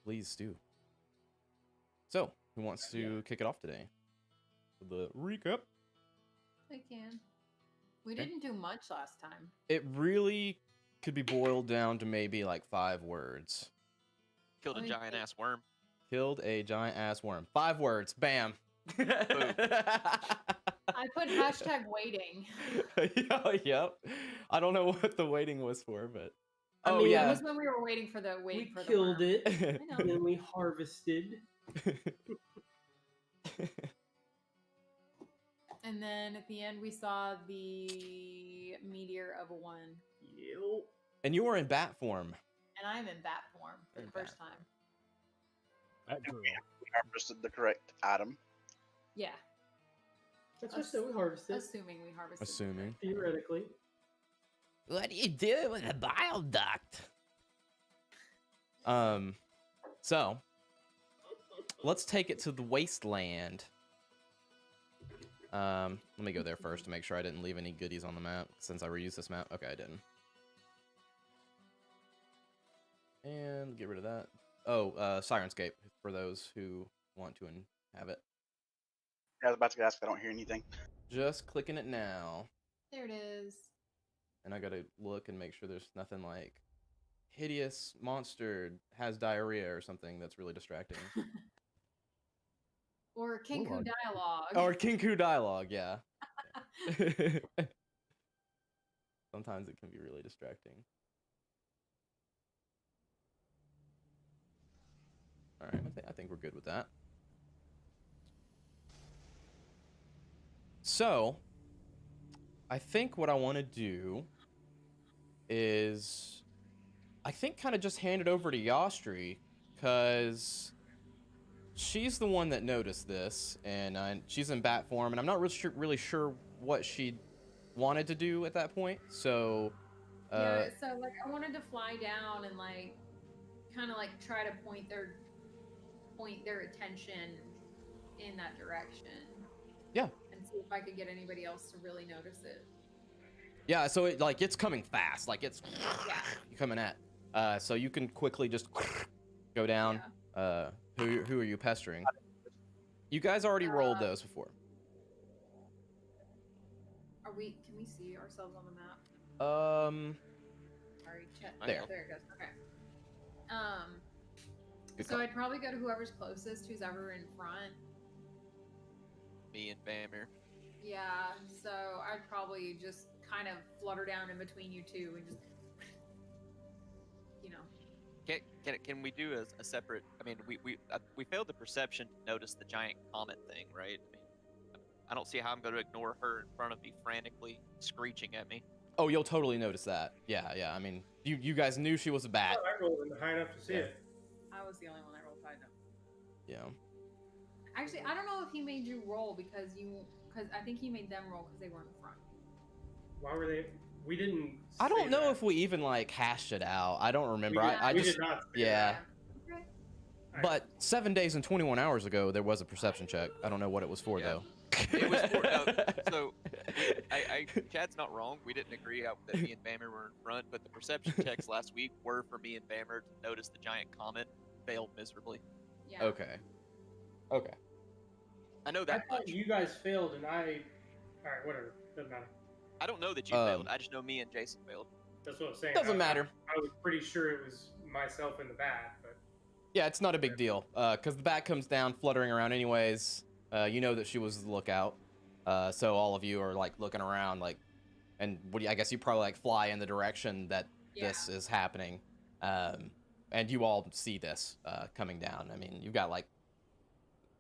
please do. So, who wants to kick it off today? The recap. I can. We didn't do much last time. It really could be boiled down to maybe like 5 words. Killed a giant ass worm. Killed a giant ass worm. 5 words. Bam. I put hashtag waiting. Yep. I don't know what the waiting was for, but I mean, it was when we were waiting for the We killed it, and then we harvested. And then at the end, we saw the meteor of a 1. Yep. And you were in bat form. And I'm in bat form for the first time. We harvested the correct item. Yeah. That's what I said, we harvested. Assuming we harvested. Assuming. Theoretically. What do you do with a bile duct? So let's take it to the wasteland. Let me go there first to make sure I didn't leave any goodies on the map since I reused this map. Okay, I didn't. And get rid of that. Oh, Sirenscape for those who want to have it. I was about to ask. I don't hear anything. Just clicking it now. There it is. And I gotta look and make sure there's nothing like hideous monster has diarrhea or something that's really distracting. Or Kinku dialogue. Or Kinku dialogue, yeah. Yeah. Sometimes it can be really distracting. All right, I think we're good with that. So, I think what I want to do is, I think kind of just hand it over to Yastri, because she's the one that noticed this, and she's in bat form, and I'm not really sure what she wanted to do at that point. So, yeah. So like, I wanted to fly down and like, kind of like try to point their attention in that direction. Yeah. And see if I could get anybody else to really notice it. Yeah. So it's coming fast, like it's coming at. So you can quickly just go down. Yeah. Who are you pestering? You guys already rolled those before. Can we see ourselves on the map? Sorry, chat. There. There it goes. Okay. So I'd probably go to whoever's closest, who's ever in front. Me and Bamir. Yeah, so I'd probably just kind of flutter down in between you two and just, you know. Can we do a separate? I mean, we failed the perception to notice the giant comet thing, right? I mean, I don't see how I'm going to ignore her in front of me, frantically screeching at me. Oh, you'll totally notice that. Yeah. I mean, you guys knew she was a bat. Oh, I rolled high enough to see it. I was the only one that rolled 5 now. Yeah. Actually, I don't know if he made you roll because I think he made them roll because they were in the front. Why were they? We didn't. I don't know if we even like hashed it out. I don't remember. I we just did not. yeah. Okay. But 7 days and 21 hours ago, there was a perception check. I don't know what it was for though. It was for so. Chad's not wrong. We didn't agree that me and Bammer were in front, but the perception checks last week were for me and Bammer to notice the giant comet. Failed miserably. Yeah. Okay. I know that. I thought you guys failed, and I. All right, whatever. Doesn't matter. I don't know that you failed. I just know me and Jason failed. That's what I'm saying. Doesn't matter. I was pretty sure it was myself in the bat, but. Yeah, it's not a big deal. Because the bat comes down fluttering around anyways. You know that she was the lookout. So all of you are like looking around, like, and I guess you probably like fly in the direction that this is happening. And you all see this coming down. I mean, you've got like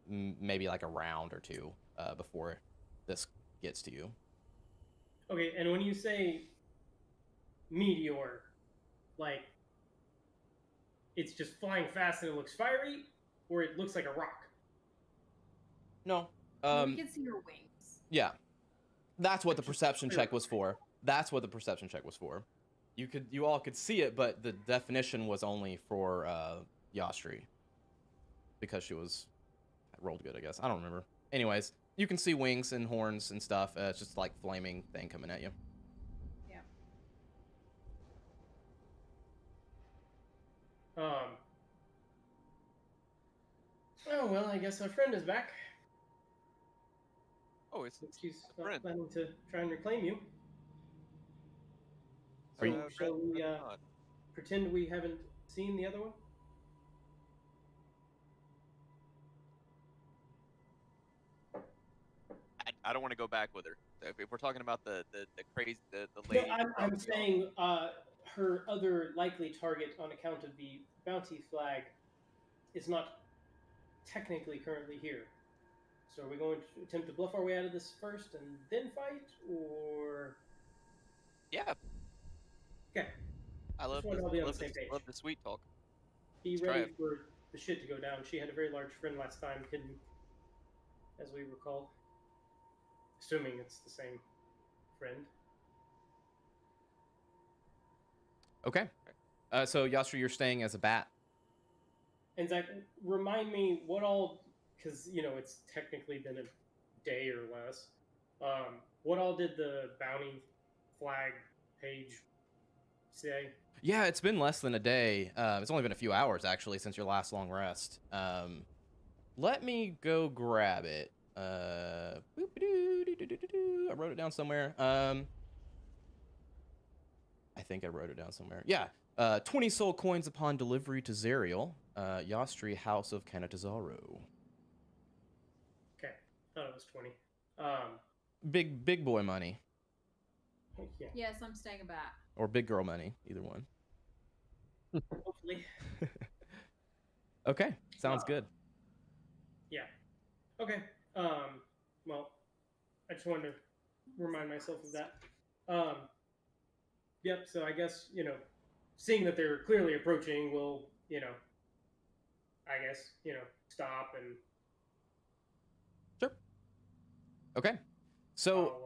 maybe like a round or two before this gets to you. Okay, and when you say meteor, like it's just flying fast and it looks fiery, or it looks like a rock? No. We can see your wings. Yeah. That's what the perception check was for. You all could see it, but the definition was only for Yastri. Because she rolled good, I guess. I don't remember. Anyways, you can see wings and horns and stuff. It's just like flaming thing coming at you. Yeah. Oh well, I guess our friend is back. Oh, it's Since she's a friend. planning to try and reclaim you. Are So you- shall we rather not. pretend we haven't seen the other one? I don't want to go back with her. So if we're talking about the crazy the No, lady, I'm saying her other likely target on account of the bounty flag is not technically currently here. So are we going to attempt to bluff our way out of this first and then fight, or yeah, okay? I love Just want this. to all be on the Love same this. page. Love the sweet talk. Be Let's try ready it. for the shit to go down. She had a very large friend last time, hidden, as we recall. Assuming it's the same friend. Okay. So Yasser, you're staying as a bat. And Zach, remind me what all, because it's technically been a day or less. What all did the bounty flag page say? Yeah, it's been less than a day. It's only been a few hours actually since your last long rest. Let me go grab it. I wrote it down somewhere. I think I wrote it down somewhere. Yeah. 20 soul coins upon delivery to Zerial, Yastri, House of Kanatazaro. Okay, thought it was 20. Big boy money Yeah, Yes, I'm staying a bat. or big girl money, either one. hopefully. Okay, sounds good. Yeah. Okay. Well, I just wanted to remind myself of that. Yep. So I guess seeing that they're clearly approaching, we'll I guess stop and Sure. Okay. So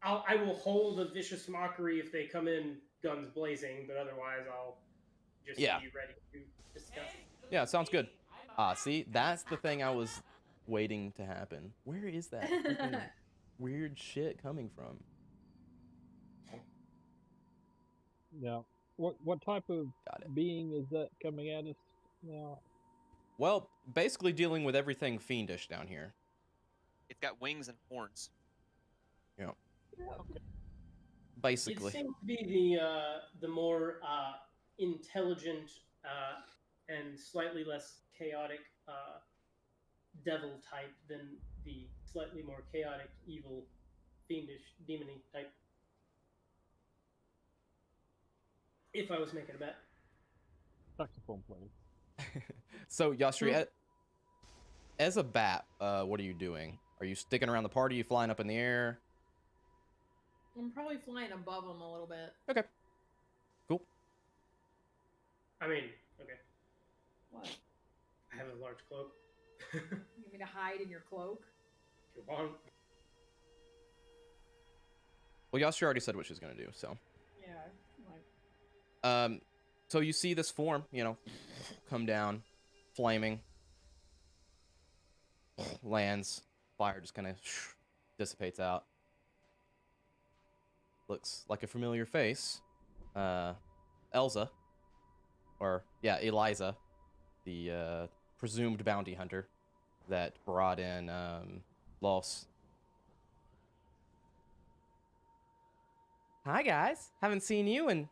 I will hold a vicious mockery if they come in guns blazing, but otherwise I'll just Yeah. be ready to discuss. yeah, sounds good. See, that's the thing I was waiting to happen. Where is that freaking weird shit coming from? Yeah. What type of Got it. being is that coming at us now? Well, basically dealing with everything fiendish down here. It's got wings and horns. Yeah. Okay. Basically. It seems to be the more intelligent and slightly less chaotic devil type than the slightly more chaotic, evil, fiendish, demony type. If I was making a bet. Saxophone player. So, Yasri, as a bat, what are you doing? Are you sticking around the party? Are you flying up in the air? I'm probably flying above them a little bit. Okay. Cool. I mean, okay. What? I have a large cloak. You want me to hide in your cloak? If you want. Well, Yasri already said what she's going to do, so. Yeah. Like, So you see this form, come down, flaming, lands, fire just kind of dissipates out. Looks like a familiar face. Eliza, the presumed bounty hunter that brought in Los. Hi guys, haven't seen you in.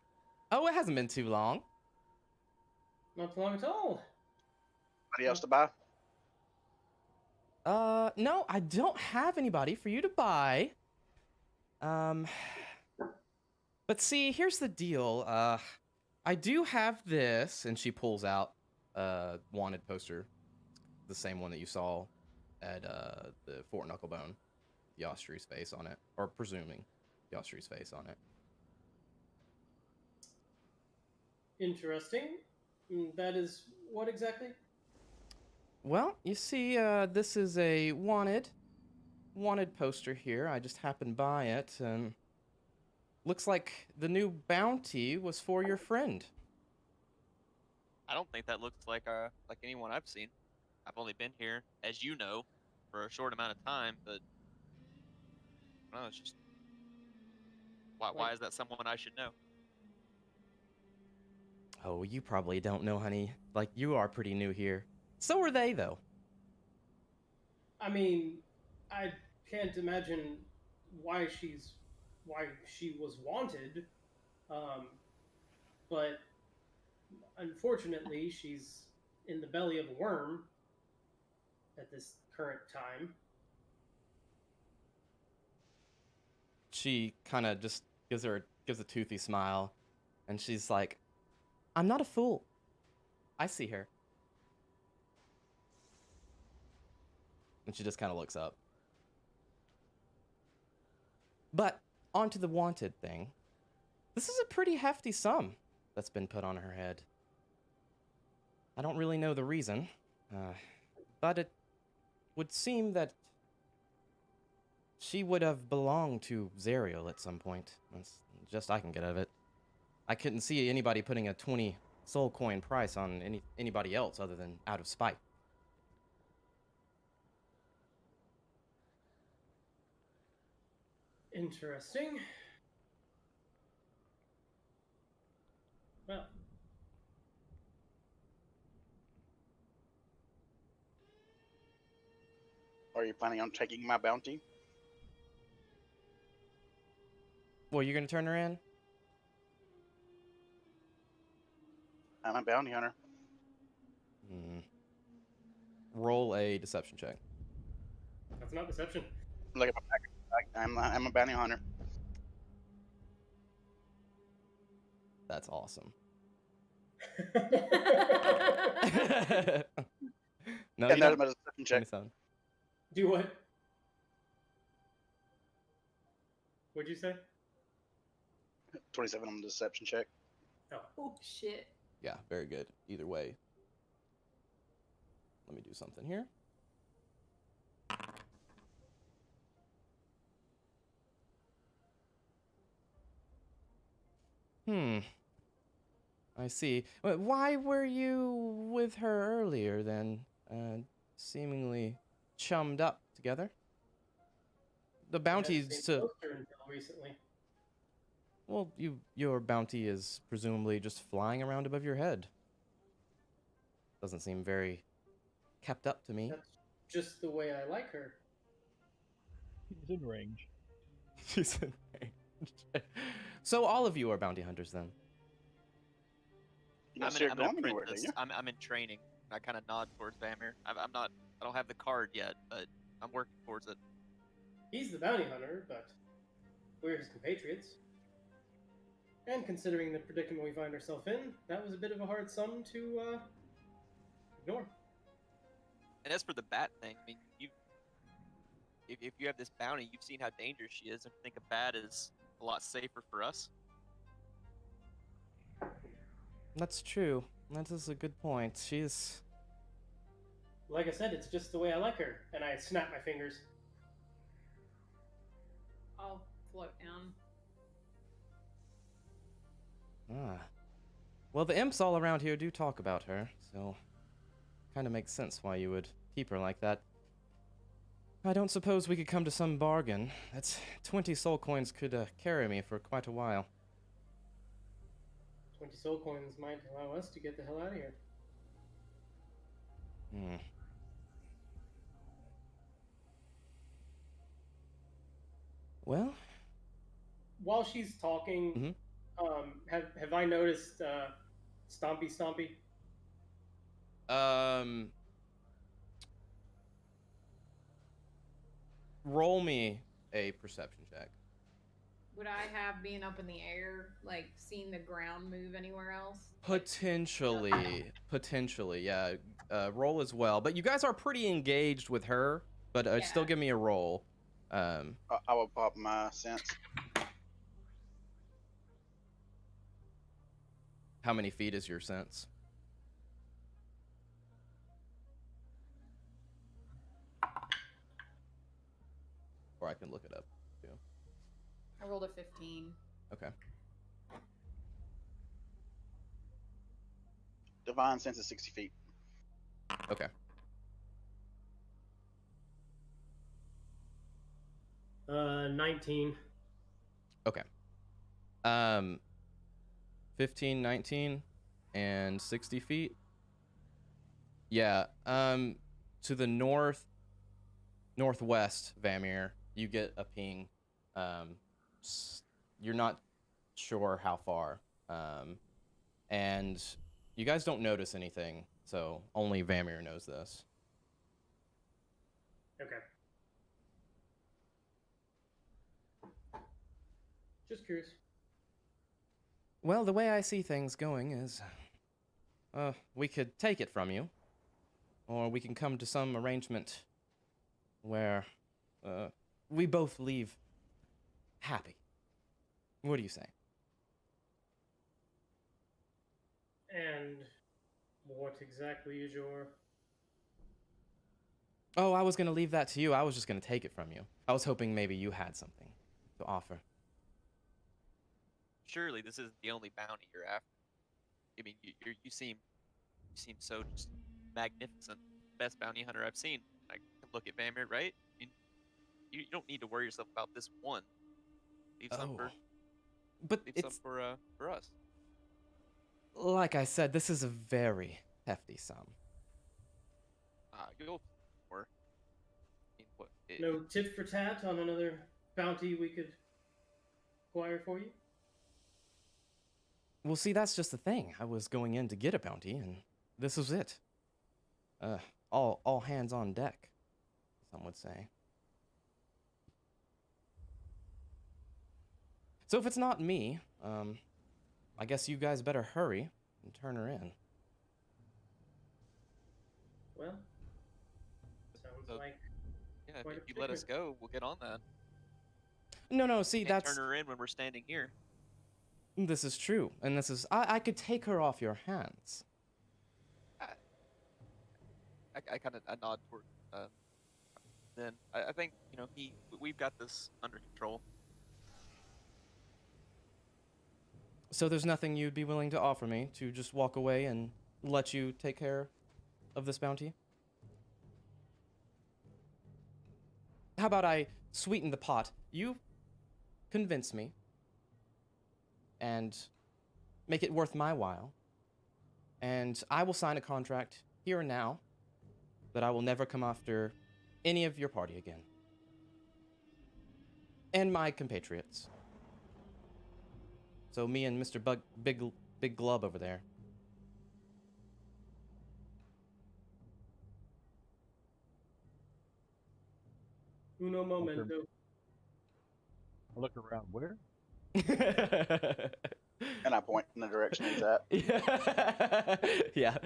Oh, it hasn't been too long. Not long at all. Anybody else to buy? No, I don't have anybody for you to buy. But see, here's the deal. I do have this, and she pulls out a wanted poster, the same one that you saw at the Fort Knucklebone, Yastri's face on it, or presuming Yastri's face on it. Interesting. That is what exactly? Well, you see, this is a wanted poster here. I just happened by it, and looks like the new bounty was for your friend. I don't think that looks like anyone I've seen. I've only been here, as you know, for a short amount of time, but I don't know, it's just why is that someone I should know? Oh, you probably don't know, honey. Like, you are pretty new here. So are they, though. I mean, I can't imagine why she was wanted, but unfortunately, she's in the belly of a worm at this current time. She kind of just gives a toothy smile, and she's like, "I'm not a fool. I see her." And she just kind of looks up. But onto the wanted thing. This is a pretty hefty sum that's been put on her head. I don't really know the reason, but it would seem that she would have belonged to Zariel at some point. That's just I can get out of it. I couldn't see anybody putting a 20 soul coin price on anybody else other than out of spite. Interesting. Well, Are you planning on taking my bounty? Well, you're gonna turn her in? I'm a bounty hunter. Roll a deception check. that's not deception. Look at my package. I'm a bounty hunter. That's awesome. Oh, No, And you that's don't. my deception check. 27. Do what? What'd you say? 27 on the deception check. oh shit. Yeah, very good. Either way. Let me do something here. I see. Why were you with her earlier then? Seemingly chummed up together? The bounty's to... Until recently. Well, your bounty is presumably just flying around above your head. Doesn't seem very kept up to me. That's just the way I like her. He's in range. She's in range. So all of you are bounty hunters then? You don't see her I'm an going anywhere, do apprentice. you? I'm in training. I kind of nod towards Vamir. I'm not. I don't have the card yet, but I'm working towards it. He's the bounty hunter, but we're his compatriots. And considering the predicament we find ourselves in, that was a bit of a hard sum to ignore. And as for the bat thing, I mean, if you have this bounty, you've seen how dangerous she is, and think a bat is a lot safer for us. That's true. That is a good point. She's... Like I said, it's just the way I like her, and I snap my fingers. I'll float down. Well, the imps all around here do talk about her, so kind of makes sense why you would keep her like that. I don't suppose we could come to some bargain. That's 20 soul coins could carry me for quite a while. 20 soul coins might allow us to get the hell out of here. Well, While she's talking, have I noticed Stompy Stompy? Roll me a perception check. Would I have being up in the air, like seeing the ground move anywhere else? Potentially, yeah. Roll as well, but you guys are pretty engaged with her. But still, Yeah. give me a roll. I will pop my sense. How many feet is your sense? Or I can look it up too. I rolled a 15. Okay. Divine sense is 60 feet. Okay. 19. Okay. 15, 19, and 60 feet. Yeah. To the northwest, Vamir, you get a ping. You're not sure how far. And you guys don't notice anything, so only Vamir knows this. Okay. Just curious. Well, the way I see things going is, we could take it from you, or we can come to some arrangement where, we both leave happy. What do you say? And what exactly is your... Oh, I was gonna leave that to you. I was just gonna take it from you. I was hoping maybe you had something to offer. Surely this isn't the only bounty you're after. I mean, you seem so just magnificent. Best bounty hunter I've seen. I can look at Vamir, right? I mean, you don't need to worry yourself about this one. Leave some for But leave it's some for us. like I said, this is a very hefty sum. You'll or I mean, what? No tit for tat on another bounty we could acquire for you? Well, see, that's just the thing. I was going in to get a bounty, and this was it. All hands on deck, some would say. So if it's not me, I guess you guys better hurry and turn her in. Well, sounds So- like... Yeah, Quite if a you let us predicament. go, we'll get on that. No, see, Can't that's... turn her in when we're standing here. This is true, and this is... I could take her off your hands. I kind of nod toward. Then I think we've got this under control. So there's nothing you'd be willing to offer me to just walk away and let you take care of this bounty? How about I sweeten the pot? You convince me and make it worth my while, and I will sign a contract here and now that I will never come after any of your party again. And my compatriots. So me and Mr. Big Glub over there. Uno momento. I look around. Where? And I point in the direction he's at. Yeah.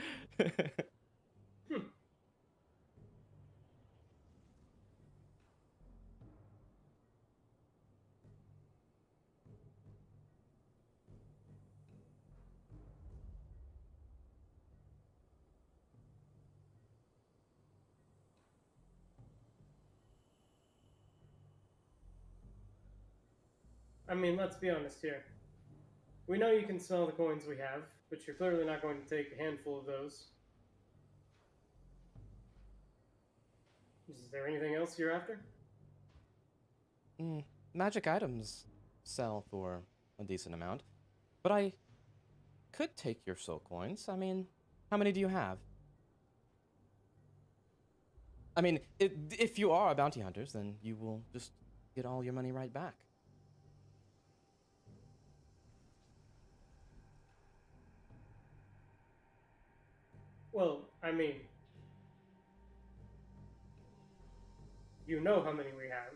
I mean, let's be honest here. We know you can smell the coins we have, but you're clearly not going to take a handful of those. Is there anything else you're after? Magic items sell for a decent amount, but I could take your soul coins. I mean, how many do you have? I mean, if you are bounty hunters, then you will just get all your money right back. Well, I mean, you know how many we have.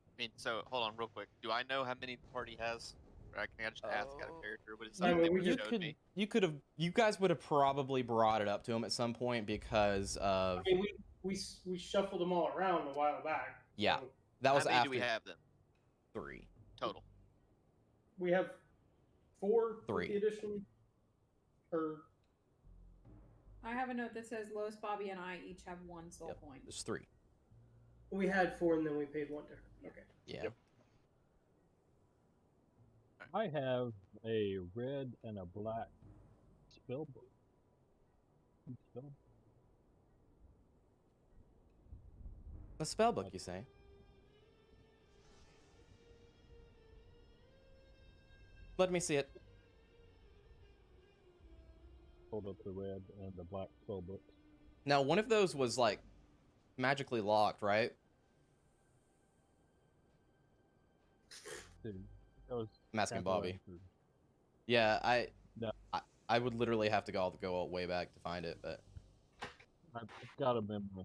I mean, so hold on real quick. Do I know how many the party has? Or can I just ask out of character? What is I something mean, that we showed me? You guys would have probably brought it up to him at some point because of... I mean, we shuffled them all around a while back. Yeah, so that was How many after do we have then? 3. Total. we have 4 with 3. the addition. Or I have a note that says Lois, Bobby, and I each have 1 soul Yep. coin. There's 3. we had 4 and then we paid 1 to her. Okay. Yeah. Yep. I have a red and a black spell book. Spell. A spell book, you say? Let me see it. Hold up the red and the black spell books. Now, one of those was like magically locked, right? Dude, that was I'm asking capital Bobby. answers. Yeah, No. I would literally have to go way back to find it, but I've got them in my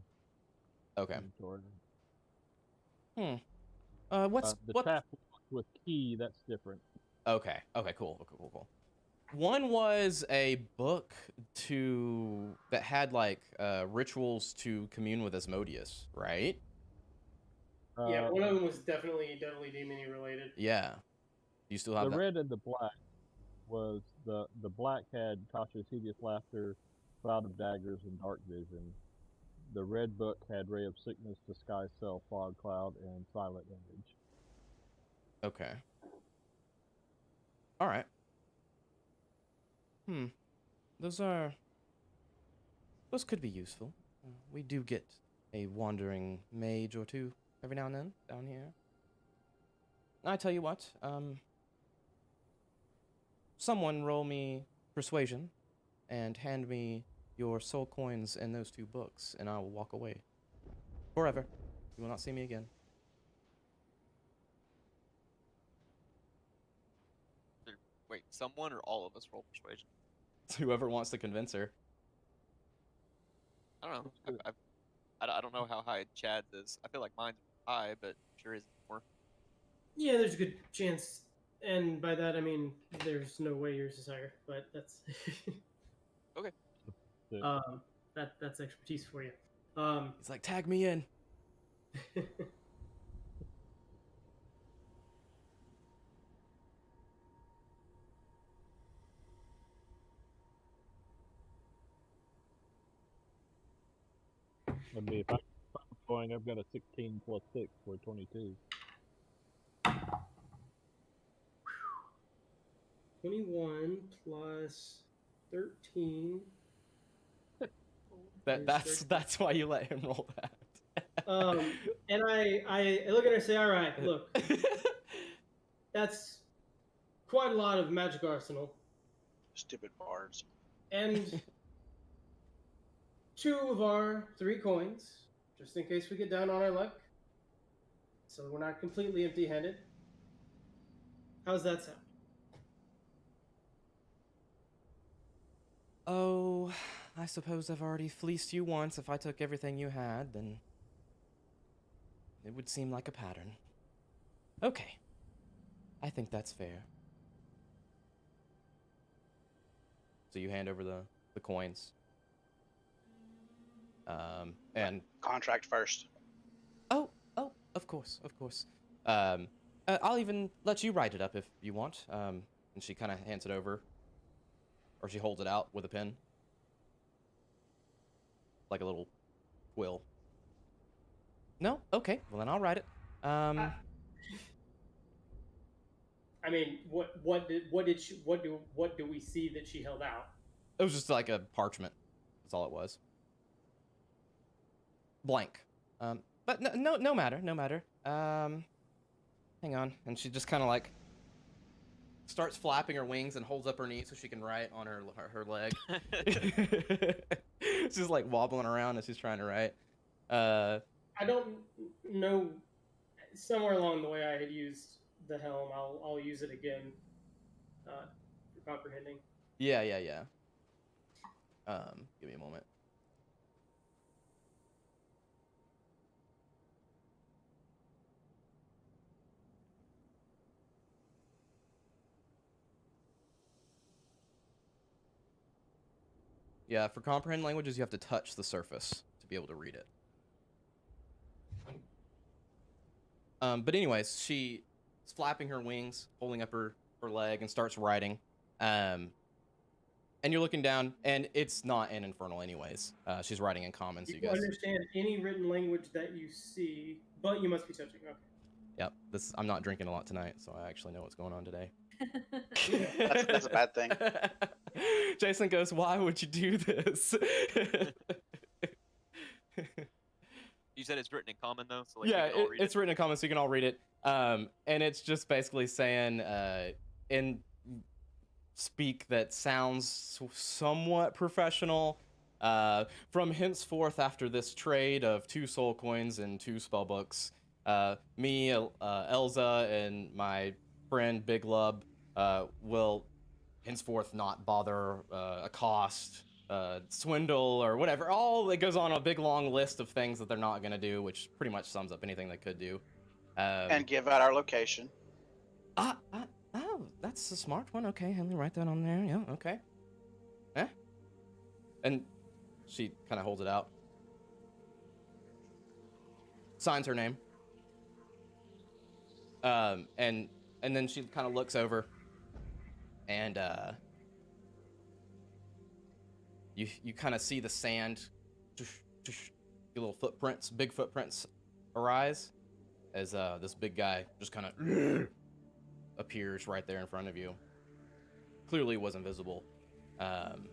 okay. inventory. What's The what? trap with key, that's different. Okay, cool. One was a book that had like rituals to commune with Asmodeus, right? Yeah, one of them was definitely demon related. Yeah. You still have The that? red and the black was the black had Tasha's hideous laughter, cloud of daggers, and dark vision. The red book had ray of sickness, disguise self, fog cloud, and silent image. Okay. All right. Those could be useful. We do get a wandering mage or two every now and then down here. I tell you what, someone roll me persuasion and hand me your soul coins and those 2 books, and I will walk away. Forever. You will not see me again. Wait, someone or all of us roll persuasion? Whoever wants to convince her. I don't know. I don't know how high Chad's is. I feel like mine's high, but sure isn't more. Yeah, there's a good chance, and by that I mean there's no way yours is higher, but that's Okay. that's expertise for you. It's like, tag me in. I mean, if I'm going, I've got a 16 plus 6 for 22. 21 plus 13. That's why you let him roll that. And I look at her and say, all right, look, that's quite a lot of magic arsenal. Stupid bards. And 2 of our 3 coins, just in case we get down on our luck. So we're not completely empty-handed. How's that sound? Oh, I suppose I've already fleeced you once. If I took everything you had, then it would seem like a pattern. Okay. I think that's fair. So you hand over the coins. And Contract first. oh, of course. I'll even let you write it up if you want. And she kind of hands it over, or she holds it out with a pen, like a little quill. No, okay. Well, then I'll write it. I mean, what do we see that she held out? It was just like a parchment. That's all it was. Blank. But no matter. Hang on. And she just kind of like starts flapping her wings and holds up her knee so she can write on her leg. She's just like wobbling around as she's trying to write. I don't know. Somewhere along the way, I had used the helm. I'll use it again for comprehending. Yeah. Give me a moment. Yeah, for comprehend languages, you have to touch the surface to be able to read it. But anyways, she's flapping her wings, holding up her leg, and starts writing. And you're looking down, and it's not in Infernal anyways. She's writing in Common, so You you guys... understand any written language that you see, but you must be touching. Okay. Yep, I'm not drinking a lot tonight, so I actually know what's going on today. That's a bad thing. Jason goes, why would you do this? You said it's written in common though, so like Yeah, we can all read it's written in Common, so you can all read it. And it's just basically saying, in speak that sounds somewhat professional. From henceforth, after this trade of 2 soul coins and 2 spell books, me, Elza, and my friend Big Lub will henceforth not bother, accost, swindle, or whatever. All that goes on a big long list of things that they're not going to do, which pretty much sums up anything they could do. And give out our location. Oh, that's a smart one. Okay, let me write that on there. Yeah, okay. Eh? And she kind of holds it out. Signs her name. And then she kind of looks over, and you kind of see the sand, your little footprints, big footprints, arise as this big guy just kind of appears right there in front of you. Clearly was invisible. And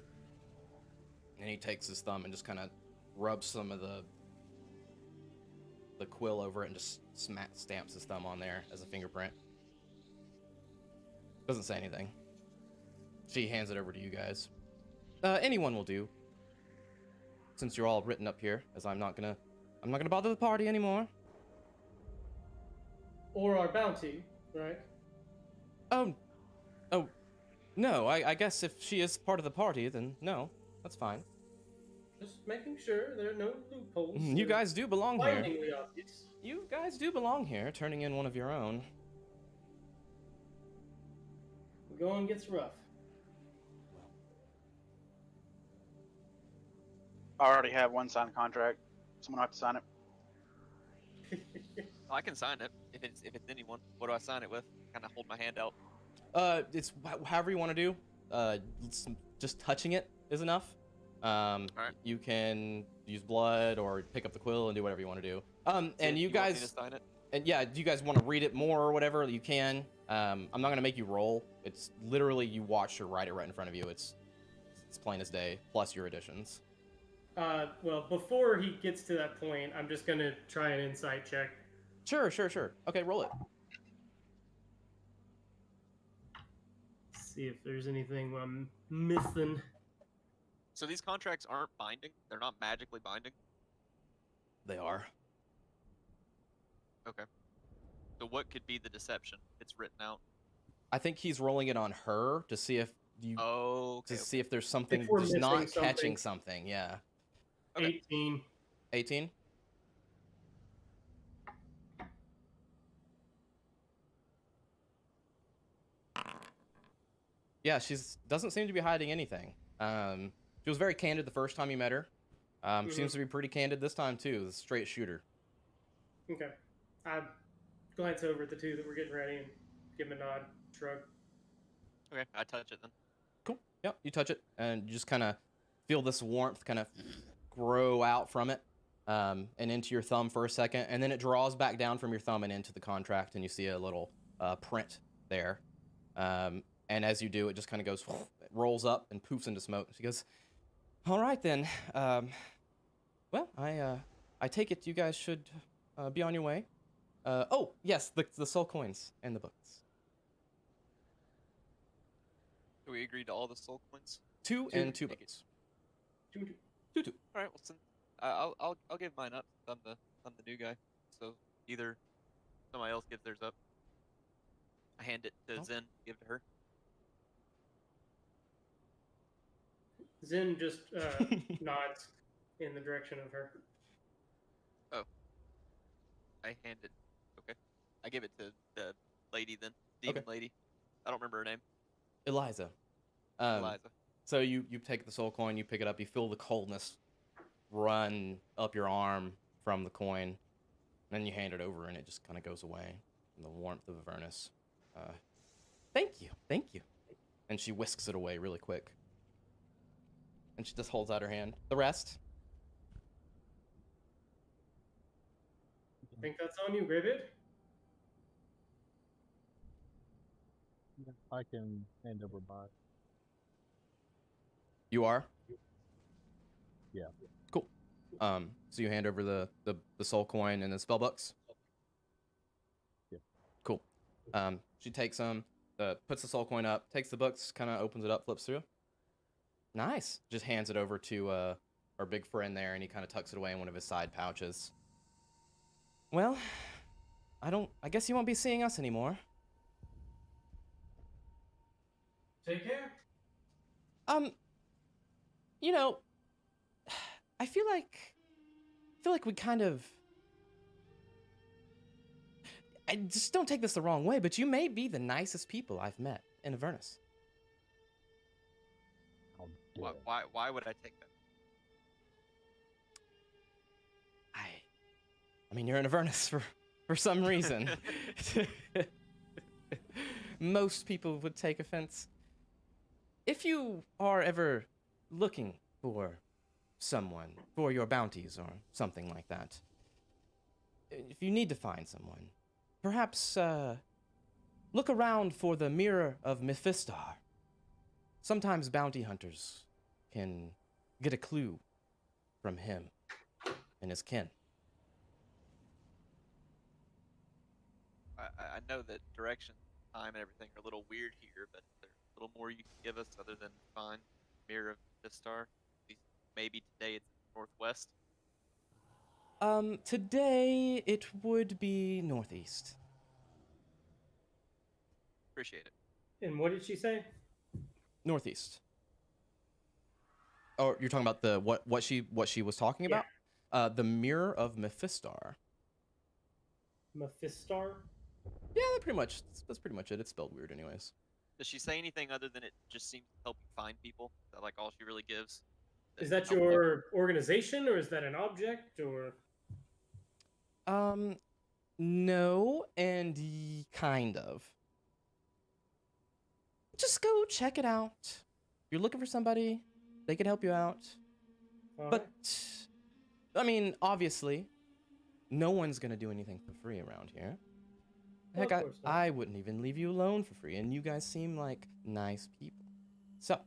he takes his thumb and just kind of rubs some of the quill over it and just stamps his thumb on there as a fingerprint. Doesn't say anything. She hands it over to you guys. Anyone will do, since you're all written up here, as I'm not gonna bother the party anymore. Or our bounty, right? Oh, no, I guess if she is part of the party, then no, that's fine. Just making sure there are no loopholes. You guys do belong here. Blindingly obvious. You guys do belong here, turning in one of your own. The going gets rough. I already have one signed contract. Someone will have to sign it. Oh, I can sign it if it's anyone. What do I sign it with? Kind of hold my hand out. It's however you want to do. Just touching it is enough. Alright. You can use blood or pick up the quill and do whatever you want to do. And you want me guys, to sign it? and yeah, do you guys want to read it more or whatever? You can. I'm not gonna make you roll. It's literally you watch her write it right in front of you. It's plain as day, plus your additions. Well, before he gets to that point, I'm just gonna try an insight check. Sure. Okay, roll it. See if there's anything I'm missing. So these contracts aren't binding? They're not magically binding? They are. Okay. So what could be the deception? It's written out. I think he's rolling it on her to see if you Oh, okay. see if there's something If we're just missing not something. catching something. Yeah. Okay. 18. 18. Yeah, doesn't seem to be hiding anything. She was very candid the first time you met her. She seems to be pretty candid this time too. The straight shooter. Okay. I glance over at the two that were getting ready and give him a nod, shrug. Okay, I touch it then. Cool. Yep, you touch it and you just kind of feel this warmth kind of grow out from it and into your thumb for a second, and then it draws back down from your thumb and into the contract, and you see a little print there. And as you do, it just kind of goes, it rolls up and poofs into smoke. She goes, "All right then. Well, I take it you guys should be on your way. Oh yes, the soul coins and the books. Do we agree to all the soul coins? 2 and 2 Take it. books. 2. 2. All right. Well, since, I'll give mine up. I'm the new guy. So either somebody else gives theirs up. I hand it to Oh. Zen. Give it to her. Zen just nods in the direction of her. I hand it. Okay. I give it to the lady then. Demon lady. I don't remember her name. Eliza. Eliza. So you take the soul coin, you pick it up, you feel the coldness run up your arm from the coin, then you hand it over and it just kind of goes away in the warmth of Avernus. Thank you. And she whisks it away really quick. And she just holds out her hand. The rest? Think that's on you, Ribbit? I can hand over mine. You are? Yeah. Cool. So you hand over the soul coin and the spell books? Yeah. Cool. She takes them. puts the soul coin up, takes the books, kind of opens it up, flips through. Nice. Just hands it over to our big friend there, and he kind of tucks it away in one of his side pouches. Well, I guess you won't be seeing us anymore. Take care. You know, I feel like we kind of. I just don't take this the wrong way, but you may be the nicest people I've met in Avernus. How dare. Why would I take that? I mean, you're in Avernus for some reason. Most people would take offense. If you are ever looking for someone for your bounties or something like that, if you need to find someone, perhaps look around for the Mirror of Mephistar. Sometimes bounty hunters can get a clue from him and his kin. I know that direction, time, and everything are a little weird here, but there's a little more you can give us other than find Mirror of Vistar. Maybe today it's northwest. Today it would be northeast. Appreciate it. And what did she say? Northeast. Oh, you're talking about the what she was talking about? The Mirror of Mephistar. Mephistar? Yeah, that's pretty much it. It's spelled weird anyways. Does she say anything other than it just seems to help you find people? Is that like all she really gives? Is that help your organization, or is that an object, or? No, and kind of. Just go check it out. If you're looking for somebody, they can help you out. But, I mean, obviously, no one's gonna do anything for free around here. Well, Heck, of course not. I wouldn't even leave you alone for free, and you guys seem like nice people. So,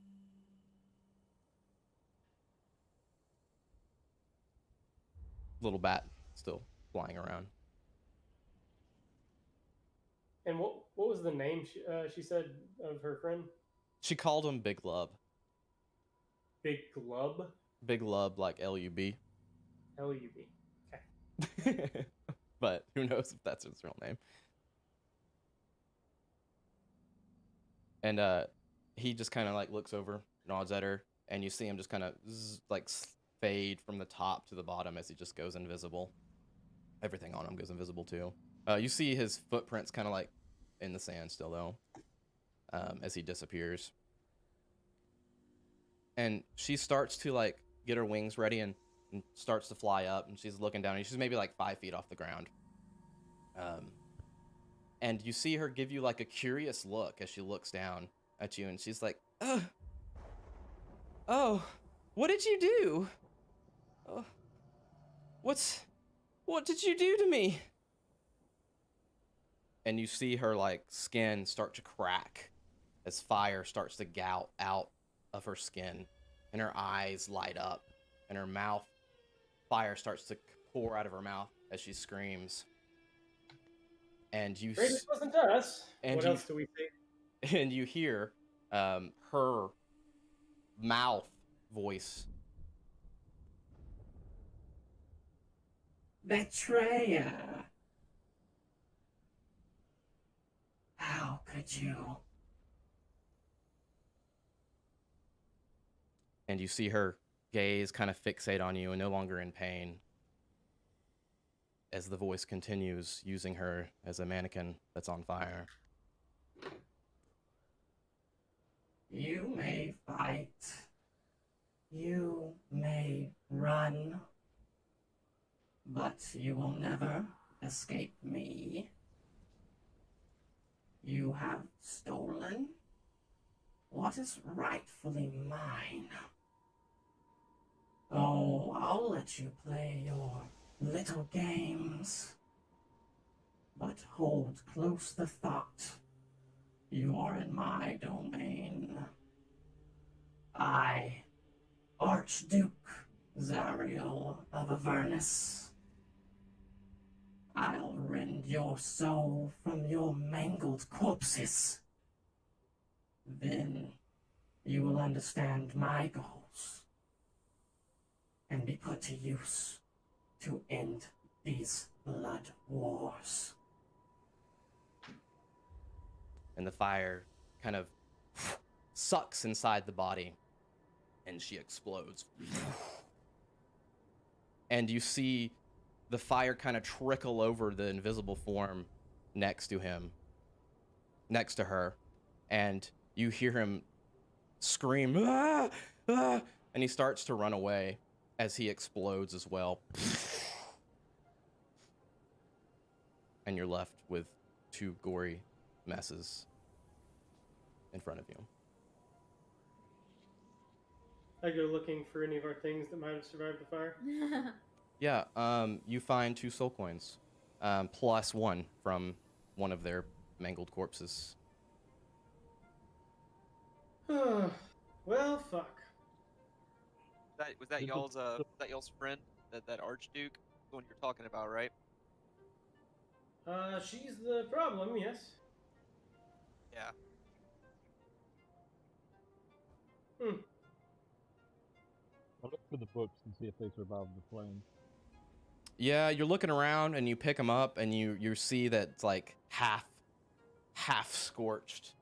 little bat still flying around. And what was the name she said of her friend? She called him Big Lub. Big Glub? Big Lub, like L-U-B. L-U-B. But who knows if that's his real name. And he just kind of like looks over, nods at her, and you see him just kind of like fade from the top to the bottom as he just goes invisible. Everything on him goes invisible too. You see his footprints kind of like in the sand still though, as he disappears. And she starts to like get her wings ready and starts to fly up, and she's looking down, and she's maybe like 5 feet off the ground. And you see her give you like a curious look as she looks down at you, and she's like, oh, what did you do? Oh, what did you do to me? And you see her like skin start to crack as fire starts to gout out of her skin, and her eyes light up, and her mouth, fire starts to pour out of her mouth as she screams. And you Great, it wasn't us. and What you- else do we see? and you hear her mouth voice. Betrayer. How could you? And you see her gaze kind of fixate on you and no longer in pain as the voice continues using her as a mannequin that's on fire. You may fight. You may run. But you will never escape me. You have stolen what is rightfully mine. Oh, I'll let you play your little games. But hold close the thought. You are in my domain. I, Archduke Zariel of Avernus. I'll rend your soul from your mangled corpses. then you will understand my goals and be put to use to end these blood wars. And the fire kind of sucks inside the body, and she explodes. And you see the fire kind of trickle over the invisible form next to him, next to her, and you hear him scream, "Ah! Ah!" And he starts to run away as he explodes as well. And you're left with two gory messes in front of you. I go looking for any of our things that might have survived the fire. Yeah, you find 2 soul coins, plus 1 from one of their mangled corpses. Well, fuck. Was that y'all's friend, that Archduke, the one you're talking about, right? She's the problem, yes. Yeah. I'll look for the books and see if they survived the flames. Yeah, you're looking around and you pick them up and you see that it's like half scorched.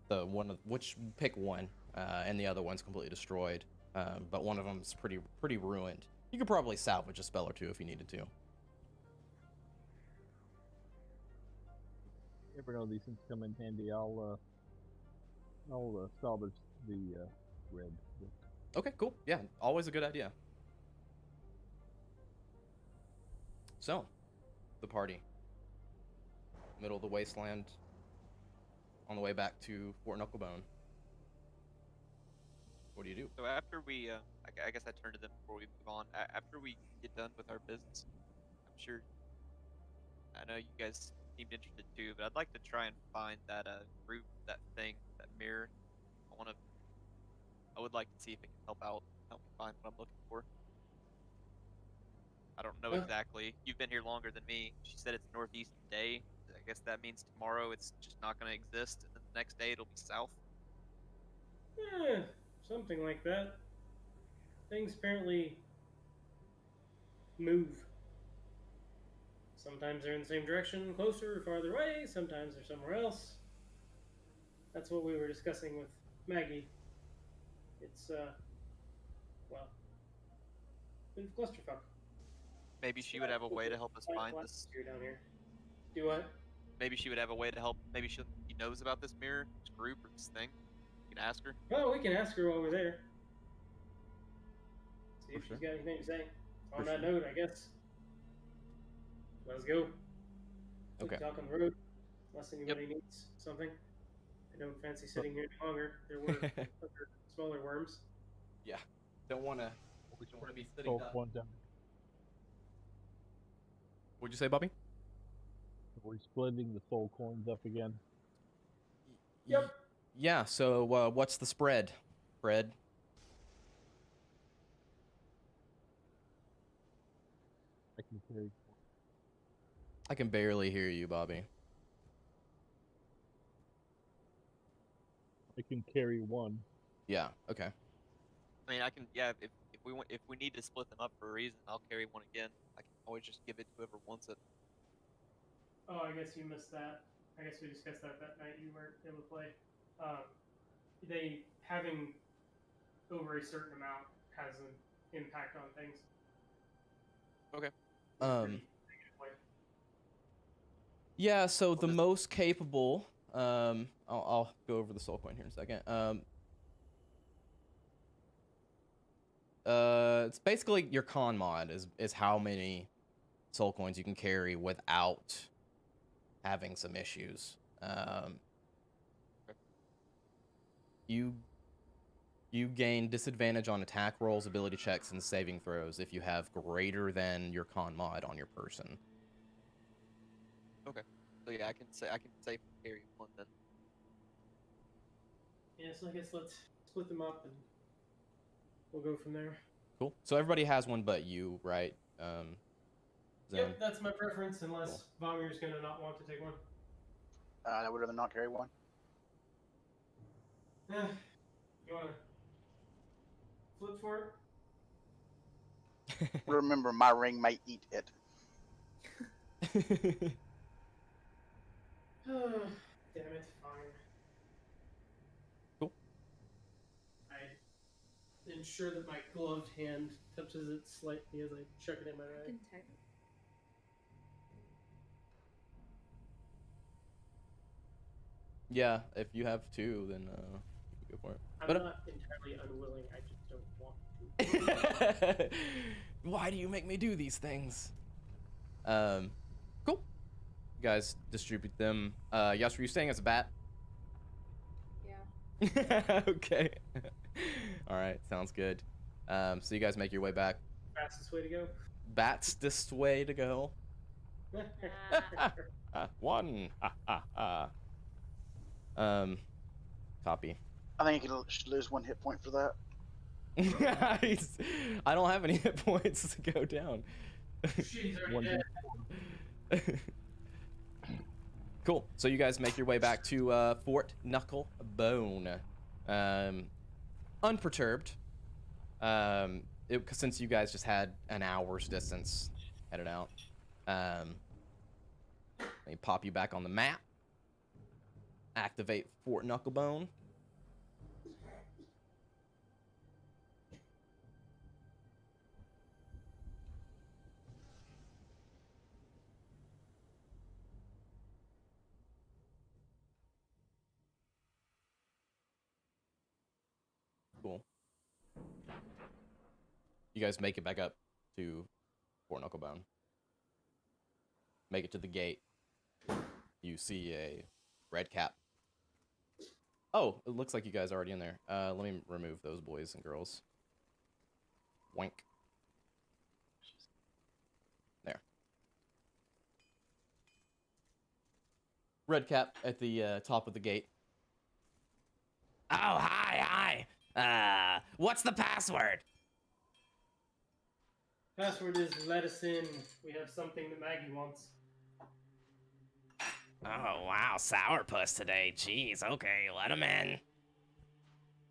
The one of which pick one, and the other one's completely destroyed. But one of them's pretty ruined. You could probably salvage a spell or 2 if you needed to. You never know, these things come in handy. I'll salvage the red book. Okay, cool. Yeah, always a good idea. So, the party. Middle of the wasteland, on the way back to Fort Knucklebone. What do you do? So after we, I guess I turn to them before we move on. After we get done with our business, I'm sure. I know you guys seemed interested too, but I'd like to try and find that group, that thing, that mirror. I would like to see if it can help me find what I'm looking for. I don't know exactly. You've been here longer than me. She said it's northeast today. I guess that means tomorrow it's just not going to exist, and then the next day it'll be south. Yeah, something like that. Things apparently move. Sometimes they're in the same direction, closer or farther away. Sometimes they're somewhere else. That's what we were discussing with Maggie. It's, well, a bit of clusterfuck. Maybe she would have a way to help us find this. Down here. Do what? Maybe she would have a way to help. Maybe she knows about this mirror, this group, or this thing. You can ask her. Well, we can ask her while we're there. See if For she's got anything to say. On that note, I guess. Let's go. We Okay. can talk on the road. Unless anybody needs something. I don't fancy sitting here any longer. There were other smaller worms. Yeah, don't want to be sitting Soul down. coin down. What'd you say, Bobby? We're splitting the soul coins up again. Yep. Yeah, so what's the spread, Fred? I can carry. I can barely hear you, Bobby. I can carry one. Yeah, okay. I mean, I can. Yeah, if we need to split them up for a reason, I'll carry one again. I can always just give it to whoever wants it. Oh, I guess you missed that. I guess we discussed that night you weren't able to play. They having over a certain amount has an impact on things. Okay. Yeah, so the most capable, I'll go over the soul coin here in a second. It's basically your con mod is how many soul coins you can carry without having some issues. You gain disadvantage on attack rolls, ability checks, and saving throws if you have greater than your con mod on your person. Okay. So yeah, I can safely carry one then. Yeah, so I guess let's split them up and we'll go from there. Cool. So everybody has one but you, right? Yep, that's my preference, unless Vomir's gonna not want to take one. I would rather not carry one. You wanna flip for it? Remember, my ring might eat it. Damn it, fine. Cool. I ensure that my gloved hand touches it slightly as I chuck it in my I bag. can type. Yeah, if you have two, then go for it. I'm But, not entirely unwilling, I just don't want to. why do you make me do these things? Cool. You guys distribute them. Yas, were you staying as a bat? Yeah. Okay. All right, sounds good. So you guys make your way back. Fastest way to go. Bat's way to go. One. Copy. I think you should lose 1 hit point for that. I don't have any hit points to go down. She's already One dead. Cool. So you guys make your way back to Fort Knucklebone, unperturbed. Since you guys just had an hour's distance headed out. Let me pop you back on the map. Activate Fort Knucklebone. Cool. You guys make it back up to Fort Knucklebone. Make it to the gate. You see a red cap. Oh, it looks like you guys are already in there. Let me remove those boys and girls. Wink. There. Red cap at the top of the gate. Oh, hi. What's the password? Password is let us in. We have something that Maggie wants. Oh, wow, sourpuss today. Jeez, okay, let him in.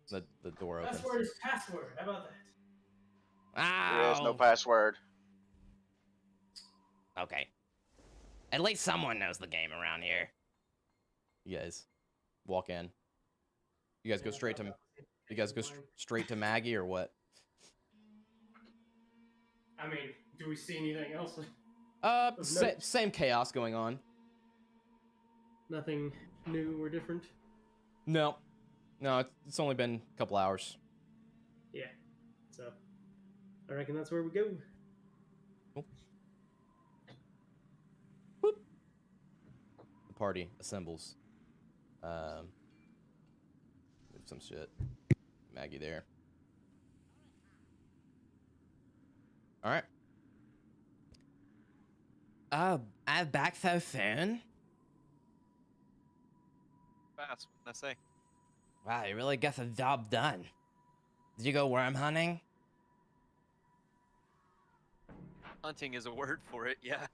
The door opens. Password is password. How about that? There is no password. Okay. At least someone knows the game around here. You guys walk in. You guys go straight to. You guys go straight to Maggie or what? I mean, do we see anything else? Same chaos going on. Nothing new or different? No, it's only been a couple hours. Yeah. So, I reckon that's where we go. Cool. Whoop. The party assembles. Move some shit. Maggie there. All right. I'm back so soon. Fast, what did I say? Wow, you really got the job done. Did you go worm hunting? Hunting is a word for it, yeah.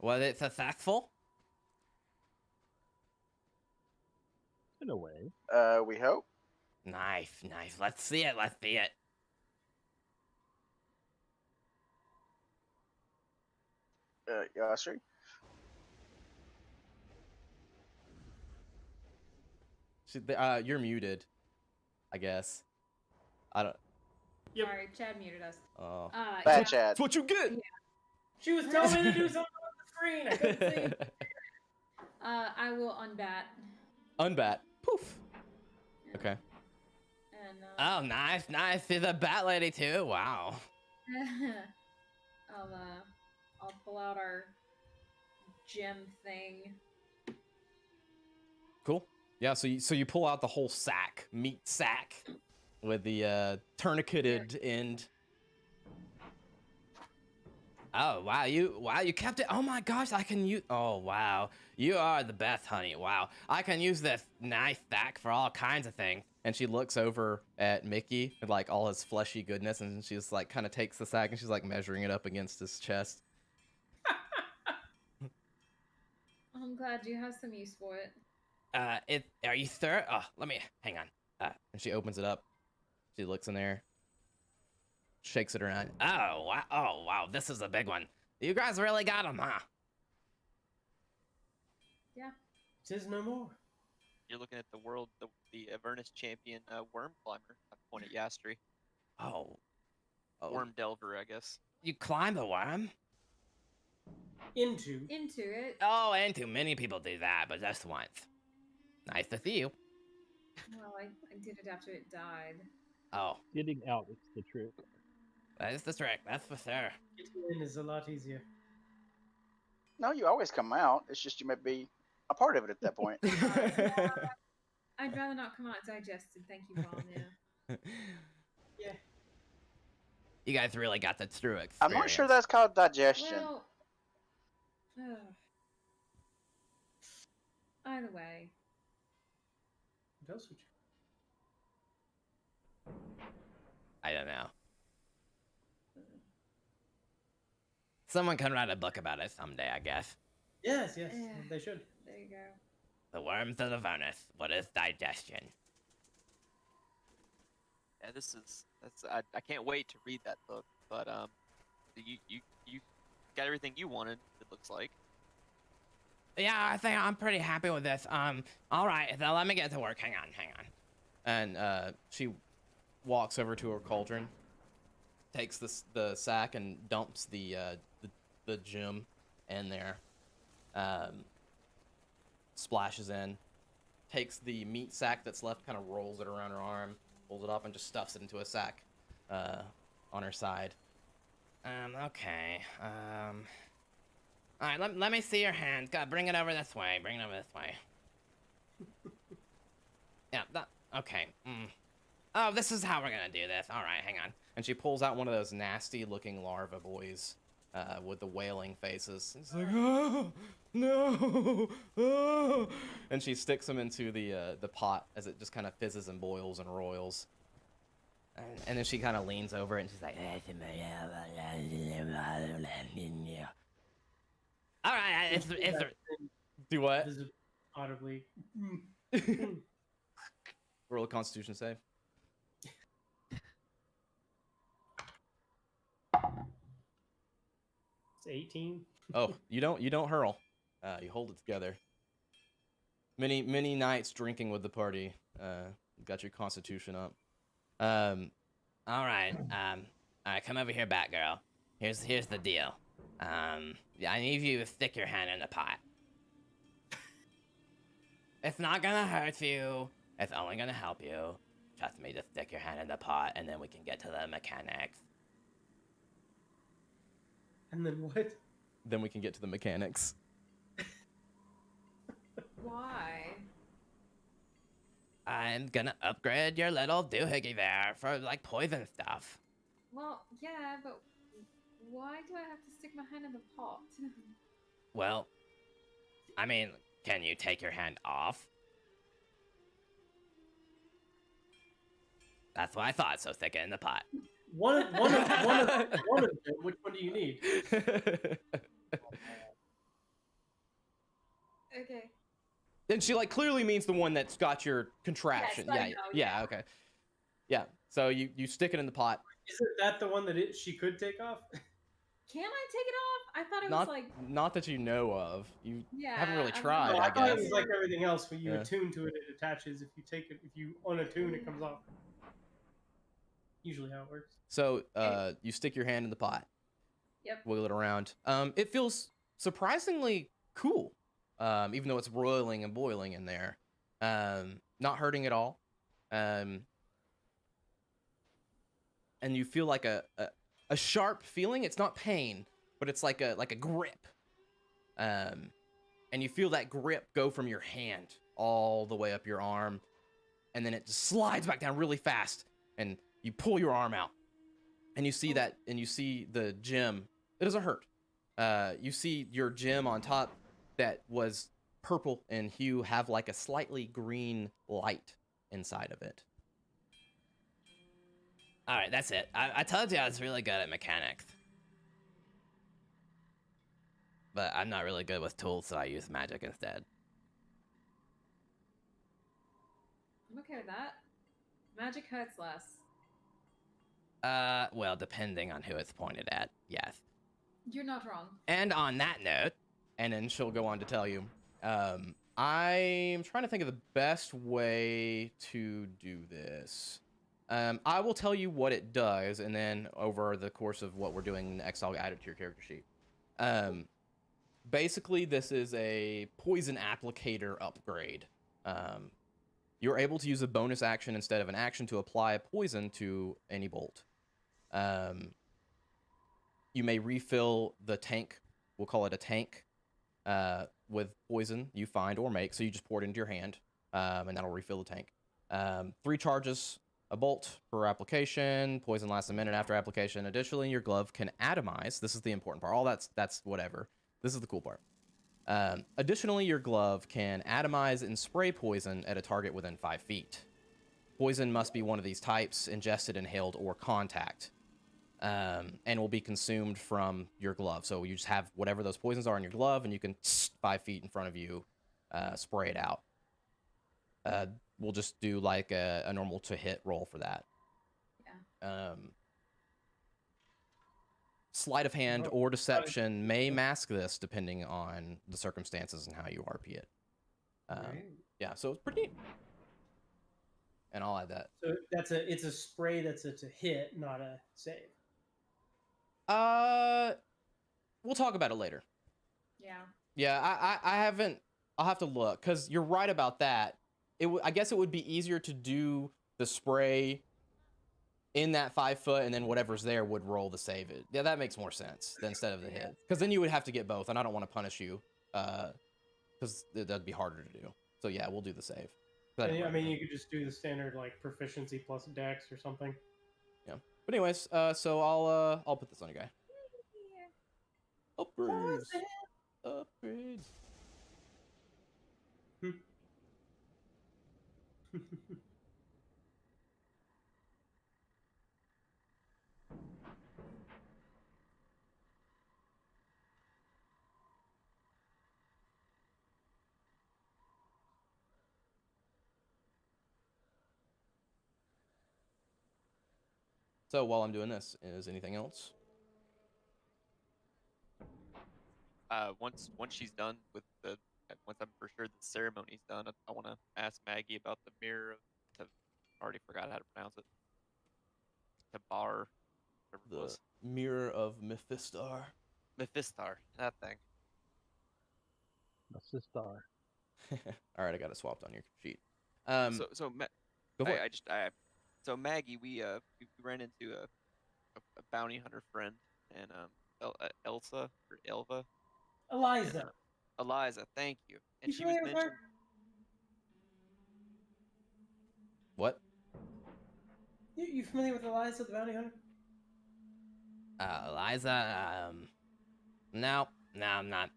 Was it successful? In a way. We hope. Nice. Let's see it. Yasri? You're muted, I guess. I don't. Yep. Sorry, Chad muted us. Oh. Bad Yeah. Chad. That's what you get. She was telling me to do something on the screen. I couldn't see. I will unbat. Unbat. Poof. Okay. And Oh, nice. See the bat lady too. Wow. I'll pull out our gem thing. Cool. Yeah. So you pull out the whole meat sack, with the tourniqueted end. Oh wow, you kept it. Oh my gosh, I can use. Oh wow, you are the best, honey. Wow, I can use this nice sack for all kinds of things. And she looks over at Mickey with like all his fleshy goodness, and she's like kind of takes the sack and she's like measuring it up against his chest. I'm glad you have some use for it. Are you third? Oh, let me, hang on. And she opens it up. She looks in there, shakes it around. Oh, wow, this is a big one. You guys really got him, huh? Yeah. Tis no more. You're looking at the Avernus champion worm climber. I point at Yastri. Oh. Worm delver, I guess. You climb the worm? Into. Into it. Oh, and too many people do that, but just once. Nice to see you. Well, I did it after it died. Oh, Getting out is the trick. that is the trick, that's for sure. Getting in is a lot easier. No, you always come out. It's just you may be a part of it at that point. I'd rather not come out digested. Thank you, Vanya. Yeah. You guys really got the true experience. I'm not sure that's called digestion. Well, either way. What else would you? I don't know. Someone can write a book about it someday, I guess. Yes, Yeah. they should. There you go. The worms of Avernus. What is digestion? Yeah, that's I can't wait to read that book. But you got everything you wanted. It looks like. Yeah, I think I'm pretty happy with this. All right, then let me get to work. Hang on. And she walks over to her cauldron, takes the sack and dumps the gem in there. Splashes in, takes the meat sack that's left, kind of rolls it around her arm, pulls it up, and just stuffs it into a sack on her side. Okay. All right, let me see your hand. God, bring it over this way. Yeah, okay. Oh, this is how we're gonna do this. All right, hang on. And she pulls out one of those nasty-looking larva boys with the wailing faces. It's like, oh, no, oh. And she sticks them into the pot as it just kind of fizzes and boils and roils. And then she kind of leans over it and she's like, all right, it's do what? Audibly. Roll a Constitution save. It's 18. Oh, you don't hurl. You hold it together. Many nights drinking with the party. Got your Constitution up. All right. All right. Come over here, Batgirl. Here's the deal. I need you to stick your hand in the pot. It's not gonna hurt you. It's only gonna help you. Trust me, just stick your hand in the pot, and then we can get to the mechanics. And then what? Then we can get to the mechanics. Why? I'm gonna upgrade your little doohickey there for, like, poison stuff. Well, yeah, but why do I have to stick my hand in the pot? Well, I mean, can you take your hand off? That's what I thought, so stick it in the pot. One of them. Which one do you need? Okay. And she, like, clearly means the one that's got your contraption. Yes, I know, yeah. Okay. Yeah, so you stick it in the pot. Isn't that the one that she could take off? Can I take it off? I thought it was like. Not that you know of. You Yeah. haven't really I tried, know. I I thought it guess. was like everything else. When you Yeah. attune to it, it attaches. If you unattune, it comes off. Usually how it works. So you stick your hand in the pot. Yep. Wiggle it around. It feels surprisingly cool, even though it's roiling and boiling in there. Not hurting at all. And you feel like a sharp feeling. It's not pain, but it's like a grip. And you feel that grip go from your hand all the way up your arm, and then it just slides back down really fast, and you pull your arm out, and you see that, and you see the gem. It doesn't hurt. You see your gem on top that was purple in hue have like a slightly green light inside of it. All right, that's it. I told you I was really good at mechanics. But I'm not really good with tools, so I use magic instead. okay with that. Magic hurts less. Well, depending on who it's pointed at, yes. You're not wrong. And on that note, and then she'll go on to tell you, I'm trying to think of the best way to do this. I will tell you what it does, and then over the course of what we're doing next, I'll add it to your character sheet. Basically, this is a poison applicator upgrade. You're able to use a bonus action instead of an action to apply a poison to any bolt. You may refill the tank, we'll call it a tank, with poison you find or make. So you just pour it into your hand, and that'll refill the tank. 3 charges a bolt per application. Poison lasts a minute after application. Additionally, your glove can atomize. This is the important part. All that's whatever. This is the cool part. Additionally, your glove can atomize and spray poison at a target within 5 feet. Poison must be one of these types: ingested, inhaled, or contact. And will be consumed from your glove. So you just have whatever those poisons are in your glove, and you can 5 feet in front of you spray it out. We'll just do like a normal to hit roll for that. Yeah. Sleight of hand or deception may mask this depending on the circumstances and how you RP it. Yeah, so it's pretty neat. And I'll add that. So it's a spray that's to hit, not a save. We'll talk about it later. Yeah. Yeah, I haven't. I'll have to look, because you're right about that. I guess it would be easier to do the spray in that 5 foot, and then whatever's there would roll the save it. Yeah, that makes more sense than instead of the hit, because then you would have to get both, and I don't want to punish you, because that'd be harder to do. So yeah, we'll do the save. I mean, you could just do the standard like proficiency plus dex or something. Yeah. But anyways, so I'll put this on your guy. Upgrades. Upgrades. So while I'm doing this, is anything else? Once she's done with once I'm for sure the ceremony's done, I want to ask Maggie about the mirror of. I already forgot how to pronounce it. Tabar. The mirror of Mephistar. Mephistar, that thing. Mephistar. All right, I got it swapped on your sheet. Go for it. So Maggie, we ran into a bounty hunter friend, and Elsa or Elva. Eliza. Eliza, thank you. And You she was familiar with her? mentioned. What? You familiar with Eliza the bounty hunter? Eliza, no, I'm not.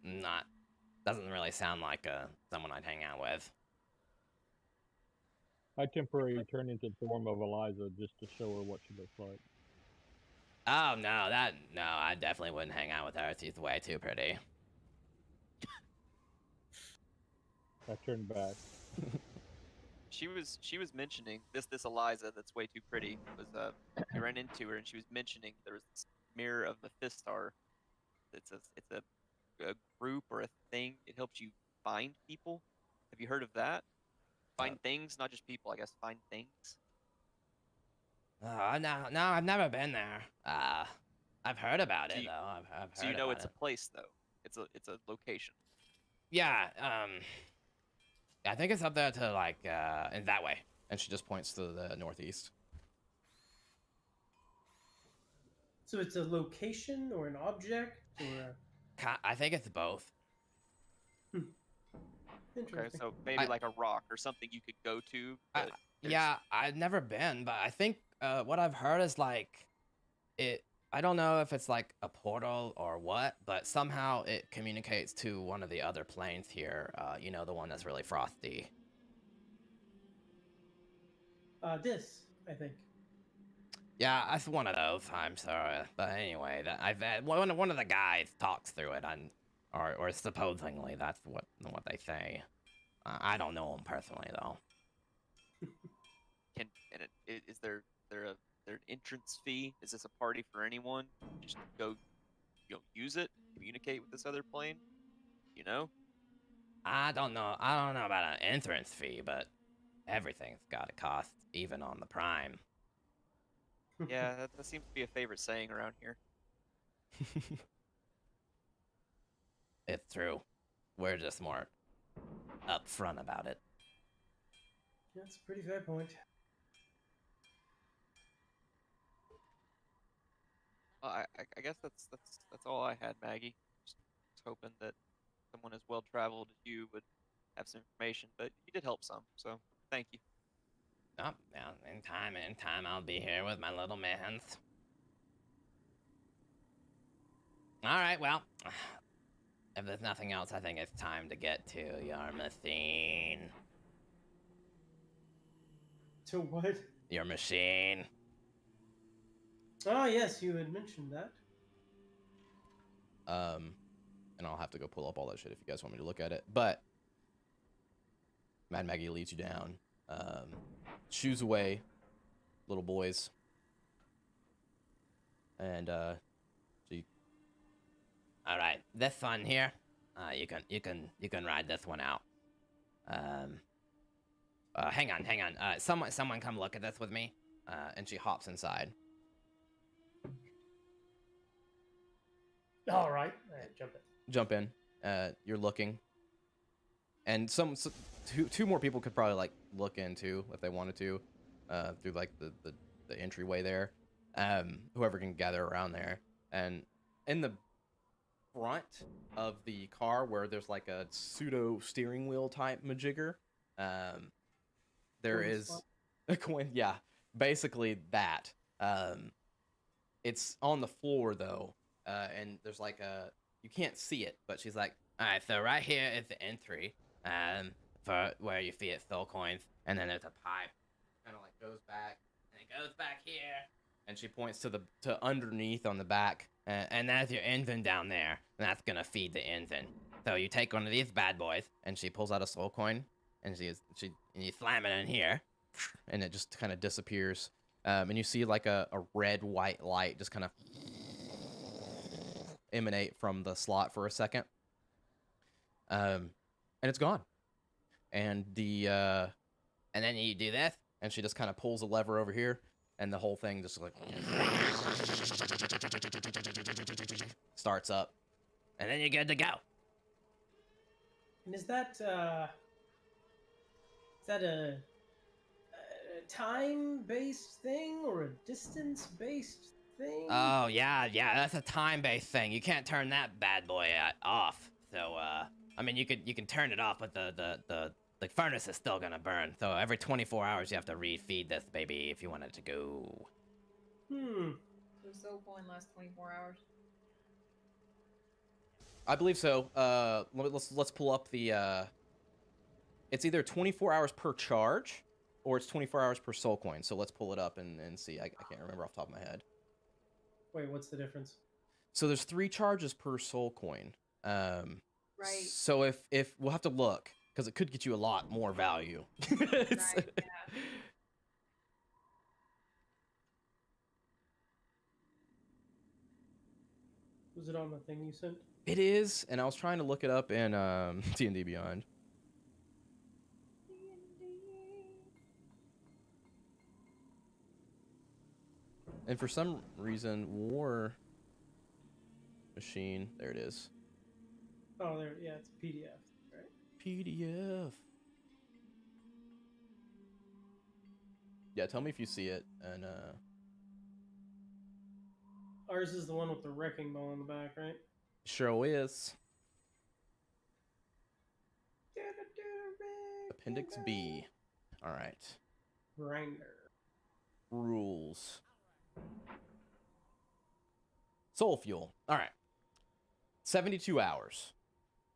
Doesn't really sound like someone I'd hang out with. I temporarily turn into the form of Eliza just to show her what she looks like. Oh, no, I definitely wouldn't hang out with her. She's way too pretty. I turned back. She was mentioning this Eliza that's way too pretty was I ran into her and she was mentioning there was this mirror of Mephistar. It's a group or a thing. It helps you find people. Have you heard of that? Find things, not just people. I guess find things. No, I've never been there. I've heard about it though. I've heard. So you know it's a place though. It's a location. Yeah. I think it's up there to like in that way. And she just points to the northeast. So it's a location or an object or I think it's both. Interesting. Okay, so maybe like a rock or something you could go to. Yeah, I've never been, but I think what I've heard is like it. I don't know if it's like a portal or what, but somehow it communicates to one of the other planes here. You know, the one that's really frosty. This, I think. Yeah, it's one of those. I'm sorry, but anyway, that one of the guys talks through it, or supposedly that's what they say. I don't know him personally though. is there an entrance fee? Is this a party for anyone? Just go, use it, communicate with this other plane. You know? I don't know. I don't know about an entrance fee, but everything's got a cost, even on the Prime. Yeah, that seems to be a favorite saying around here. It's true. We're just more upfront about it. That's a pretty fair point. Well, I guess that's all I had, Maggie. Just hoping that someone as well traveled as you would have some information, but you did help some, so thank you. Oh, yeah, in time, I'll be here with my little mans. All right, well, if there's nothing else, I think it's time to get to your machine. To what? Your machine. Oh, yes, you had mentioned that. And I'll have to go pull up all that shit if you guys want me to look at it. But Mad Maggie leads you down. Shoos away, little boys. And she. All right, this one here. You can ride this one out. Hang on. Someone come look at this with me. And she hops inside. All right, jump in. You're looking, and two more people could probably like look into if they wanted to, through like the entryway there. Whoever can gather around there, and in the front of the car where there's like a pseudo steering wheel type majigger, there is a coin. Yeah, basically that. It's on the floor though. And there's like you can't see it, but she's like, all right, so right here is the entry, for where you see it soul coins, and then there's a pipe, kind of like goes back, and it goes back here, and she points to underneath on the back, and that's your engine down there, and that's gonna feed the engine. So you take one of these bad boys, and she pulls out a soul coin, and you slam it in here, and it just kind of disappears, and you see like a red white light just kind of emanate from the slot for a second, and it's gone. And and then you do this, and she just kind of pulls a lever over here, and the whole thing just like starts up, and then you're good to go. And is that a time-based thing or a distance-based thing? Oh yeah, that's a time-based thing. You can't turn that bad boy off. So I mean, you can turn it off, but the furnace is still gonna burn. So every 24 hours you have to refeed this baby if you want it to go. So soul coin lasts 24 hours. I believe so. Let's pull up the. It's either 24 hours per charge, or it's 24 hours per soul coin. So let's pull it up and see. I can't remember off the top of my head. Wait, what's the difference? So there's 3 charges per soul coin. Right. So if we'll have to look, because it could get you a lot more value. Right, yeah. Was it on the thing you sent? It is, and I was trying to look it up in D&D Beyond. And for some reason, War Machine, there it is. Oh, there, yeah, it's a PDF, right? PDF. Yeah, tell me if you see it, and Ours is the one with the wrecking ball in the back, right? sure is. Appendix B. All right. Grinder. Rules. Soul fuel. All right. 72 hours.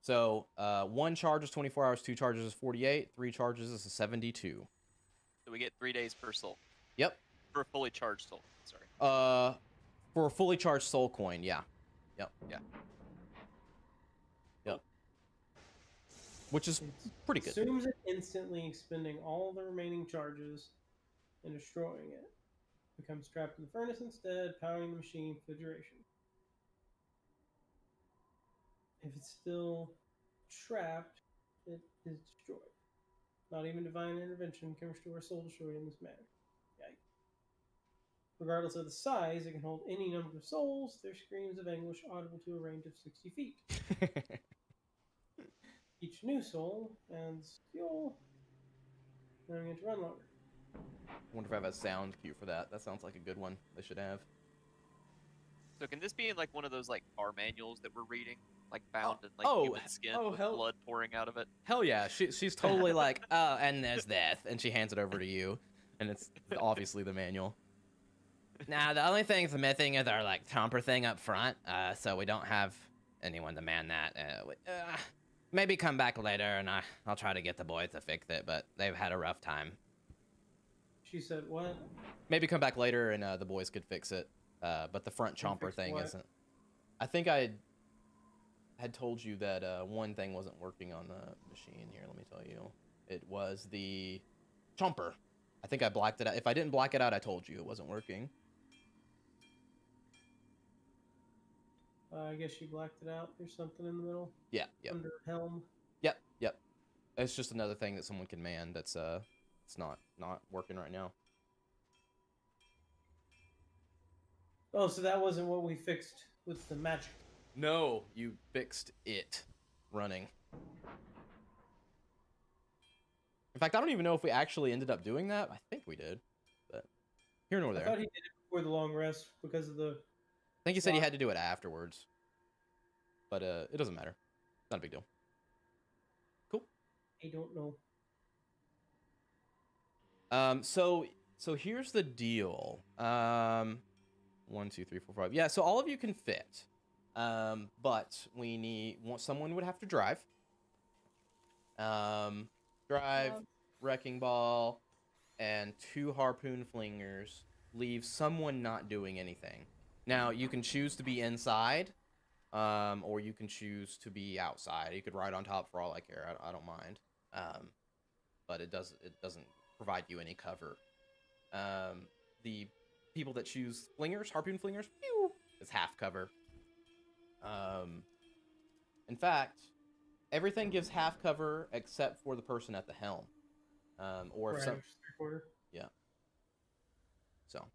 So 1 charge is 24 hours, 2 charges is 48, 3 charges is 72. So we get 3 days per soul. Yep. For a fully charged soul. Sorry. For a fully charged soul coin, yeah. Yep. Yeah. Yep. Which is pretty good. Assumes it instantly expending all the remaining charges and destroying it. Becomes trapped in the furnace instead, powering the machine for the duration. If it's still trapped, it is destroyed. Not even divine intervention can restore a soul destroyed in this manner. Yikes. Regardless of the size, it can hold any number of souls, their screams of anguish audible to a range of 60 feet. Each new soul adds fuel, allowing it to run longer. I wonder if I have a sound cue for that. That sounds like a good one. They should have. So can this be in like one of those like bar manuals that we're reading, like bound in like oh, human skin oh, with hell- blood pouring out of it? Hell yeah, she's totally like, and there's this, and she hands it over to you, and it's obviously the manual. Now, the only thing's missing is our like chomper thing up front, so we don't have anyone to man that. Maybe come back later, and I'll try to get the boys to fix it, but they've had a rough time. She said, what? Maybe come back later, and the boys could fix it, but the front chomper Fix thing what? isn't. I think I had told you that one thing wasn't working on the machine here. Let me tell you. It was the chomper. I think I blacked it out. If I didn't black it out, I told you it wasn't working. I guess she blacked it out. There's something in the middle. Yeah, yep. Under helm. Yep. It's just another thing that someone can man that's it's not working right now. Oh, so that wasn't what we fixed with the magic. No, you fixed it running. In fact, I don't even know if we actually ended up doing that. I think we did, but here nor I there. thought he did it before the long rest because of the. I think he said he had to do it afterwards, but it doesn't matter. Not a big deal. Cool. I don't know. So here's the deal. 1, 2, 3, 4, 5. Yeah, so all of you can fit. But someone would have to drive. Drive, wrecking ball, and 2 harpoon flingers leave someone not doing anything. Now you can choose to be inside, or you can choose to be outside. You could ride on top for all I care. I don't mind. But it doesn't provide you any cover. The people that choose flingers, harpoon flingers, pew, is half cover. In fact, everything gives half cover except for the person at the helm. Or if some, 3/4. yeah. So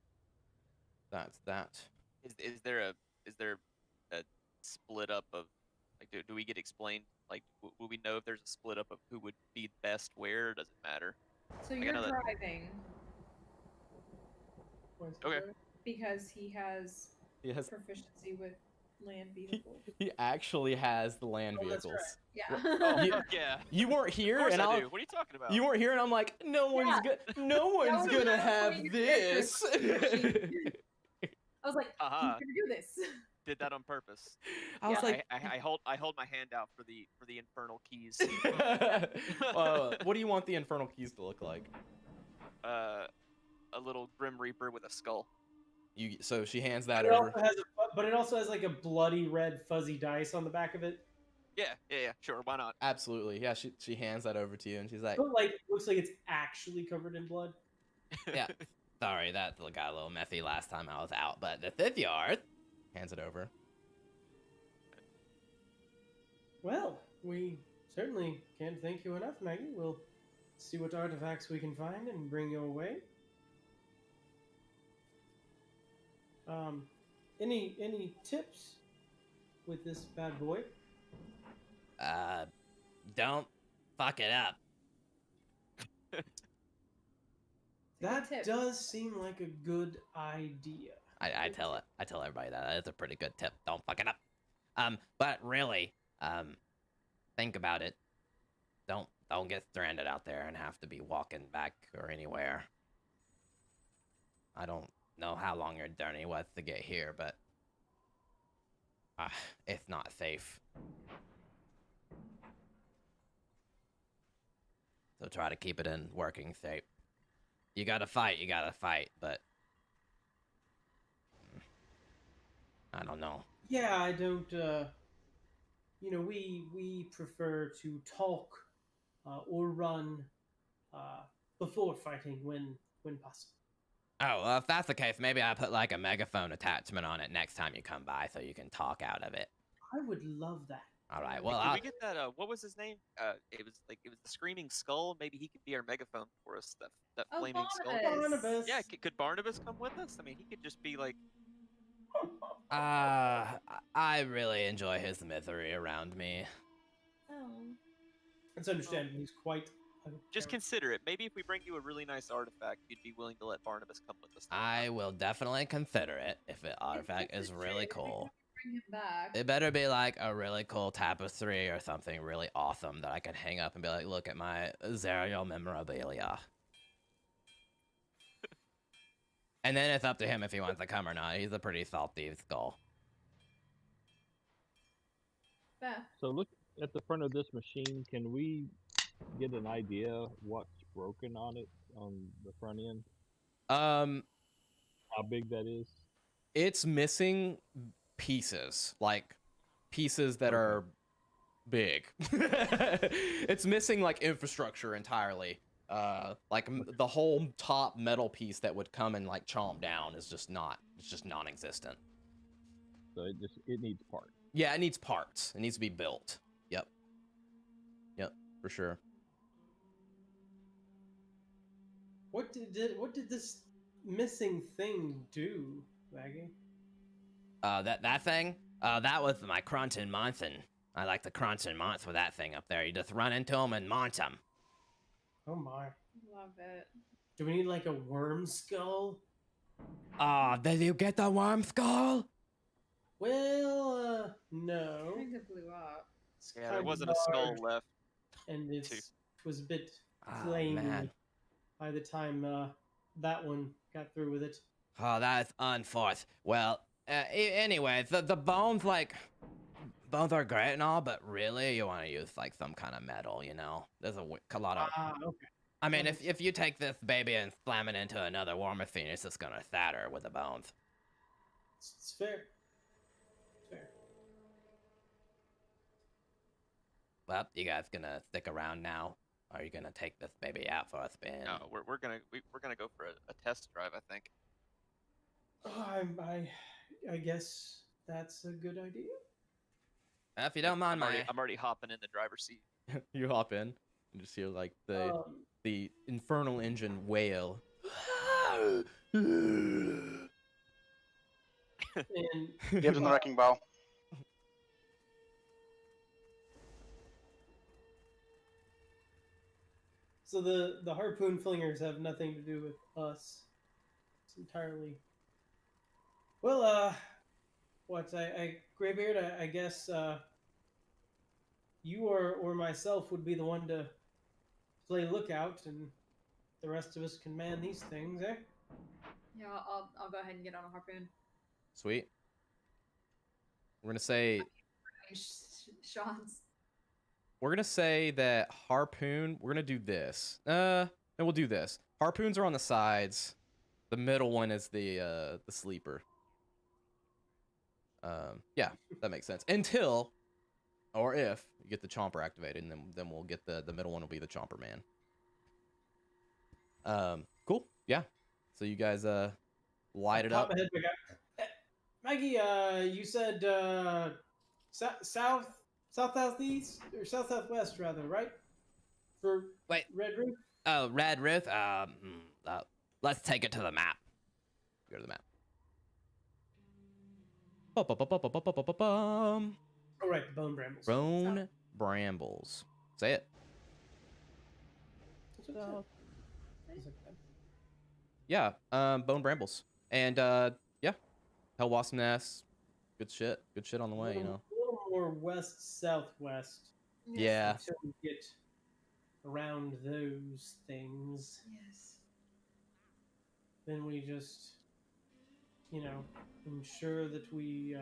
that's that. Is there a split up of like do we get explained like will we know if there's a split up of who would be best where, or does it matter? So I you're know that- driving Okay. because he has He has. proficiency with land vehicles. He actually has the land Oh, that's vehicles. Yeah. Oh, You- fuck yeah. You weren't Of here, course and I do. What are you talking about? You weren't here, and I'm like, no one's was gonna not have putting your this. I was like, Uh-huh. he's gonna do this. Did that on purpose. I was Yeah. like, I hold my hand out for the infernal keys. what do you want the infernal keys to look like? A little grim reaper with a skull. So she hands that It over. also has but it also has like a bloody red fuzzy dice on the back of it. Yeah, sure, why not? Absolutely, yeah. She hands that over to you, and she's like, But like, looks like it's actually covered in blood. yeah. Sorry, that got a little messy last time I was out, but this is yours. Hands it over. Well, we certainly can't thank you enough, Maggie. We'll see what artifacts we can find and bring you away. Any tips with this bad boy? Don't fuck it up. That tip. does seem like a good idea. I tell everybody that. That's a pretty good tip. Don't fuck it up. But really, think about it. Don't get stranded out there and have to be walking back or anywhere. I don't know how long your journey was to get here, but it's not safe. So try to keep it in working shape. You gotta fight, but I don't know. Yeah, I don't. We prefer to talk or run before fighting when possible. Oh, well, if that's the case, maybe I put like a megaphone attachment on it next time you come by so you can talk out of it. I would love that. All right. Hey, Well, can we get that? What was his name? It was the screaming skull. Maybe he could be our megaphone for us. That Oh, flaming skull. Barnabas. Yeah, could Barnabas come with us? I mean, he could just be like. I really enjoy his misery around me. Oh. It's understandable. He's quite. Just consider it. Maybe if we bring you a really nice artifact, you'd be willing to let Barnabas come with us. I will definitely consider it if the artifact is really cool. Bring him back. It better be like a really cool tapestry or something really awesome that I can hang up and be like, look at my Zerial memorabilia. And then it's up to him if he wants to come or not. He's a pretty salty skull. Beth. So look at the front of this machine. Can we get an idea what's broken on it on the front end? How big that is? It's missing pieces, like pieces that are big. It's missing like infrastructure entirely. Like the whole top metal piece that would come and like chomp down is just not. It's just non-existent. So it needs parts. Yeah, it needs parts. It needs to be built. Yep. Yep, for sure. What did this missing thing do, Maggie? That thing? That was my crunch and Monson. I like the crunch and month with that thing up there. You just run into them and munch them. Oh my. Love it. Do we need like a worm skull? Did you get the worm skull? Well, no. I think it blew up. It's Yeah, there kind wasn't of a skull large, left. and it was a bit Oh, flamed man. by the time that one got through with it. Oh, that's unfortunate. Well, anyway, the bones, like, bones are great and all, but really, you want to use, like, some kind of metal, you know? There's a lot of... Okay. I mean, if you take this baby and slam it into another war machine, it's just gonna shatter with the bones. It's fair. It's fair. Well, you guys gonna stick around now? Or are you gonna take this baby out for a spin? No, we're gonna go for a test drive. I think. Oh, I guess that's a good idea. If you don't mind, I'm already hopping in the driver's seat. you hop in and just hear like the infernal engine wail. And Gibbs and the wrecking ball. so the harpoon flingers have nothing to do with us. It's entirely. Well, Graybeard, I guess you or myself would be the one to play lookout, and the rest of us can man these things, eh? Yeah, I'll go ahead and get on a harpoon. Sweet. We're gonna say Shots. we're gonna say that harpoon. We're gonna do this. And we'll do this. Harpoons are on the sides. The middle one is the sleeper. Yeah, that makes sense. Until, or if you get the chomper activated, and then we'll get the middle one will be the chomper man. Cool. Yeah. So you guys light it up. Top ahead, we got- Maggie, you said southeast or southwest rather, right? For Wait. Red Roof. Oh, Red Roof. Let's take it to the map. Go to the map. Ba-ba-ba-ba-ba-ba-ba-bum. Oh right, the Bone Brambles. Bone Brambles. Say it. That's what it said. Yeah, Bone Brambles. And yeah, Hell Wasp Nest. Good shit. Good shit on the way, you know. A little more west southwest. Yeah. Until we get around those things, Yes. then we just, ensure that we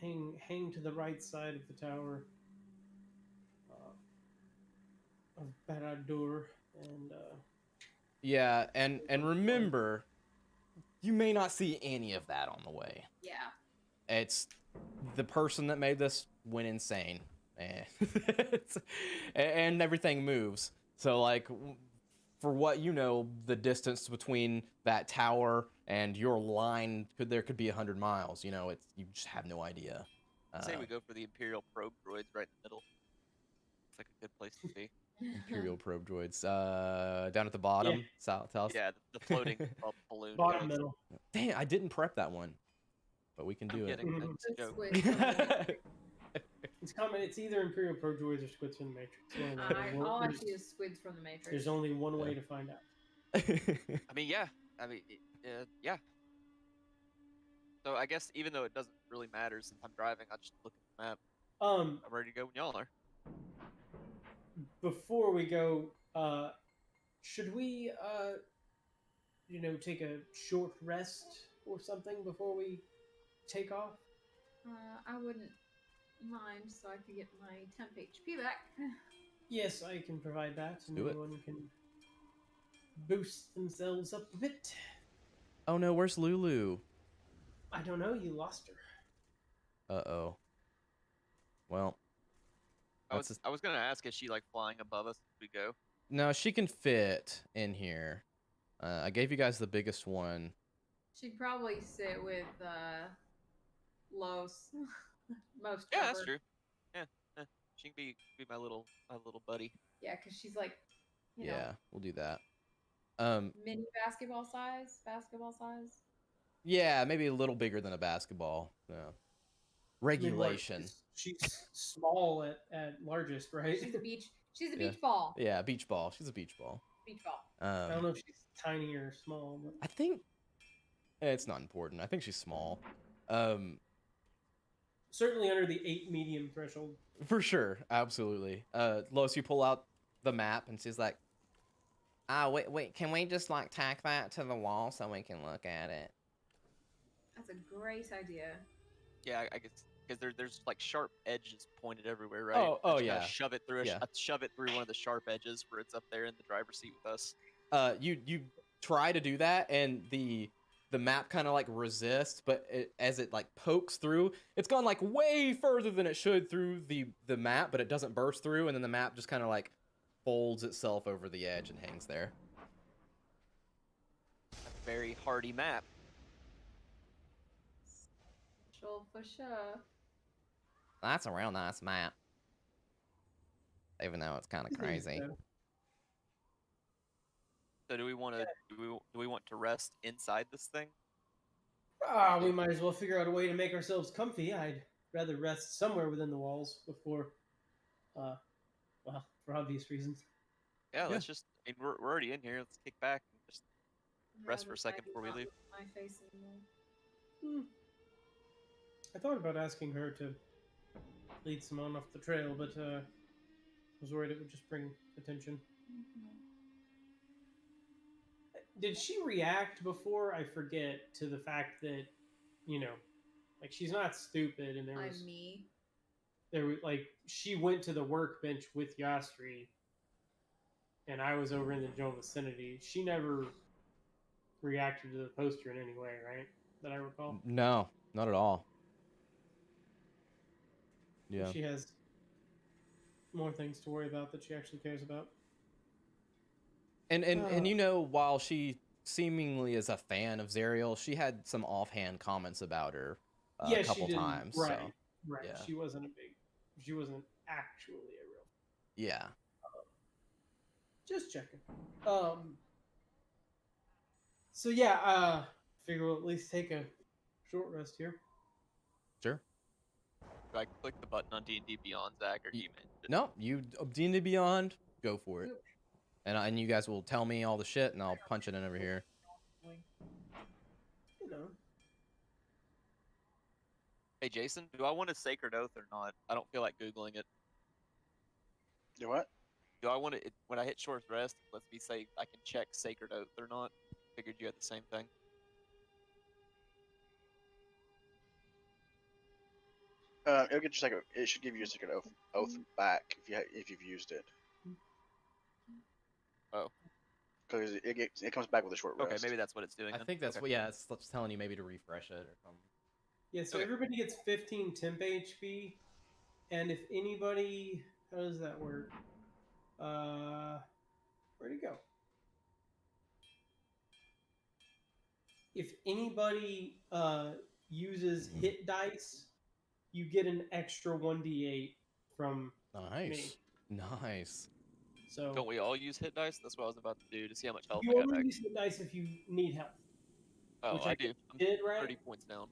hang to the right side of the tower of Baldur, and Yeah, and remember, you may not see any of that on the way. Yeah. It's the person that made this went insane, and everything moves. So like, for what you know, the distance between that tower and your line there could be 100 miles. You know, you just have no idea. I say we go for the Imperial probe droids right in the middle. It's like a good place to be. Imperial probe droids. Down at the bottom, south. Yeah, the floating balloon. Bottom guys. middle. Dang, I didn't prep that one, but we can do I'm it. kidding. Mhm. It's a The joke. squid from the Matrix. It's coming. It's either Imperial Pro Droids or Squids from the Matrix. One of them. All I There's- see is squids from the Matrix. There's only one way Yeah. to find out. I mean, yeah. Yeah. So I guess even though it doesn't really matter since I'm driving, I'll just look at the map. I'm ready to go when y'all are. Before we go, should we, take a short rest or something before we take off? I wouldn't mind, so I could get my temp HP back. Yes, I can provide that, and do it. everyone can boost themselves up a bit. Oh no, where's Lulu? I don't know. You lost her. Uh-oh. Well, I was gonna ask, is she like flying above us as we go? no, she can fit in here. I gave you guys the biggest one. She'd probably sit with Los most. Yeah, that's covered. true. Yeah, she can be my little buddy. Yeah, because she's like, Yeah, we'll do that. mini basketball size. Yeah, maybe a little bigger than a basketball. Yeah. Regulation. She's small at largest, right? She's a beach. She's a Yeah. beach ball. Yeah, beach ball. She's a beach ball. Beach ball. I don't know if she's tiny or small. But... I think it's not important. I think she's small. Certainly under the 8 medium threshold. For sure, absolutely. Lois, you pull out the map, and she's like, wait, can we just like tack that to the wall so we can look at it? That's a great idea. Yeah, I guess because there's like sharp edges pointed everywhere, right? Oh, I just yeah. gotta shove it through. Yeah. Shove it through one of the sharp edges where it's up there in the driver's seat with us. You try to do that, and the map kind of like resists, but as it like pokes through, it's gone like way further than it should through the map, but it doesn't burst through, and then the map just kind of like folds itself over the edge and hangs there. A very hardy map. For sure. That's a real nice map, even though it's kind of crazy. So do we want to do we want to rest inside this thing? We might as well figure out a way to make ourselves comfy. I'd rather rest somewhere within the walls before, for obvious reasons. Yeah, let's just. I mean, we're already in here. Let's kick back and just rest for a second before we leave. My face anymore. I thought about asking her to lead Simone off the trail, but was worried it would just bring attention. Did she react before? I forget to the fact that, like she's not stupid, and she went to the workbench with Yastri, and I was over in the general vicinity. She never reacted to the poster in any way, right? That I recall. No, not at all. Yeah. She has more things to worry about that she actually cares about. And while she seemingly is a fan of Zariel, she had some offhand comments about her a couple times. Right, so, right. yeah. She wasn't actually a real. Yeah. Just checking. So yeah, figure we'll at least take a short rest here. Sure. Do I click the button on D&D Beyond, Zach, or do you mention it? No, you D&D Beyond, go for it. And you guys will tell me all the shit, and I'll punch it in over here. Hey, Jason, do I want a Sacred Oath or not? I don't feel like Googling it. Do what? Do I want it when I hit short rest? Let's be safe. I can check Sacred Oath or not. Figured you had the same thing. It'll get you it should give you a secret oath back if you've used it. Oh. Because it comes back with a short rest. Okay, maybe that's what it's doing. I then. think that's okay. what. Yeah, it's telling you maybe to refresh it or something. Yeah, so Okay. everybody gets 15 temp HP, and if anybody, how does that work? Where'd it go? if anybody uses hit dice, you get an extra 1d8 from Nice. me. Nice. So Don't we all use hit dice? That's what I was about to do to see how much health I you got only back. use hit dice if you need health. Oh, which I I do. I'm did, right? 30 points down.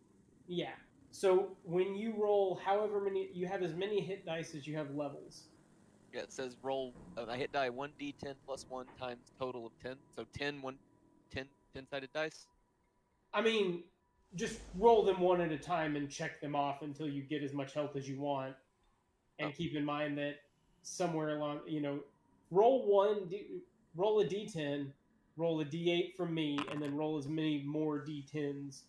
Yeah. So when you roll however many, you have as many hit dice as you have levels. Yeah, it says roll a hit die 1d10 plus 1 times total of 10. So 10-sided dice. I mean, just roll them one at a time and check them off until you get as much health as you want. And keep in mind that somewhere along, roll roll a d10, roll a d8 from me, and then roll as many more d10s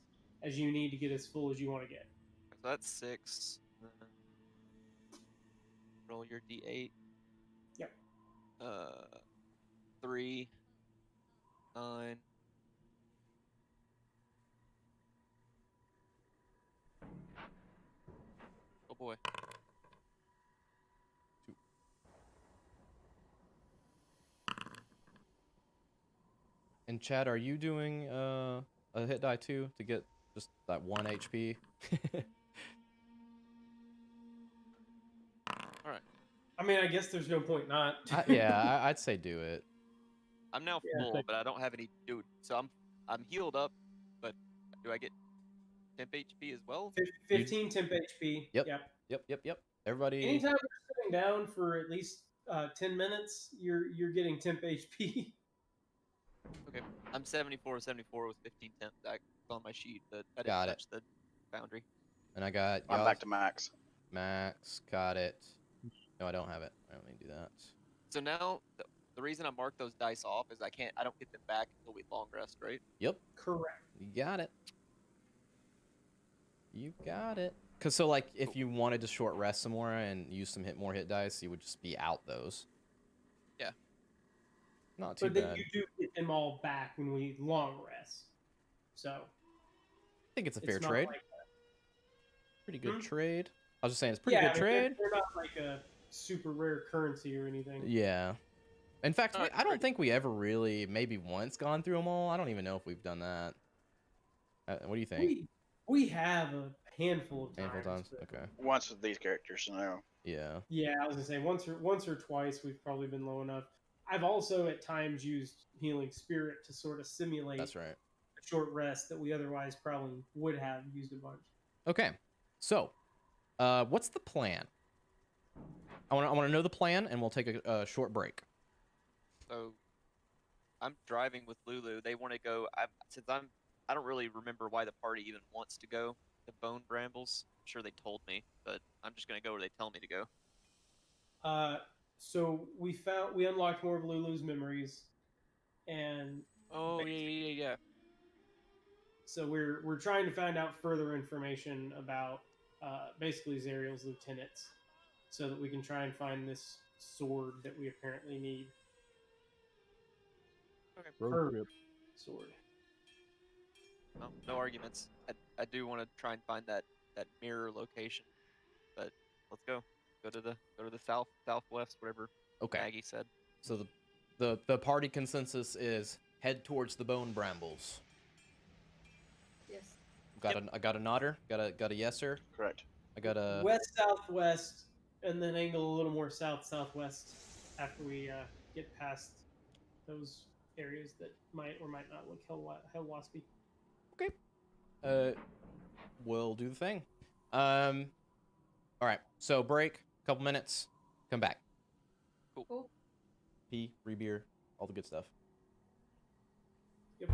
as you need to get as full as you want to get. So that's 6. Roll your d8. Yep. 3, 9. Oh boy. And Chad, are you doing a hit die too to get just that 1 HP? All right. I mean, I guess there's no point not. Yeah, I'd say do it. I'm now Yeah. full, but I don't have any dude. So I'm healed up, but do I get temp HP as well? 15 temp HP. Yep. Yep. Yep. Everybody. Anytime you're sitting down for at least 10 minutes, you're getting temp HP. Okay. I'm 74 with 15 temp. That's on my sheet, but I didn't Got it. touch the boundary. And I got I'm y'all. back to max. Max. Got it. No, I don't have it. I don't need to do that. So now the reason I mark those dice off is I don't get them back until we long rest, right? Yep. Correct. You got it. You got it. Cause so like if you wanted to short rest some more and use some more hit dice, you would just be out those. Yeah. Not too But then bad. you do get them all back when we long rest. So I think it's a fair not trade. like Pretty good trade. I was just saying it's pretty yeah, good I mean, trade. they're not like a super rare currency or anything. Yeah. In fact, Alright, I don't think we ever really, maybe once, gone through them all. I don't even know if we've done that. What do you think? We have a handful of times. Handful of times. but- Okay. Once with these characters, no. Yeah. Yeah, I was gonna say once or twice we've probably been low enough. I've also at times used healing spirit to sort of simulate That's right. a short rest that we otherwise probably would have used a bunch. Okay. So, what's the plan? I want to know the plan, and we'll take a short break. So I'm driving with Lulu. They want to go. I don't really remember why the party even wants to go to Bone Brambles. I'm sure they told me, but I'm just gonna go where they tell me to go. So we unlocked more of Lulu's memories, and Oh yeah. so we're trying to find out further information about basically Zariel's lieutenants, so that we can try and find this sword that we apparently need. Road Her trip. sword. No arguments. I do want to try and find that mirror location, but let's go. Go to the southwest, whatever Okay. Maggie said. So the party consensus is head towards the Bone Brambles. Yes. I got a nodder. Got a yeser. Correct. I got a West southwest, and then angle a little more south southwest after we get past those areas that might or might not look hell waspy. okay. We'll do the thing. All right. So break. Couple minutes. Come back. Cool. Pee, free beer, all the good stuff. Yep.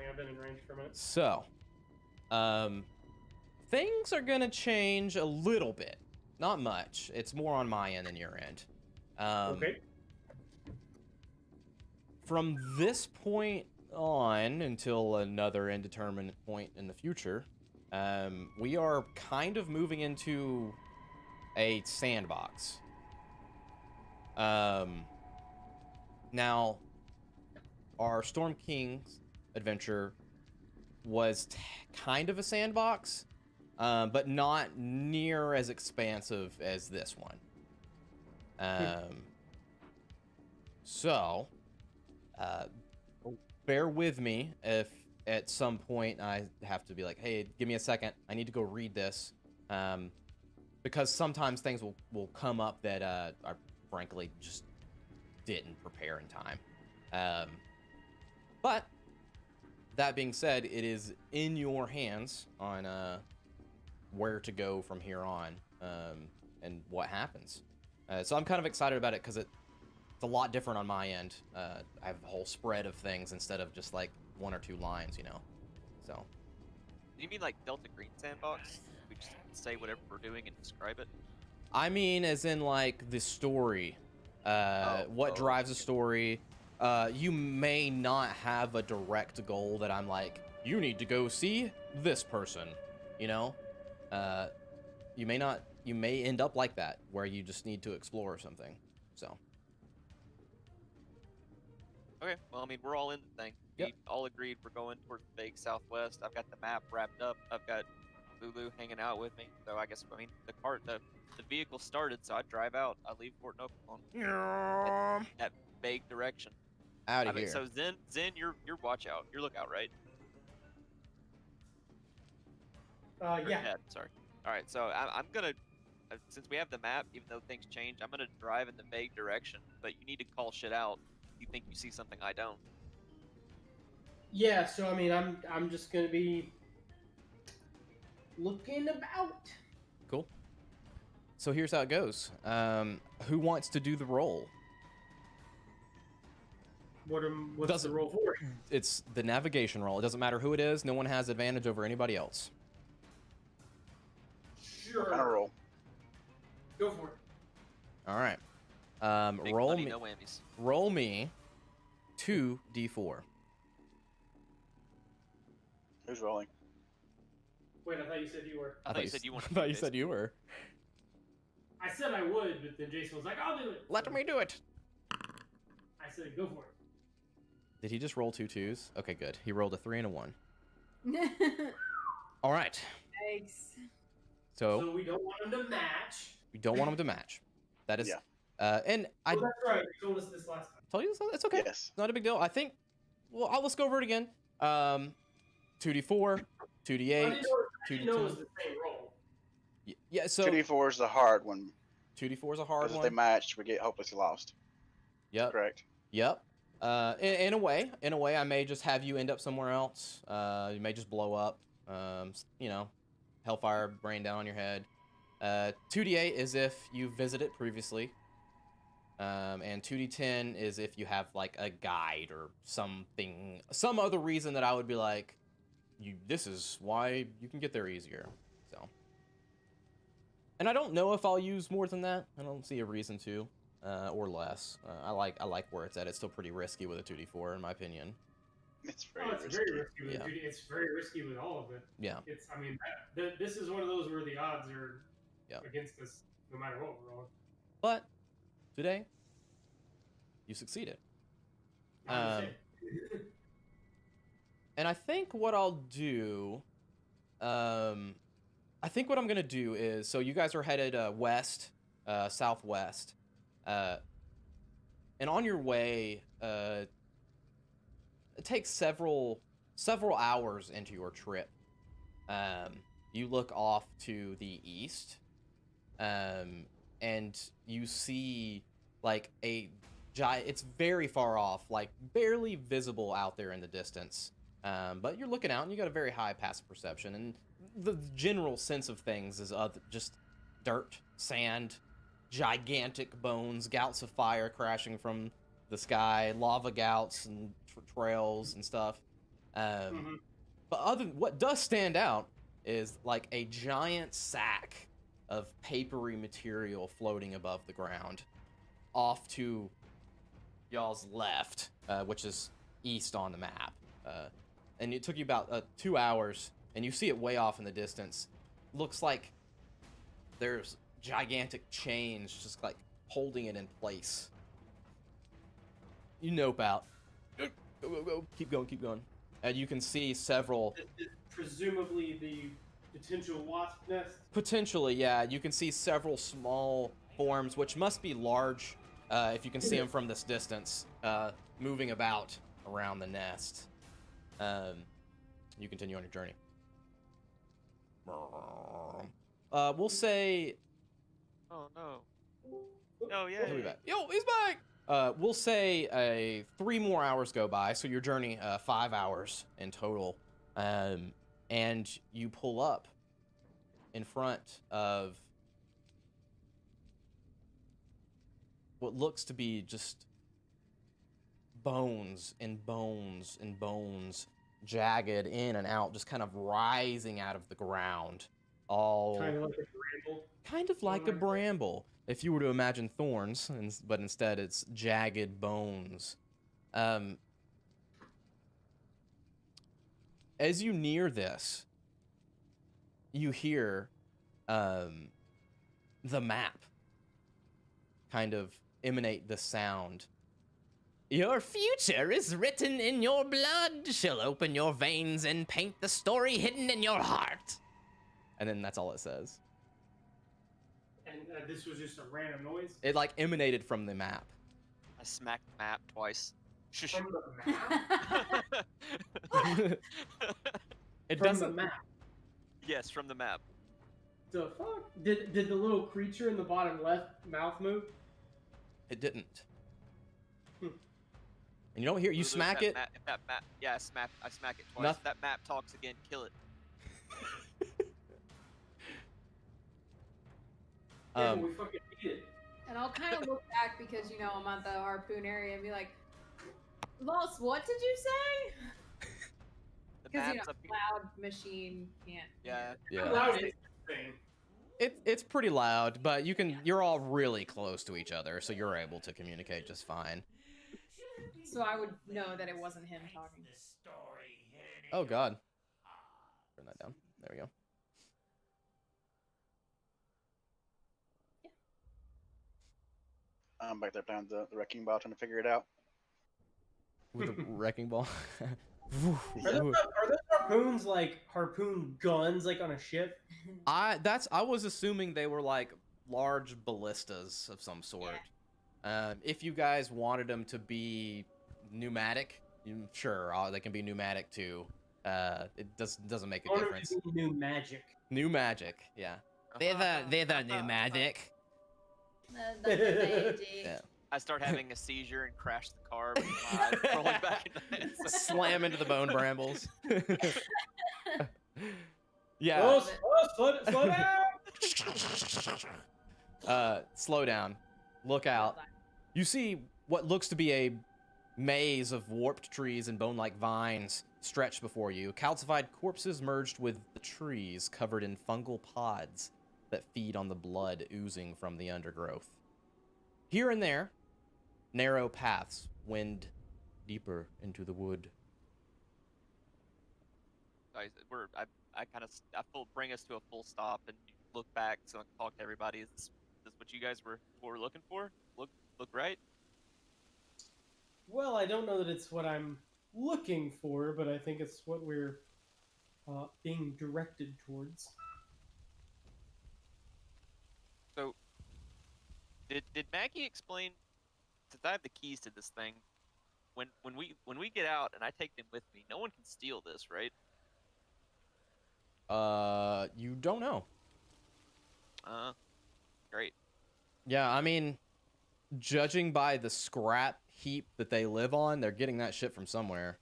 I've been in range for a minute. So, things are gonna change a little bit. Not much. It's more on my end than your end. Okay. From this point on until another indeterminate point in the future, we are kind of moving into a sandbox. Now, our Storm King's adventure was kind of a sandbox, but not near as expansive as this one. So, bear with me if at some point I have to be like, hey, give me a second. I need to go read this. Because sometimes things will come up that I frankly just didn't prepare in time. But that being said, it is in your hands on where to go from here on, and what happens. So I'm kind of excited about it because it's a lot different on my end. I have a whole spread of things instead of just like 1 or 2 lines, you know. So. Do you mean like Delta Green Sandbox? We just say whatever we're doing and describe it? I mean, as in like the story. What drives a story. You may not have a direct goal that I'm like, you need to go see this person, you know? You may end up like that, where you just need to explore something, so. Okay, well, I mean, we're all in the thing. Yep. We all agreed we're going towards the vague southwest. I've got the map wrapped up. I've got Lulu hanging out with me. So I guess, I mean, the vehicle started, so I drive out. I leave Fort Nokoklon. That vague direction. Out of here. So Zen, you're watch out. Your lookout, right? Or Yeah. Ted, sorry. All right, so I'm gonna, since we have the map, even though things change, I'm gonna drive in the vague direction. But you need to call shit out. You think you see something I don't. Yeah. So I mean, I'm just gonna be looking about. Cool. So here's how it goes. Who wants to do the roll? What's the roll for? It's the navigation roll. It doesn't matter who it is. No one has advantage over anybody else. Sure. Kind of roll. Go for it. All right. Big Roll money, me. no whammies. Roll me 2d4. Who's rolling? Wait, I thought you said you were. I thought you said you wanted I to thought do you this. said you were. I said I would, but then Jason was like, "I'll do it." Let me do it. I said, "Go for it." Did he just roll 2 2s? Okay, good. He rolled a 3 and a 1. All right. Thanks. So we don't want him to match. we don't want him to match. That is. Yeah. And I Oh, that's right. You told us this last time. told you this. It's okay. Yes. Not a big deal. I think. Well, let's go over it again. 2d4, 2d8, I didn't know it was 2d10. the same roll. Yeah. So 2d4 is the hard one. 2d4 is a hard Because if they one. match, we get hopelessly lost. Yep. Correct. Yep. In a way, I may just have you end up somewhere else. You may just blow up. You know, hellfire rain down on your head. 2d8 is if you visited previously. And 2d10 is if you have like a guide or something, some other reason that I would be like, this is why you can get there easier. So. And I don't know if I'll use more than that. I don't see a reason to. Or less. I like where it's at. It's still pretty risky with a 2d4 in my opinion. It's very It's risky. very risky with Yeah. Judy. It's very risky with all of it. Yeah. It's. I mean, this is one of those where the odds are Yeah. against us, no matter what we're rolling. But today, you succeeded. I understand. And I think what I'll do, I think what I'm gonna do is, so you guys are headed west, southwest, and on your way, it takes several hours into your trip. You look off to the east, and you see like it's very far off, like barely visible out there in the distance. But you're looking out and you got a very high passive perception, and the general sense of things is just dirt, sand, gigantic bones, gouts of fire crashing from the sky, lava gouts and trails and stuff. But what does stand out is like a giant sack of papery material floating above the ground, off to y'all's left, which is east on the map. And it took you about 2 hours, and you see it way off in the distance. Looks like there's gigantic chains just like holding it in place. You nope out. Go. Keep going. And you can see several. Presumably the potential wasp nest. Potentially, yeah. You can see several small forms, which must be large, if you can see them from this distance, moving about around the nest. You continue on your journey. We'll say. Oh no. Oh yeah. He'll be back. Yo, he's back. We'll say 3 more hours go by, so your journey 5 hours in total, and you pull up in front of what looks to be just bones and bones and bones, jagged in and out, just kind of rising out of the ground. All Kind of like a bramble. kind of like a bramble, if you were to imagine thorns, but instead it's jagged bones. As you near this, you hear the map kind of emanate the sound. Your future is written in your blood. She'll open your veins and paint the story hidden in your heart. And then that's all it says. And this was just a random noise? It like emanated from the map. I smacked the map twice. Shush. From the map? It From doesn't. the map. Yes, from the map. The fuck? Did the little creature in the bottom left mouth move? It didn't. Hmm. And you don't hear. You Lose smack that it. If that map, yeah, I smack it twice. Noth- If that map talks again, kill it. Yeah, but we fucking beat it. And I'll kind of look back because, you know, I'm at the harpoon area and be like, Lost, what did you say? The Because, you know, map's up here. loud machine can't. Yeah. Yeah. Loud is the thing. It's pretty loud, but you're all really close to each other, so you're able to communicate just fine. So I would know that it wasn't him talking. Oh God. Turn that down. There we go. I'm back there playing the wrecking ball trying to figure it out. With a wrecking ball. Are those harpoons like harpoon guns like on a ship? I was assuming they were like large ballistas of some sort. If you guys wanted them to be pneumatic, sure, they can be pneumatic too. It doesn't make a difference. New magic. New magic, yeah. They're the new magic. Yeah. I start having a seizure and crash the car, with my eyes rolling back in the Slam into the bone brambles. Yeah. Slow down! Slow down. Look out. You see what looks to be a maze of warped trees and bone-like vines stretched before you. Calcified corpses merged with the trees, covered in fungal pods that feed on the blood oozing from the undergrowth. Here and there, narrow paths wind deeper into the wood. I bring us to a full stop and look back so I can talk to everybody. Is this what you guys were looking for? Look right? Well, I don't know that it's what I'm looking for, but I think it's what we're being directed towards. So, did Maggie explain? Since I have the keys to this thing, when we get out and I take them with me, no one can steal this, right? You don't know. Great. Yeah, I mean, judging by the scrap heap that they live on, they're getting that shit from somewhere.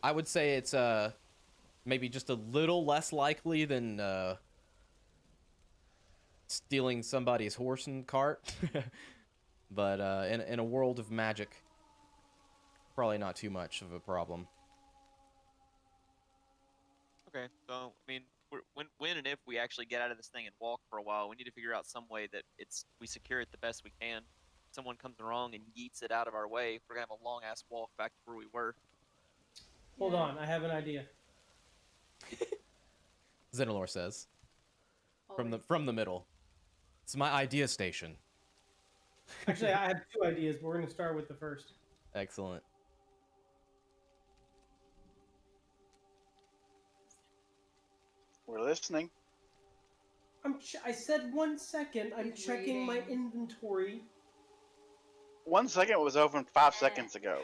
I would say it's maybe just a little less likely than stealing somebody's horse and cart. But in a world of magic, probably not too much of a problem. Okay, so I mean, when and if we actually get out of this thing and walk for a while, we need to figure out some way that we secure it the best we can. If someone comes along and yeets it out of our way, we're gonna have a long ass walk back to where we were. Hold on, I have an idea. Xenolor says Always. from the middle. It's my idea station. Actually, I have two ideas, but we're going to start with the first. Excellent. We're listening. I said 1 second. I'm He's checking my reading. inventory. 1 second was over 5 seconds ago.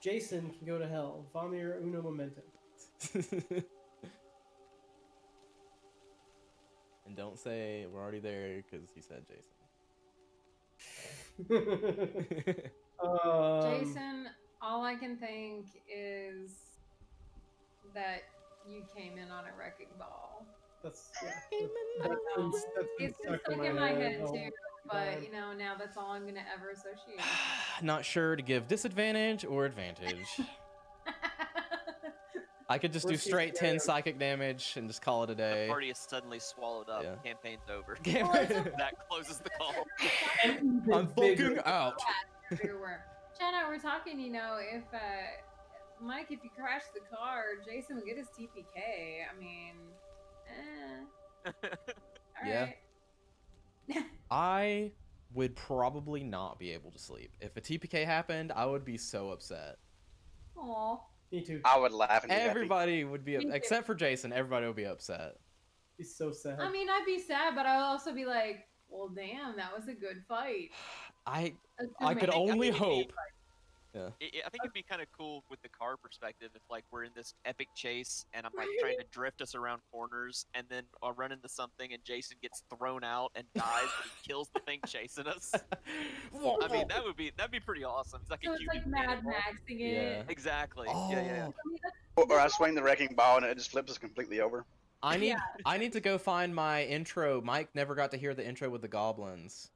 Jason can go to hell. Vomir uno momento. And don't say we're already there because he said Jason. Jason, all I can think is that you came in on a wrecking ball. That's It's just stuck in my head too, but you know, now that's all I'm gonna ever associate. Not sure to give disadvantage or advantage. I could just do Worst case straight 10 scenario. psychic damage and just call it a The day. party is suddenly swallowed up. Yeah. Campaign's over. Well, it's okay. That closes the call. I'm fucking out. Bigger worm. Jenna, we're talking, you know, if Mike, if you crash the car, Jason will get his TPK. I mean, all Yeah. right. I would probably not be able to sleep. If a TPK happened, I would be so upset. Aw. Me too. I would laugh and be happy. Everybody would be, Me too. except for Jason, everybody would be upset. He's so sad. I mean, I'd be sad, but I would also be like, well, damn, that was a good fight. I Assuming- could only it'd be- hope. I think it'd be kind of cool with the car perspective if, like, we're in this epic chase and I'm like trying to drift us around corners, and then I'll run into something and Jason gets thrown out and dies, but he kills the thing chasing us. I mean, that'd be pretty awesome. It's like So a it's huge like Mad cannonball. Maxing Yeah. it. Exactly. Oh. Yeah. Or I swing the wrecking ball and it just flips us completely over. I need Yeah. I need to go find my intro. Mike never got to hear the intro with the goblins.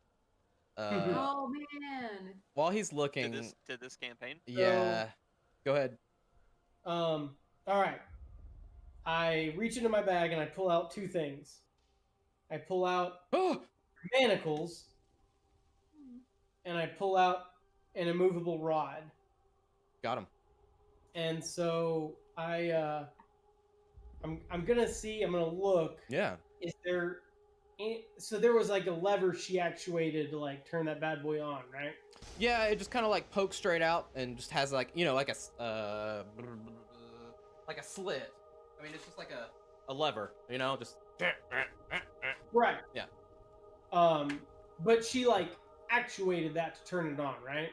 Oh man. While he's looking, To this campaign. yeah. Go ahead. All right. I reach into my bag and I pull out two things. I pull out Oh, manacles and I pull out an immovable rod. got him. And so I'm gonna look. Yeah. Is there? So there was like a lever she actuated to like turn that bad boy on, right? Yeah, it just kind of like pokes straight out and just has like, you know, like a slit. I mean, it's just like a lever, you know, just Right. Yeah. But she like actuated that to turn it on, right?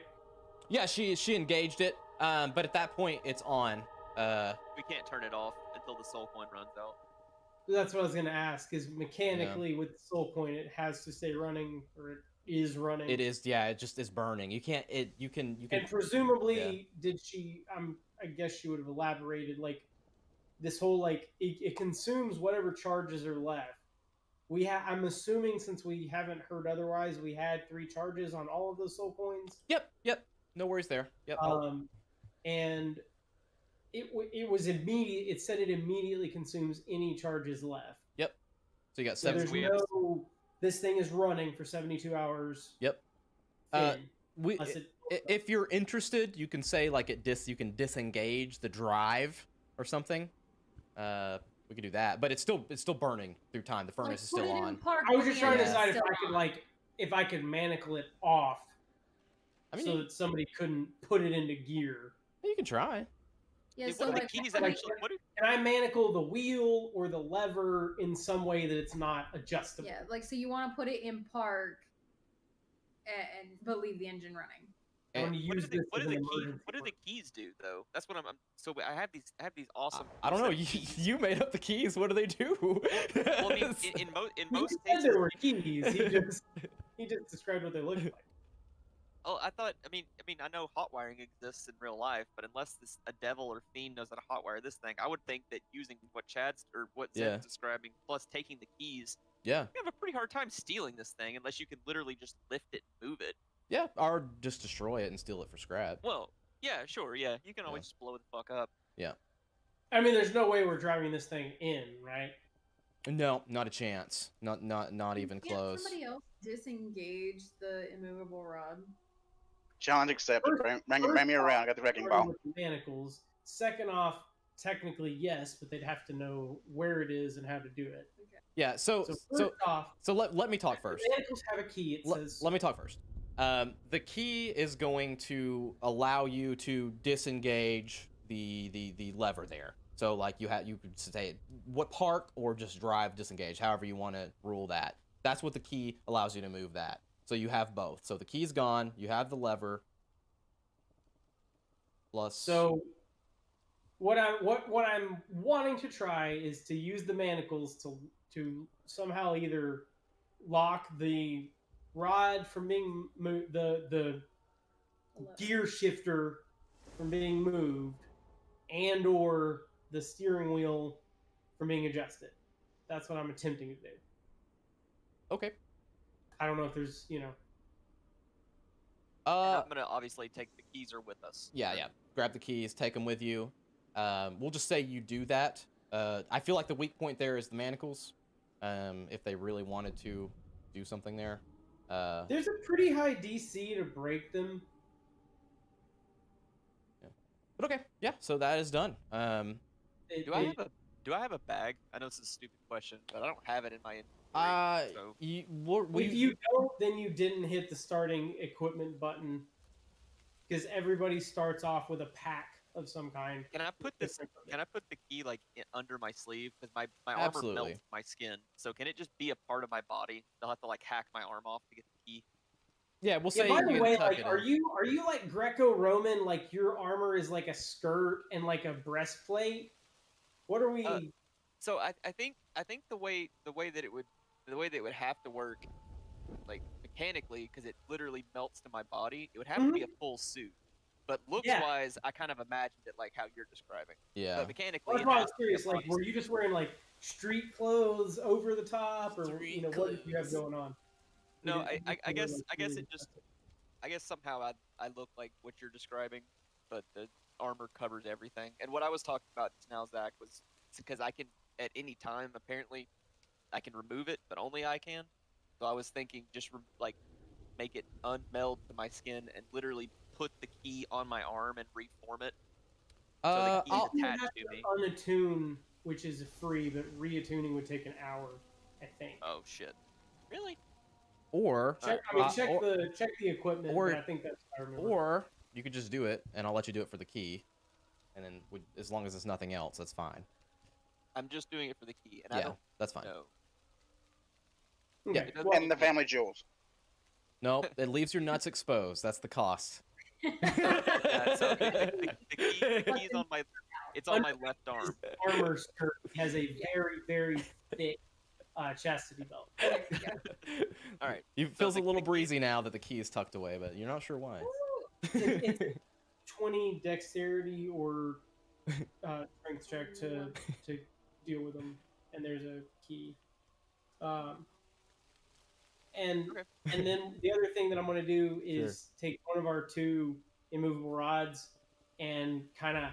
yeah, she engaged it. But at that point it's on. We can't turn it off until the soul coin runs out. That's what I was gonna ask. Is mechanically with the soul coin, it has to stay running, or it is running. It is, yeah, it just is burning. You can And presumably, did she? I guess she would have elaborated like this whole like it consumes whatever charges are left. I'm assuming, since we haven't heard otherwise, we had 3 charges on all of those soul coins. Yep. No worries there. Yep. And it was immediate. It said it immediately consumes any charges left. Yep. So you got So 7. there's no. This thing is running for 72 hours. Yep. in, We unless it- if you're interested, you can say like you can disengage the drive or something. We could do that, but it's still burning through time. The furnace is Put still it in on. park I was just trying to and decide it's if still I could on. if I could manacle it off, I mean, so that somebody couldn't put it into gear. you can try. Yeah, Hey, so what are the like, keys like- actually? What are, Can I manacle the wheel or the lever in some way that it's not adjustable? yeah, like so you want to put it in park but leave the engine running. I want to what use do the, this what as do an the keys? emergency What do the brake. keys do though? That's what I'm. So I have these awesome. I don't know. set of You, keys. you made up the keys. What do they do? Well, I mean, in He most said cases, there were keys. He just described what they looked like. Oh, I thought. I know hot wiring exists in real life, but unless a devil or fiend knows how to hotwire this thing, I would think that using what Yeah. Zed's describing, plus taking the keys, Yeah. you have a pretty hard time stealing this thing unless you can literally just lift it and move it. Yeah. Or just destroy it and steal it for scrap. Well, yeah, sure, yeah, you can always Yeah. just blow the fuck up. Yeah. I mean, there's no way we're driving this thing in, right? No, not a chance. Not even Can't close. somebody else disengage the immovable rod? Challenge accepted. Bring me around. I got the wrecking Starting ball. with the manacles. Second off, technically yes, but they'd have to know where it is and how to do it. Yeah. So First off, let me talk first. the manacles have a key. It says. Let me talk first. The key is going to allow you to disengage the lever there. So like you could say what park or just drive disengage, however you want to rule that. That's what the key allows you to move that. So you have both. So the key's gone. You have the lever. Plus. So what I'm wanting to try is to use the manacles to somehow either lock the rod from being moved, the gear shifter from being moved, and or the steering wheel from being adjusted. That's what I'm attempting to do. Okay. I don't know if there's, And I'm gonna obviously take the keys are with us. Yeah. Grab the keys, take them with you. We'll just say you do that. I feel like the weak point there is the manacles. If they really wanted to do something there. there's a pretty high DC to break them. Yeah. But okay, yeah. So that is done. Do I have a bag? I know this is a stupid question, but I don't have it in my inventory. So If you don't, then you didn't hit the starting equipment button, because everybody starts off with a pack of some kind. Can I put the key like under my sleeve, because my armor Absolutely. melts my skin? So can it just be a part of my body? They'll have to like hack my arm off to get the key. Yeah, we'll Yeah, say by you the can way, tuck like, it are in. you like Greco-Roman? Like your armor is like a skirt and like a breastplate. What are we? So I think the way that it would have to work, like mechanically, because it literally melts to my body, it would have to be a full suit. But looks wise, I kind of imagined it like how you're describing. Yeah. But mechanically, That's it why I has was to be a curious. Like, bodysuit. were you just wearing like street clothes over the top, or Street what did you have clothes. going on? No, You didn't I wear, guess like, really I guess somehow I look like what you're describing, but the armor covers everything. And what I was talking about just now, Zach, was because I can at any time apparently I can remove it, but only I can. So I was thinking just like make it unmeld to my skin and literally put the key on my arm and reform it. So the key is You attached have to me. unattune, which is free, but reattuning would take an hour, I think. Oh shit! Really? Or Check the equipment. or- but I think that's what I remember. or you could just do it, and I'll let you do it for the key, and then as long as it's nothing else, that's fine. I'm just doing it for the key, and I Yeah, don't that's fine. know. Okay, it doesn't- well, And the family jewels. No, it leaves your nuts exposed. That's the cost. Yeah, so the key's on my, it's on my left arm. armor skirt has a very, very thick chastity belt. All right. It feels a little breezy now that the key is tucked away, but you're not sure why. It's 20 dexterity or strength check to deal with them, and there's a key. And then the other thing that I'm going to do is take one of our two immovable rods and kind of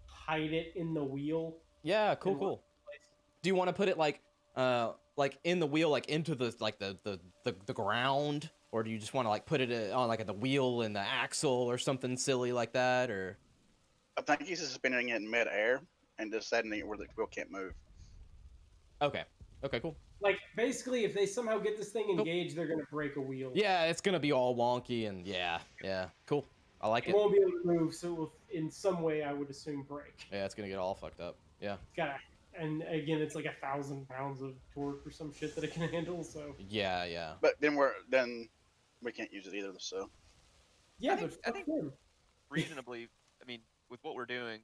hide it in the wheel. Yeah, cool. Do you want to put it like in the wheel, like into the ground, or do you just want to like put it on like at the wheel and the axle or something silly like that, or? I think he's suspending it in midair and just setting it where the wheel can't move. Okay, cool. Like, basically, if they somehow get this thing engaged, they're going to break a wheel. Yeah, it's gonna be all wonky and yeah, cool. I like It it. won't be able to move, so it will, in some way, I would assume, break. Yeah, it's gonna get all fucked up. Yeah. It's gotta, and again, it's like 1,000 pounds of torque or some shit that it can handle. So Yeah. But then we can't use it either. So yeah, I think- but fuck him. Reasonably, I mean, with what we're doing,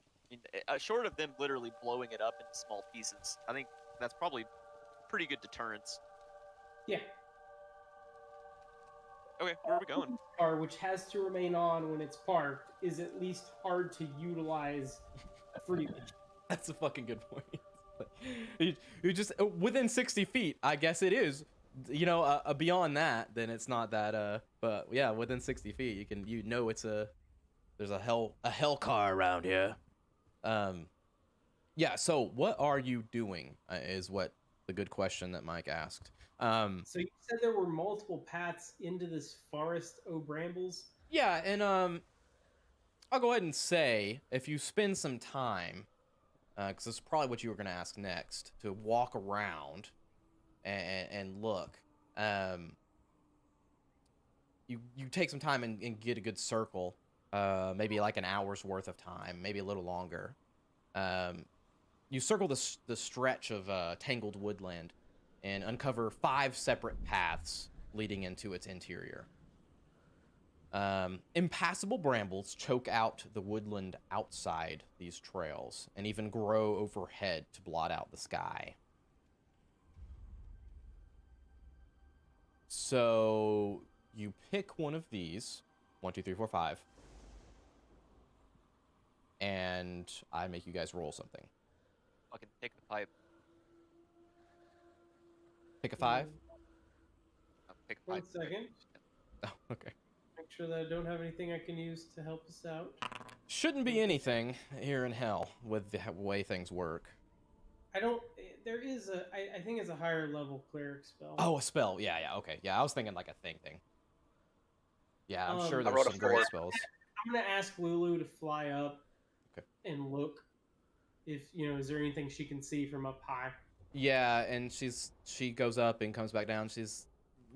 short of them literally blowing it up into small pieces, I think that's probably pretty good deterrence. Yeah. Okay, where are we going? car, which has to remain on when it's parked, is at least hard to utilize freely. That's a fucking good point. You just within 60 feet, I guess it is. You know, beyond that, then it's not that. But yeah, within 60 feet, it's there's a hell car around here. Yeah. So what are you doing? Is what the good question that Mike asked. So you said there were multiple paths into this forest o' brambles. Yeah, and I'll go ahead and say if you spend some time, because this is probably what you were going to ask next, to walk around and look. You take some time and get a good circle, maybe like an hour's worth of time, maybe a little longer. You circle the stretch of tangled woodland and uncover 5 separate paths leading into its interior. Impassable brambles choke out the woodland outside these trails and even grow overhead to blot out the sky. So you pick one of these, 1, 2, 3, 4, 5, and I make you guys roll something. Fucking pick the pipe. Pick a 5. Pick a One pipe. second. Oh, okay. Make sure that I don't have anything I can use to help us out. Shouldn't be anything here in hell with the way things work. I don't. There is a. I think it's a higher level cleric spell. Oh, a spell. Yeah, okay. Yeah, I was thinking like a thing. Yeah, I'm sure I there's rolled a some great 4. spells. I'm gonna ask Lulu to fly up. Okay. And look. If is there anything she can see from up high? Yeah, and she goes up and comes back down.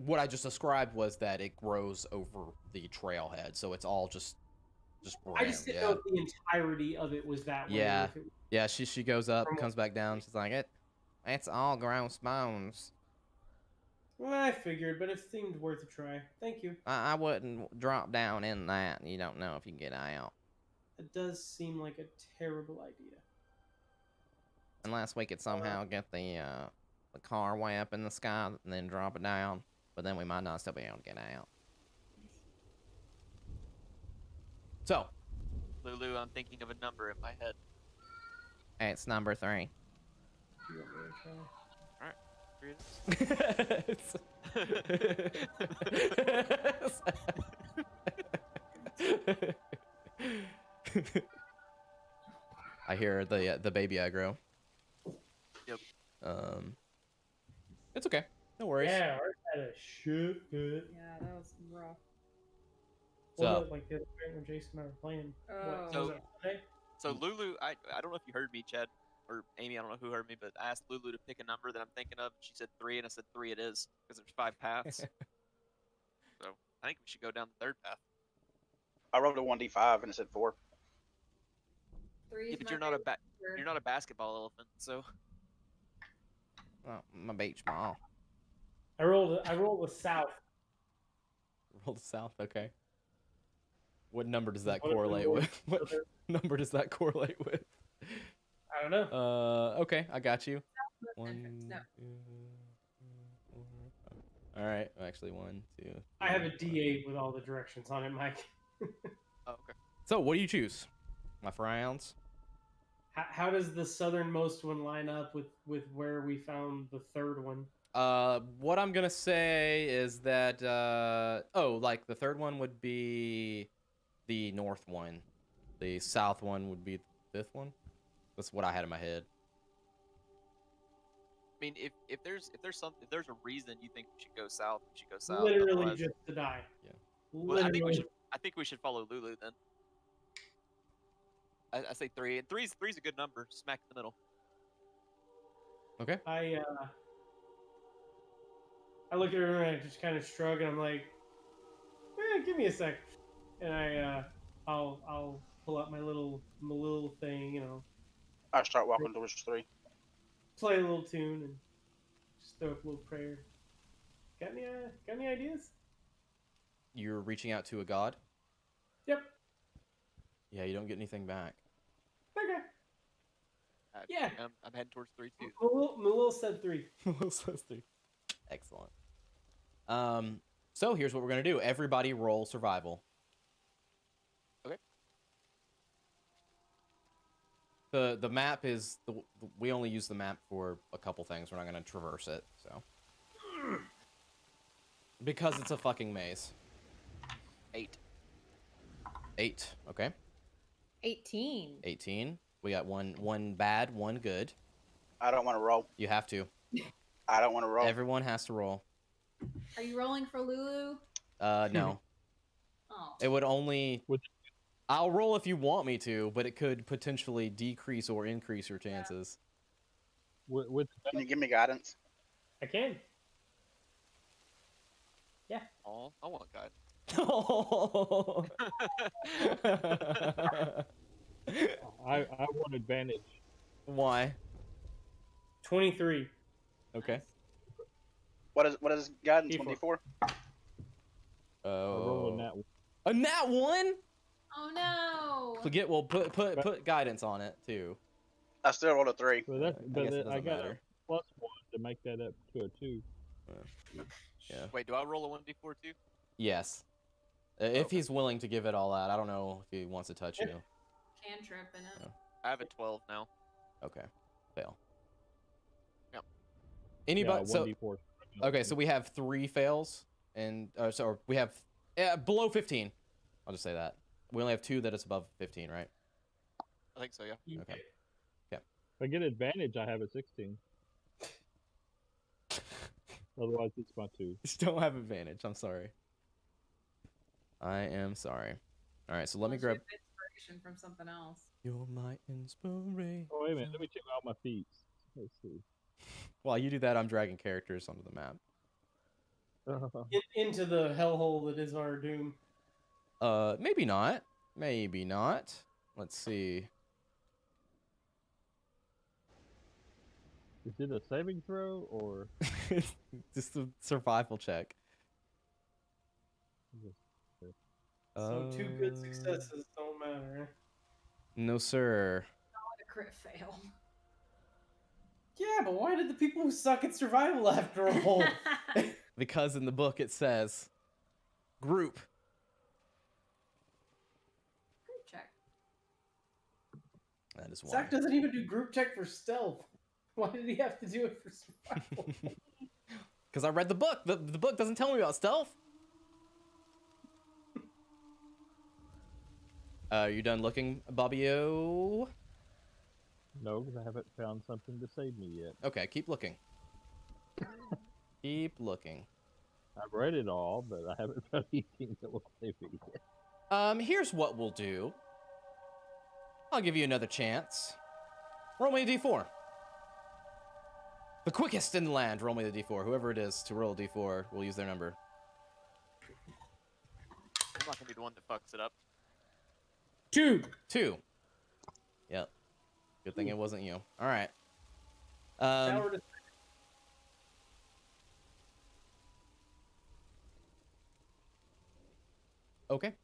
What I just described was that it grows over the trailhead, so it's all just I just didn't know if the entirety of it was that way. Yeah. Or if it, Yeah, she goes up, comes back down. She's like, it's all gross bones. well, I figured, but it seemed worth a try. Thank you. I wouldn't drop down in that. You don't know if you can get out. It does seem like a terrible idea. Unless we could somehow get the car way up in the sky and then drop it down. But then we might not still be able to get out. So, Lulu, I'm thinking of a number in my head. it's number 3. Do you want me to try? Here it is. I hear the baby aggro. Yep. It's okay. No worries. Yeah, ours had a shit fit. Yeah, that was rough. So, Like the other night when Jason and I were playing. Oh. So- was it Monday? So Lulu, I don't know if you heard me, Chad, or Amy, I don't know who heard me, but I asked Lulu to pick a number that I'm thinking of. She said 3, and I said 3 it is, because there's 5 paths. So I think we should go down the 3rd path. I rolled a 1d5 and it said 4. Three. Yeah, but you're not a basketball elephant, so oh, my beach ball. I rolled a south. Roll south. Okay. What number does that What if we correlate rolled with? What further? number does that correlate with? I don't know. Okay, I got you. Entrance, no. 2, 3, 4. All right, actually 1, 2. I have a 3, D8 with all the directions on it, Mike. oh, okay. So, what do you choose? My frowns. How does the southernmost one line up with where we found the 3rd one? What I'm gonna say is that like the 3rd one would be the north one, the south one would be the 5th one. That's what I had in my head. I mean, if there's a reason you think we should go south, we should go south. Literally Otherwise- just to die. Yeah. Well, Literally. I think we should follow Lulu then. I say 3, and three's a good number, smack in the middle. Okay. I look at her and I just kind of shrug and I'm like, give me a sec. And I'll pull out my little thing, I start walking towards 3. play a little tune and just throw up a little prayer. Got any ideas? You're reaching out to a god? Yep. Yeah, you don't get anything back. Okay. Yeah. I'm heading towards 3 too. Mulil said 3. Excellent. So here's what we're gonna do. Everybody roll survival. Okay. The map is we only use the map for a couple things. We're not gonna traverse it, so because it's a fucking maze. 8. 8. Okay. 18. 18. We got one bad, one good. I don't want to roll. You have to. I don't want to roll. Everyone has to roll. Are you rolling for Lulu? No. Oh. It would only. Which- I'll roll if you want me to, but it could potentially decrease or increase your chances. With Can you give me guidance? I can. Oh, I want God. I want advantage. Why? 23. Okay. What is guidance? D4. 24. I roll Oh. a nat one. A nat 1? Oh no. Forget. Well, put guidance on it too. I still rolled a 3. So that's, I but guess it I doesn't got matter. a +1 to make that up to a 2. Yeah. Wait, do I roll a 1d4 too? Yes. If Okay. he's willing to give it all out, I don't know if he wants to touch you. Cantrip in it. I have a 12 now. Okay. Fail. Yep. Anybody? So 1d4. okay, so we have 3 fails, and so we have below 15. I'll just say that we only have 2 that is above 15, right? I think so, yeah. Okay. If I get advantage, I have a 16. Otherwise, it's my 2. Just don't have advantage. I'm sorry. I am sorry. All right, so let me Unless you grab. have inspiration from something else. You're my inspiration. Oh, wait a minute. Let me check out my feats. Let's see. While you do that, I'm dragging characters onto the map. Into the hellhole that is our doom. Maybe not. Maybe not. Let's see. Is it a saving throw or? Just a survival check. So 2 good successes don't matter. No, sir. A crit fail. Yeah, but why did the people who suck at survival have to roll? Because in the book it says group. Group check. That is why. Zach doesn't even do group check for stealth. Why did he have to do it for survival? Because I read the book. The book doesn't tell me about stealth. You done looking, Bobbio? No, because I haven't found something to save me yet. Okay, keep looking. Keep looking. I've read it all, but I haven't found anything that will save me yet. Here's what we'll do. I'll give you another chance. Roll me a d4. The quickest in the land, roll me the d4. Whoever it is to roll a d4, we'll use their number. I'm not gonna be the one that fucks it up. 2. 2. Yep. Good thing it wasn't you. All right. Power to Okay.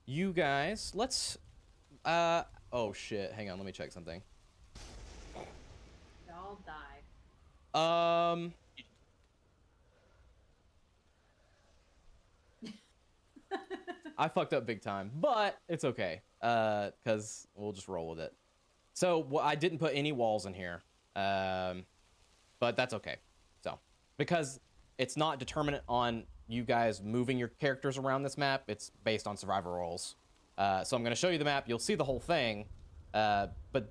You guys, let's. Oh shit. Hang on. Let me check something. Y'all died. I fucked up big time, but it's okay. Cause we'll just roll with it. So I didn't put any walls in here. But that's okay. So because it's not determinant on you guys moving your characters around this map, it's based on survivor rolls. So I'm gonna show you the map. You'll see the whole thing, but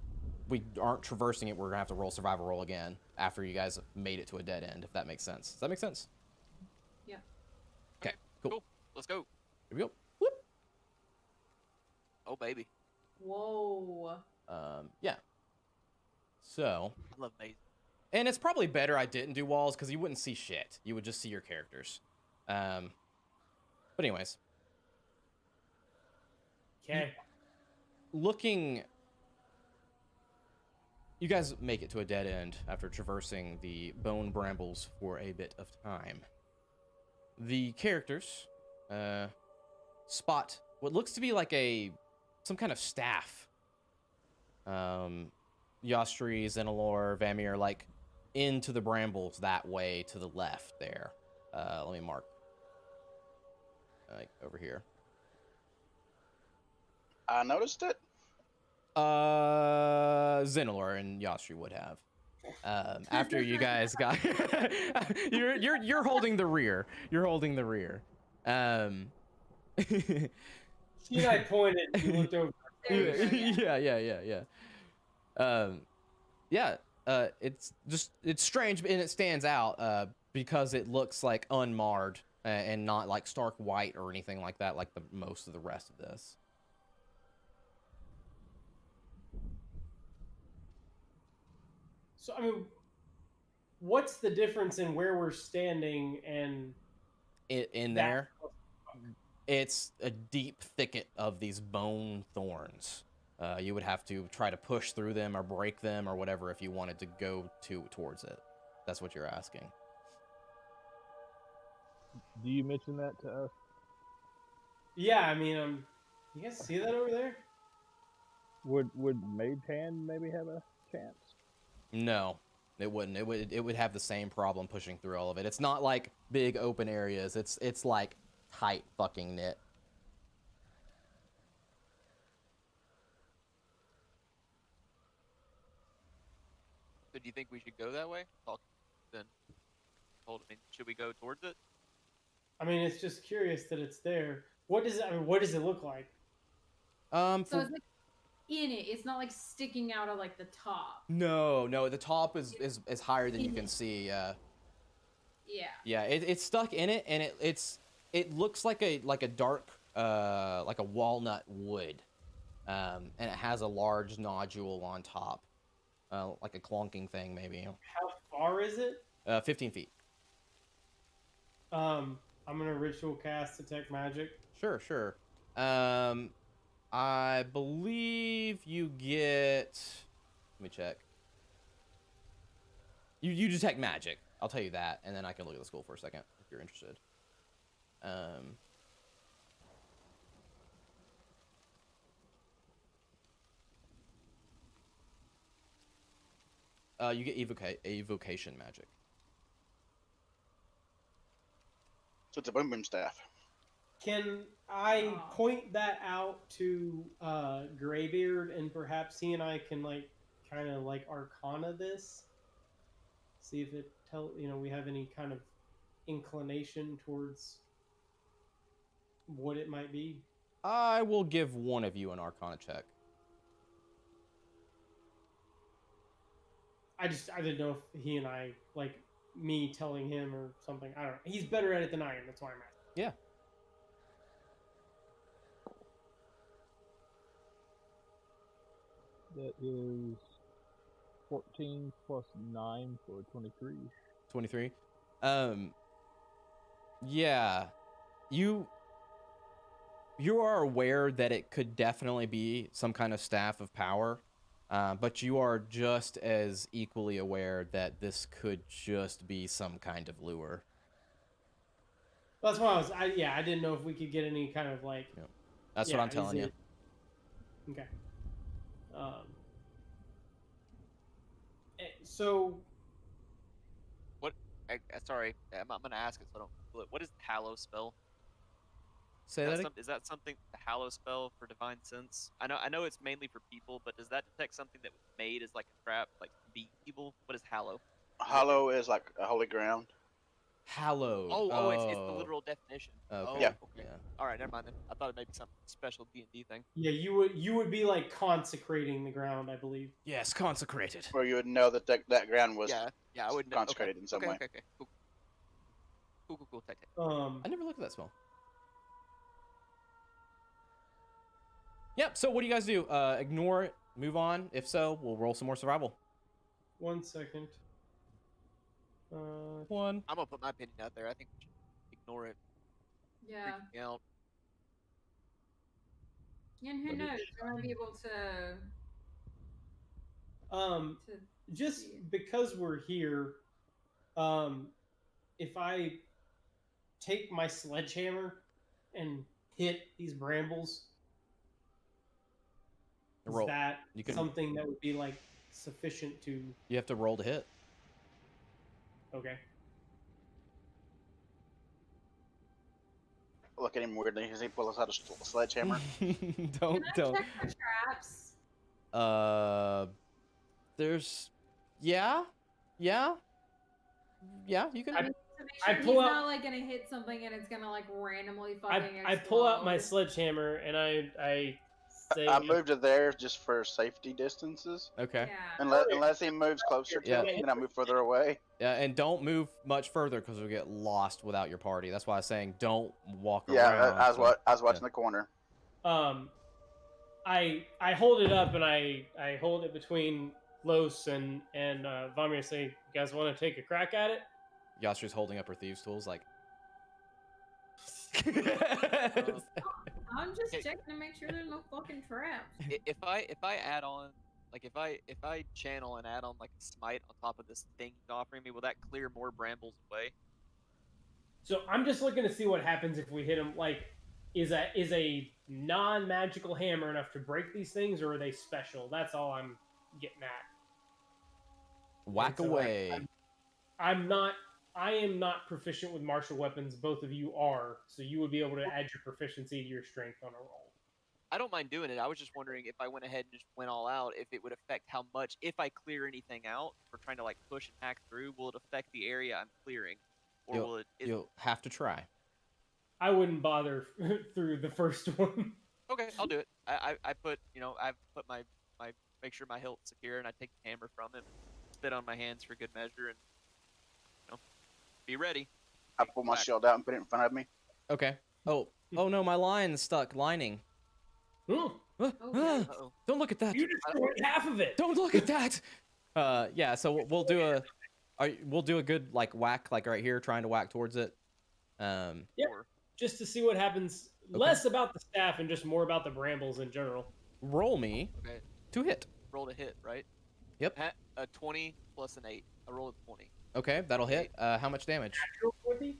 we aren't traversing it. We're gonna have to roll survival roll again after you guys made it to a dead end. If that makes sense. Does that make sense? Yeah. Okay. Cool. Let's go. Here we go. Whoop. Oh, baby. Whoa. Yeah. So, I love mazes. and it's probably better I didn't do walls because you wouldn't see shit. You would just see your characters. But anyways, Okay. looking, you guys make it to a dead end after traversing the bone brambles for a bit of time. The characters spot what looks to be like some kind of staff. Yostri, Zenalor, Vamir, like into the brambles that way to the left there. Let me mark. Like over here. I noticed it. Zenilor and Yasri would have. After you guys got, you're holding the rear. You're holding the rear. She and I pointed. You looked over. There you go, yeah. It's strange and it stands out because it looks like unmarred and not like stark white or anything like that, like the most of the rest of this. So I mean, what's the difference in where we're standing and In that- there, it's a deep thicket of these bone thorns. You would have to try to push through them or break them or whatever if you wanted to go towards it. That's what you're asking. Do you mention that to us? Yeah, I mean, you guys see that over there? Would Mage Hand maybe have a chance? No, it wouldn't. It would have the same problem pushing through all of it. It's not like big open areas. It's like tight fucking knit. So do you think we should go that way? Talk then. I mean, should we go towards it? I mean, it's just curious that it's there. What does it? I mean, what does it look like? So it's like in it. It's not like sticking out of like the top. No, the top is higher than you can see. Yeah. Yeah, it's stuck in it, and it looks like a dark like a walnut wood, and it has a large nodule on top, like a clonking thing maybe. How far is it? 15 feet. I'm gonna ritual cast detect magic. Sure. I believe you get. Let me check. You detect magic. I'll tell you that, and then I can look at the school for a second if you're interested. You get evocation magic. So it's a boom boom staff. Can I point that out to Graybeard, and perhaps he and I can like kind of like arcana this? See if it we have any kind of inclination towards what it might be. I will give one of you an arcana check. I didn't know if he and I, like me telling him or something. I don't know. He's better at it than I am. That's why I'm asking. Yeah. That is 14 plus 9 for 23. 23. Yeah. You are aware that it could definitely be some kind of staff of power, but you are just as equally aware that this could just be some kind of lure. That's why I didn't know if we could get any kind of like. Yep. That's what I'm telling you. Okay. So. What? Sorry, I'm gonna ask it so I don't. What is the Hallow spell? Say that again? Is that something, the Hallow spell for Divine Sense? I know it's mainly for people, but does that detect something that was made as like a trap, like be evil? What is Hallow? Hollow is like a holy ground. Hallowed. Oh, it's the literal definition. Okay. Oh, Yeah. okay. All right, never mind then. I thought it may be some special D&D thing. Yeah, you would be like consecrating the ground, I believe. Yes, consecrated. Where you would know that that ground was Yeah, I would know. consecrated in some way. Okay, cool. Cool. Take. I never looked at that spell. Yep, so what do you guys do? Ignore it, move on? If so, we'll roll some more survival. 1 second. One. I'm gonna put my opinion out there. I think we should ignore it. Yeah. Freaking out. And who But knows? I might be able to Just see. because we're here, if I take my sledgehammer and hit these brambles, is Roll. that You can- something that would be like sufficient to? You have to roll to hit. Okay. look at him weirdly as he pulls out a sledgehammer. don't. Can I check for traps? There's, yeah, you can. To make I sure pull he's out- not like gonna hit something and it's gonna like randomly I fucking pull out my explode. sledgehammer and I say, I moved it there just for safety distances. Okay. Yeah. Unless he moves closer to Yeah. me, then I move further away. Yeah, and don't move much further because we'll get lost without your party. That's why I was saying don't walk Yeah, around. I was so- watching the corner. I hold it up and I hold it between Los and Vamir. Say, you guys want to take a crack at it? Yastra's holding up her thieves' tools, like. I'm just Okay. checking to make sure there's no fucking traps. If I add on, like if I channel and add on like a smite on top of this thing he's offering me, will that clear more brambles away? So I'm just looking to see what happens if we hit him. Like, is a non-magical hammer enough to break these things, or are they special? That's all I'm getting at. Whack So, like, away. I am not proficient with martial weapons. Both of you are, so you would be able to add your proficiency to your strength on a roll. I don't mind doing it. I was just wondering if I went ahead and just went all out, if it would affect how much. If I clear anything out for trying to like push and hack through, will it affect the area I'm clearing, or will it? You'll have to try. I wouldn't bother through the first one. Okay, I'll do it. I put I put my make sure my hilt's secure, and I take the hammer from him, spit on my hands for good measure, and be ready. I pull my shield out and put it in front of me. Okay. Oh no, my line's stuck. Lining. Oh, Okay. Uh-oh. Don't look at that. you destroyed half of it. Don't look at that. Yeah. So we'll do a good like whack, like right here, trying to whack towards it. Yeah. Or- Just to see what happens. Okay. Less about the staff and just more about the brambles in general. Roll me Okay, to hit. roll to hit, right? Yep. A 20 plus an 8. I rolled a 20. Okay, that'll hit. How much damage? Natural 20?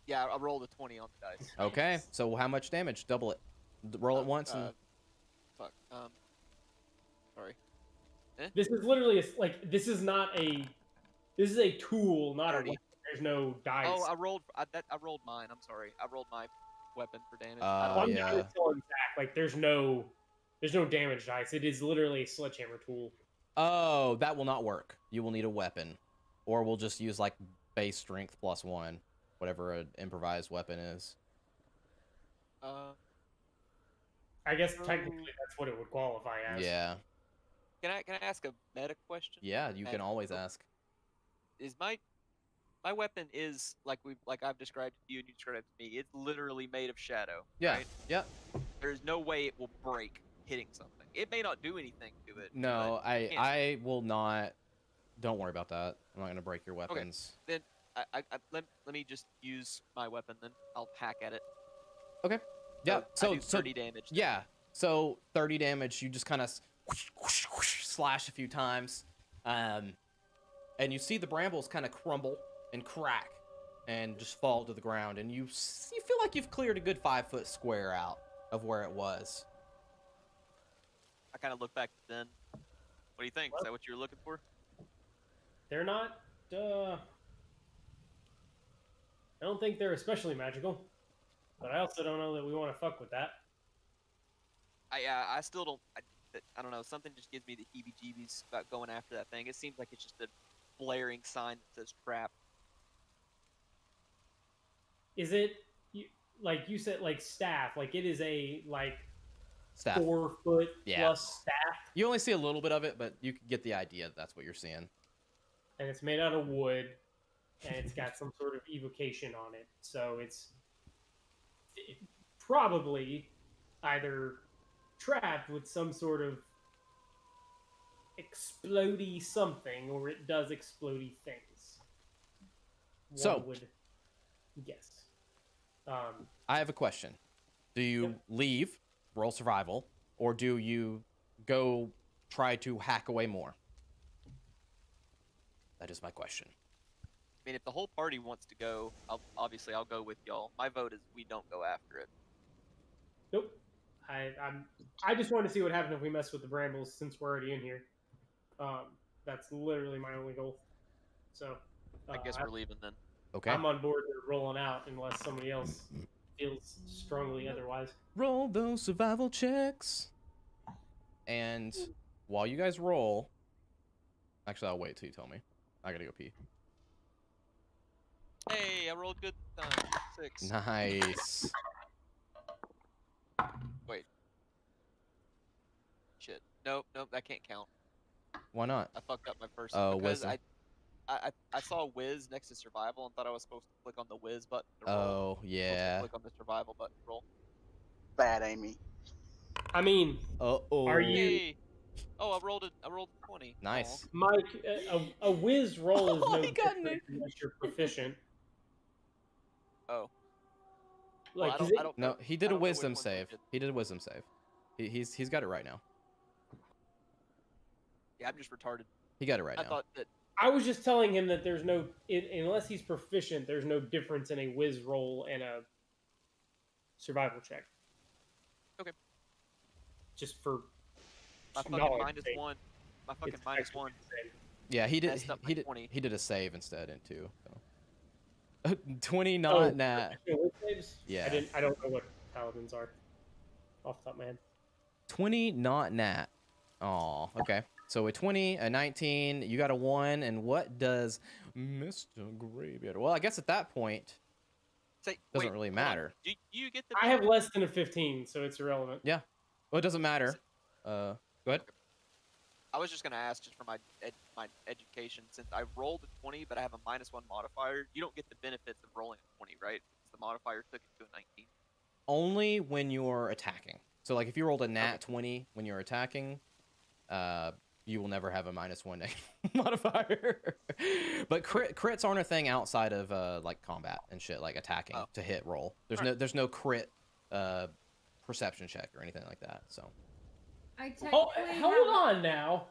Yeah, I rolled a 20 on the dice. Okay, so how much damage? Double it. Roll it once and. Fuck. Sorry. This is literally this is not a. This is a tool, not a 30. weapon. There's no dice. Oh, I rolled mine. I'm sorry. I rolled my weapon for damage. Oh, I'm yeah. just telling Zach, like there's no damage dice. It is literally a sledgehammer tool. Oh, that will not work. You will need a weapon, or we'll just use like base strength +1, whatever an improvised weapon is. I guess technically that's what it would qualify as. Yeah. Can I ask a meta question? Yeah, you can always ask. Is my weapon is like I've described to you and you described it to me. It's literally made of shadow. Yeah. Right? Yeah. There's no way it will break hitting something. It may not do anything to it. No, but it can't. I will not. Don't worry about that. I'm not gonna break your weapons. Then let me just use my weapon. Then I'll hack at it. Okay. Yeah. I So do 30 damage. yeah. So 30 damage. You just kind of slash a few times, and you see the brambles kind of crumble and crack, and just fall to the ground. And you feel like you've cleared a good 5-foot square out of where it was. I kind of look back then. What do you think? Is that what you were looking for? They're not. I don't think they're especially magical, but I also don't know that we want to fuck with that. I still don't. I don't know. Something just gives me the heebie-jeebies about going after that thing. It seems like it's just a blaring sign that says trap. Is it like you said, like staff? Like it is a Staff. 4 foot Yeah. plus staff, You only see a little bit of it, but you can get the idea that that's what you're seeing. and it's made out of wood, and it's got some sort of evocation on it. So it's probably either trapped with some sort of explodey something, or it does explodey things. So- One would guess. I have a question. Do you Yep. leave, roll survival, or do you go try to hack away more? That is my question. I mean, if the whole party wants to go, I'll go with y'all. My vote is we don't go after it. Nope. I just wanted to see what happened if we mess with the brambles since we're already in here. That's literally my only goal. So I guess we're leaving then. Okay. I'm on board to rolling out unless somebody else feels strongly otherwise. Roll those survival checks. And while you guys roll, actually, I'll wait till you tell me. I gotta go pee. Hey, I rolled good this time. 6. Nice. Wait. Shit. Nope, that can't count. Why not? I fucked up my first Oh, because wisdom. I saw whiz next to survival and thought I was supposed to click on the whiz button to roll. Oh, Supposed to yeah. click on the survival button to roll. Bad Amy. I mean, Uh-oh. Are you- Hey. Oh, I rolled a 20. Nice. Mike, a whiz roll is Oh, no he got different Nick. unless you're proficient. Oh. Like, Well, 'cause I don't No, know- he I did a don't know which wisdom ones save. did. He did a wisdom save. He's got it right now. Yeah, I'm just retarded. He got it right I now. thought that I was just telling him that there's no, unless he's proficient, there's no difference in a whiz roll and a survival check. Okay. Just for my fucking knowledge sake. -1. My fucking It's -1. effectively the same. Yeah, he did. messed up my He did. 20. He did a save instead in 2. So. 20 not Oh, nat. proficient whiz saves? Yeah. I don't know what paladins are off the top of my head. 20 not nat. Oh, okay. So a 20, a 19, you got a 1, and what does Mr. Graveyard? Well, I guess at that point, Say, doesn't wait, really hold on. matter. Do you get the I have less than a 15, so it's irrelevant. Yeah. Well, it doesn't matter. Go ahead. I was just gonna ask, just for my education, since I rolled a 20, but I have a -1 modifier. You don't get the benefits of rolling a 20, right? Because the modifier took it to a 19. Only when you're attacking. So, like, if you rolled a nat 20 when you're attacking, you will never have a -1 negative modifier. But crits aren't a thing outside of like combat and shit, like attacking to hit roll. There's no crit perception check or anything like that. So. I Oh, technically hold have- on now.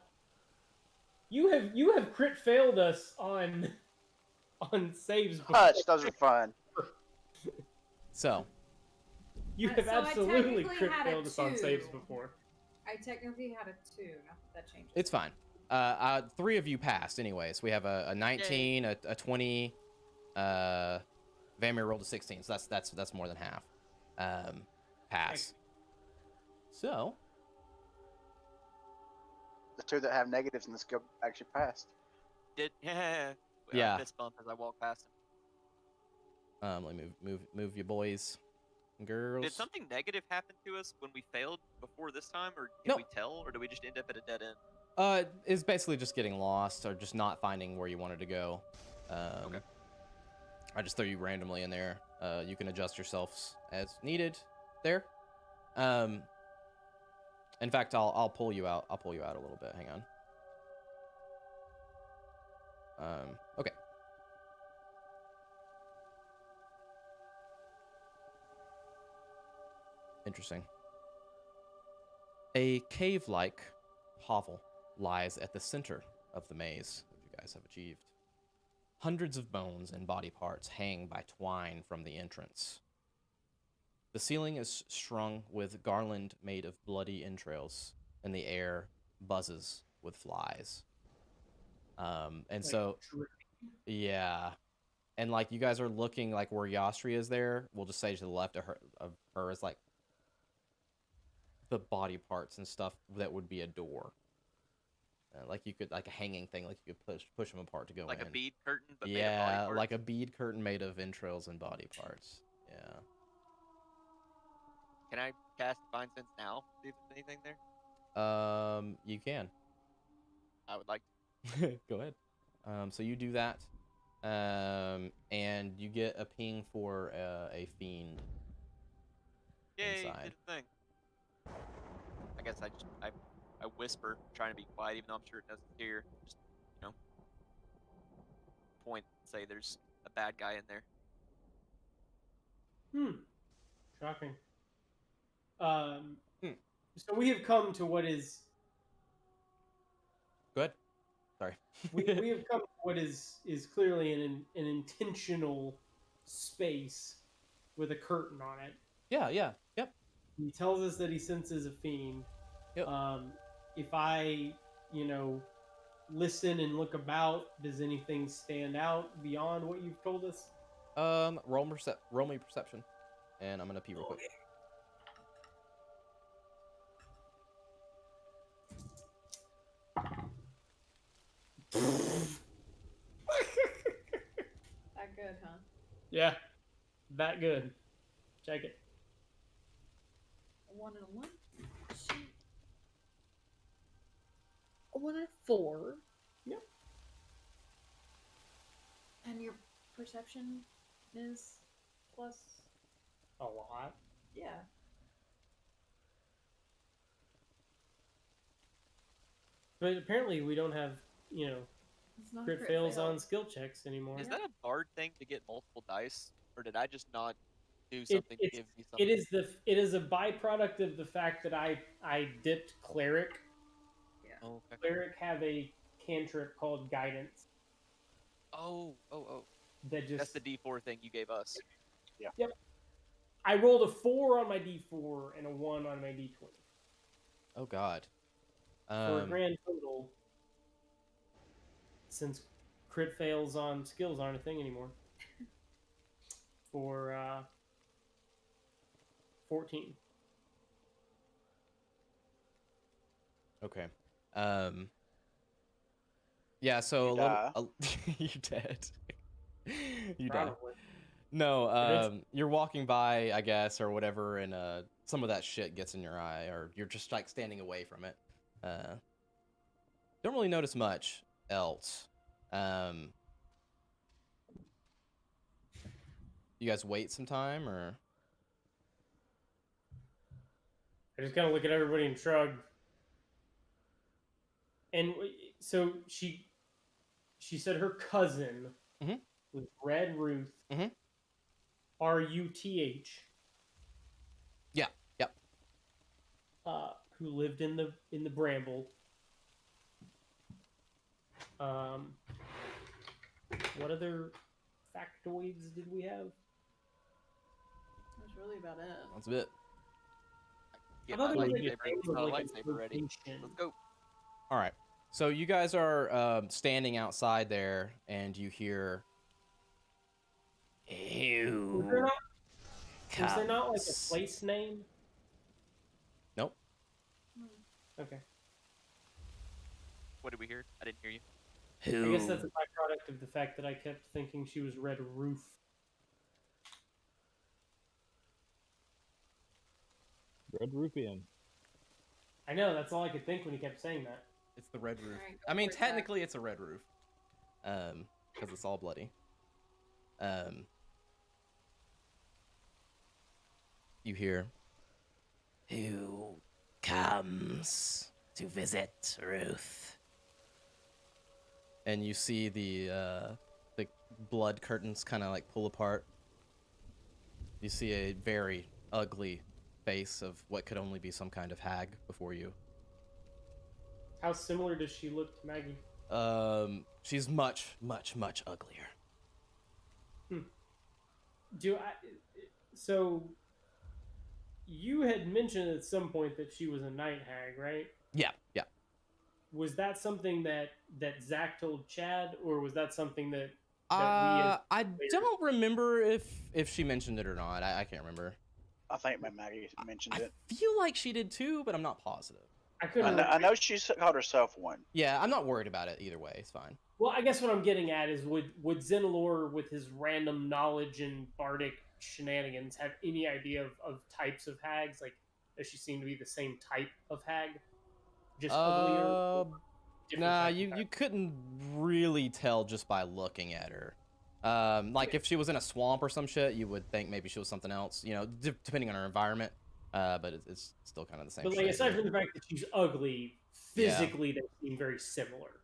You have crit failed us on saves before. Hush, those are fun. So. You have So I absolutely technically crit had a failed us on saves 2. before. I technically had a 2. Not that changes. It's fine. 3 of you passed anyways. We have a 19, a 20, Vamir rolled a 16, so that's more than half. Pass. So. The 2 that have negatives in the skill actually passed. Yeah. Yeah. I fist bump as I walk past him. Let me move you boys and girls. Did something negative happen to us when we failed before this time, or can No. we tell, or do we just end up at a dead end? It's basically just getting lost or just not finding where you wanted to go. Okay. I just threw you randomly in there. You can adjust yourselves as needed there. In fact, I'll pull you out. I'll pull you out a little bit. Hang on. Okay. Interesting. A cave-like hovel lies at the center of the maze that you guys have achieved. Hundreds of bones and body parts hang by twine from the entrance. The ceiling is strung with garland made of bloody entrails, and the air buzzes with flies. And so, yeah. And like you guys are looking like where Yastri is there, we'll just say to the left of her is like the body parts and stuff that would be a door. Like you could, like a hanging thing, like you could push them apart to go Like in. a bead curtain, but made of body Yeah, parts? like a bead curtain made of entrails and body parts. Yeah. Can I cast Divine Sense now? See if there's anything there. You can. I would like Go ahead. So you do that, and you get a ping for a fiend. to. Yay, Inside. did a thing. I guess I whisper, trying to be quiet, even though I'm sure it doesn't hear. Just, point and say there's a bad guy in there. Shocking. So we have come to what is Go ahead. Sorry. we have come to what is clearly an intentional space with a curtain on it. Yeah. Yep. He tells us that he senses a fiend. Yep. If I, listen and look about, does anything stand out beyond what you've told us? Roll me perception, and I'm gonna pee real quick. That good, huh? Yeah, that good. Check it. A 1 and a 1. Shoot. A 1 and a 4. Yep. And your perception is plus. A lot. Yeah. But apparently we don't have, It's not crit fails fail. on skill checks anymore. Is that a bard thing to get multiple dice, or did I just not do something to give me something? It is a byproduct of the fact that I dipped cleric. Oh, okay. Cleric have a cantrip called guidance Oh. that just. That's the D4 thing you gave us. Yep. I rolled a 4 on my D4 and a 1 on my D20 Oh God. for a grand total. Since crit fails on skills aren't a thing anymore. For 14. Okay. Yeah. So you dead. You died. Probably. No. You're walking by, I guess, or whatever, and some of that shit gets in your eye, or you're just like standing away from it. Don't really notice much else. You guys wait some time, or? I just kind of look at everybody and shrug. And so she said her cousin was Red Ruth. Ruth. Yeah. Yep. Who lived in the bramble. What other factoids did we have? That's really about it. That's a bit. Get I my thought there was lightsaber ready. Let's go. All right. So you guys are standing outside there, and you hear. Was there not like a place name? Nope. Okay. What did we hear? I didn't hear you. I guess that's a byproduct of the fact that I kept thinking she was Red Ruth. Red Roofian. I know, that's all I could think when he kept saying that. It's the red roof. Alright, I mean, go for it, technically, it's a red roof. Because it's all bloody. You hear. Who comes to visit Ruth? And you see the blood curtains kind of like pull apart. You see a very ugly face of what could only be some kind of hag before you. How similar does she look to Maggie? She's much, much, much uglier. So you had mentioned at some point that she was a night hag, right? Yeah. Was that something that Zach told Chad, or was that something that I don't remember if she mentioned it or not. I can't remember. I think Maggie mentioned it. I feel like she did too, but I'm not positive. I know she called herself one. Yeah, I'm not worried about it either way. It's fine. Well, I guess what I'm getting at is would Zenalor, with his random knowledge and bardic shenanigans, have any idea of types of hags? Like, does she seem to be the same type of hag? Just uglier? Nah, you couldn't really tell just by looking at her. Like if she was in a swamp or some shit, you would think maybe she was something else. You know, depending on her environment. But it's still kind of the same. But like, aside from the fact that she's ugly, physically they seem very similar.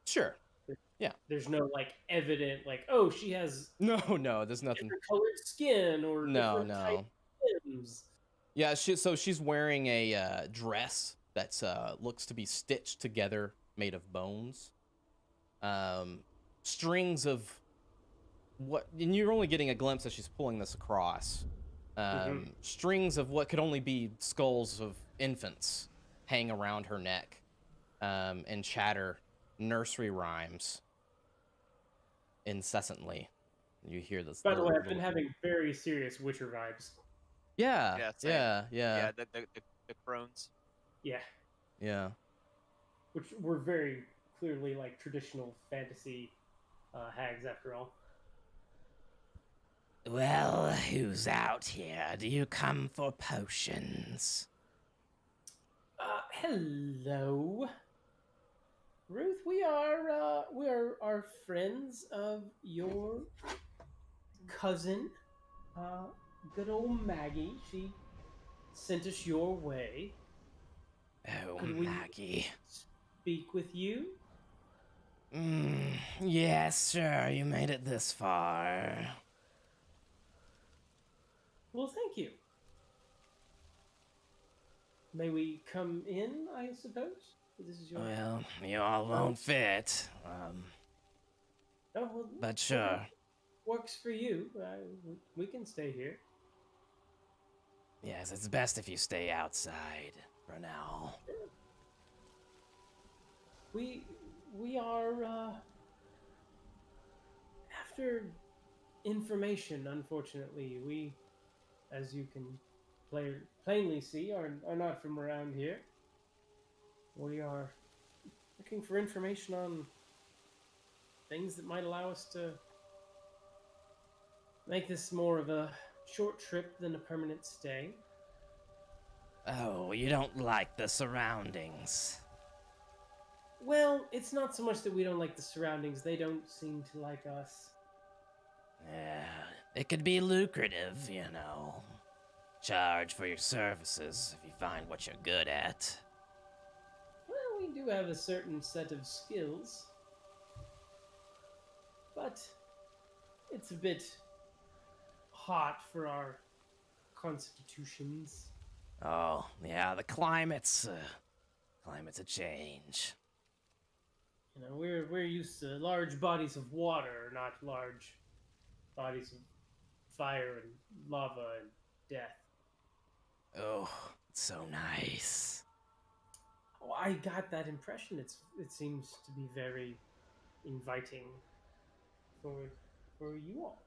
Sure. Yeah. There's no like evident like, oh, she has no, there's nothing. Different colored skin or different type of limbs. Yeah, she's wearing a dress that's looks to be stitched together, made of bones. Strings of what, and you're only getting a glimpse as she's pulling this across. Strings of what could only be skulls of infants hang around her neck, and chatter nursery rhymes incessantly. You hear this. By the way, little- I've been little- having very serious Witcher vibes. Yeah. Yeah, same. Yeah. Yeah. The crones. Yeah, Yeah. which were very clearly like traditional fantasy hags after all. Well, who's out here? Do you come for potions? Hello, Ruth. We are friends of your cousin, good old Maggie. She sent us your way. Oh, Could we- Maggie. Speak with you. Yes, sure, you made it this far. Well, thank you. May we come in? I suppose this is your. Well, you all won't fit. Oh, well, But sure. works for you. We can stay here. Yes, it's best if you stay outside for now. We are after information. Unfortunately, we, as you can plainly see, are not from around here. We are looking for information on things that might allow us to make this more of a short trip than a permanent stay. Oh, you don't like the surroundings. Well, it's not so much that we don't like the surroundings, they don't seem to like us. Yeah, it could be lucrative, you know. Charge for your services if you find what you're good at. Well, we do have a certain set of skills. But it's a bit hot for our constitutions. Oh, yeah, the climate's a change. You know, we're used to large bodies of water, not large bodies of fire and lava and death. Oh, it's so nice. Oh, I got that impression. It seems to be very inviting for you all.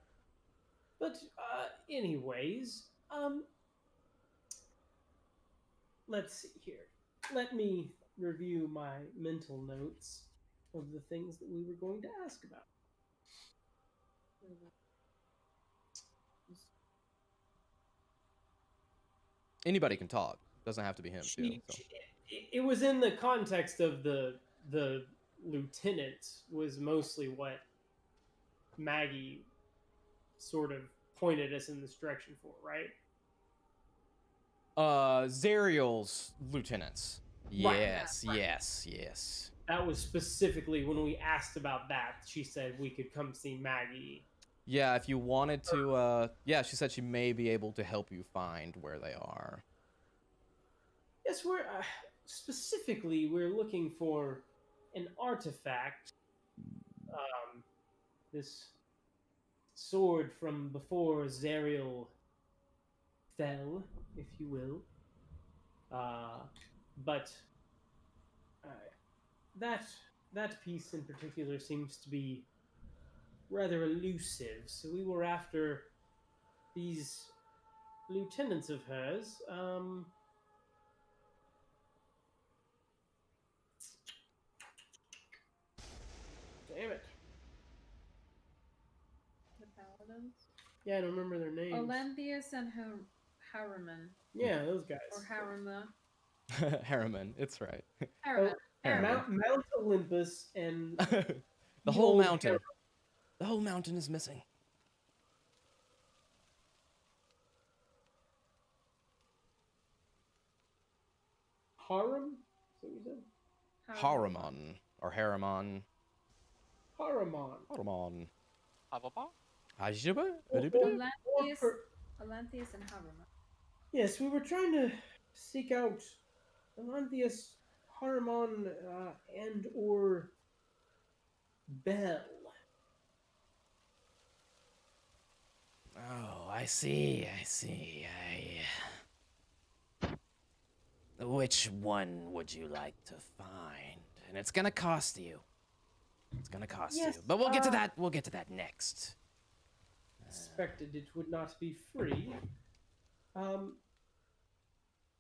But anyways, let's see here. Let me review my mental notes of the things that we were going to ask about. Anybody can talk. Doesn't have to be him too. So. It was in the context of the lieutenant was mostly what Maggie sort of pointed us in this direction for, right? Zerial's lieutenants. Right. Yes, yes, yes. That was specifically when we asked about that. She said we could come see Maggie. Yeah, if you wanted to, yeah, she said she may be able to help you find where they are. Yes, we're specifically we're looking for an artifact. This sword from before Zerial fell, if you will. But that piece in particular seems to be rather elusive. So we were after these lieutenants of hers. Damn it. The paladins. Yeah, I don't remember their names. Olanthius and Harriman. Yeah, those guys. Or Harima. Harriman, it's right. Harriman. Harriman. Mount Olympus and The whole old mountain. The whole mountain is missing. Harum? Is that what you said? Haramon. Or Haramon. Haramon. Haramon. Papa? Ajiba? Olanthius and Harima. Yes, we were trying to seek out Olanthius, Haramon, and or Bell. Oh, I see. Which one would you like to find? And it's gonna cost you. It's gonna cost Yes, you. But we'll get to that next. suspected it would not be free.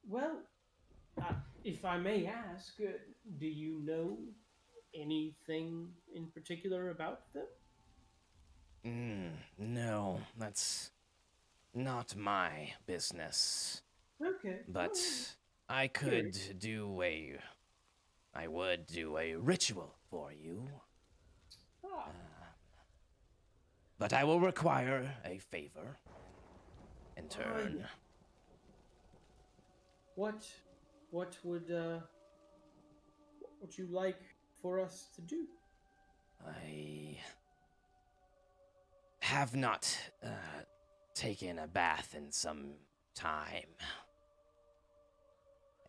Well, if I may ask, do you know anything in particular about them? No, that's not my business. Okay. But I could do a... I would do a ritual for you. But I will require a favor in turn. What would you like for us to do? I have not taken a bath in some time.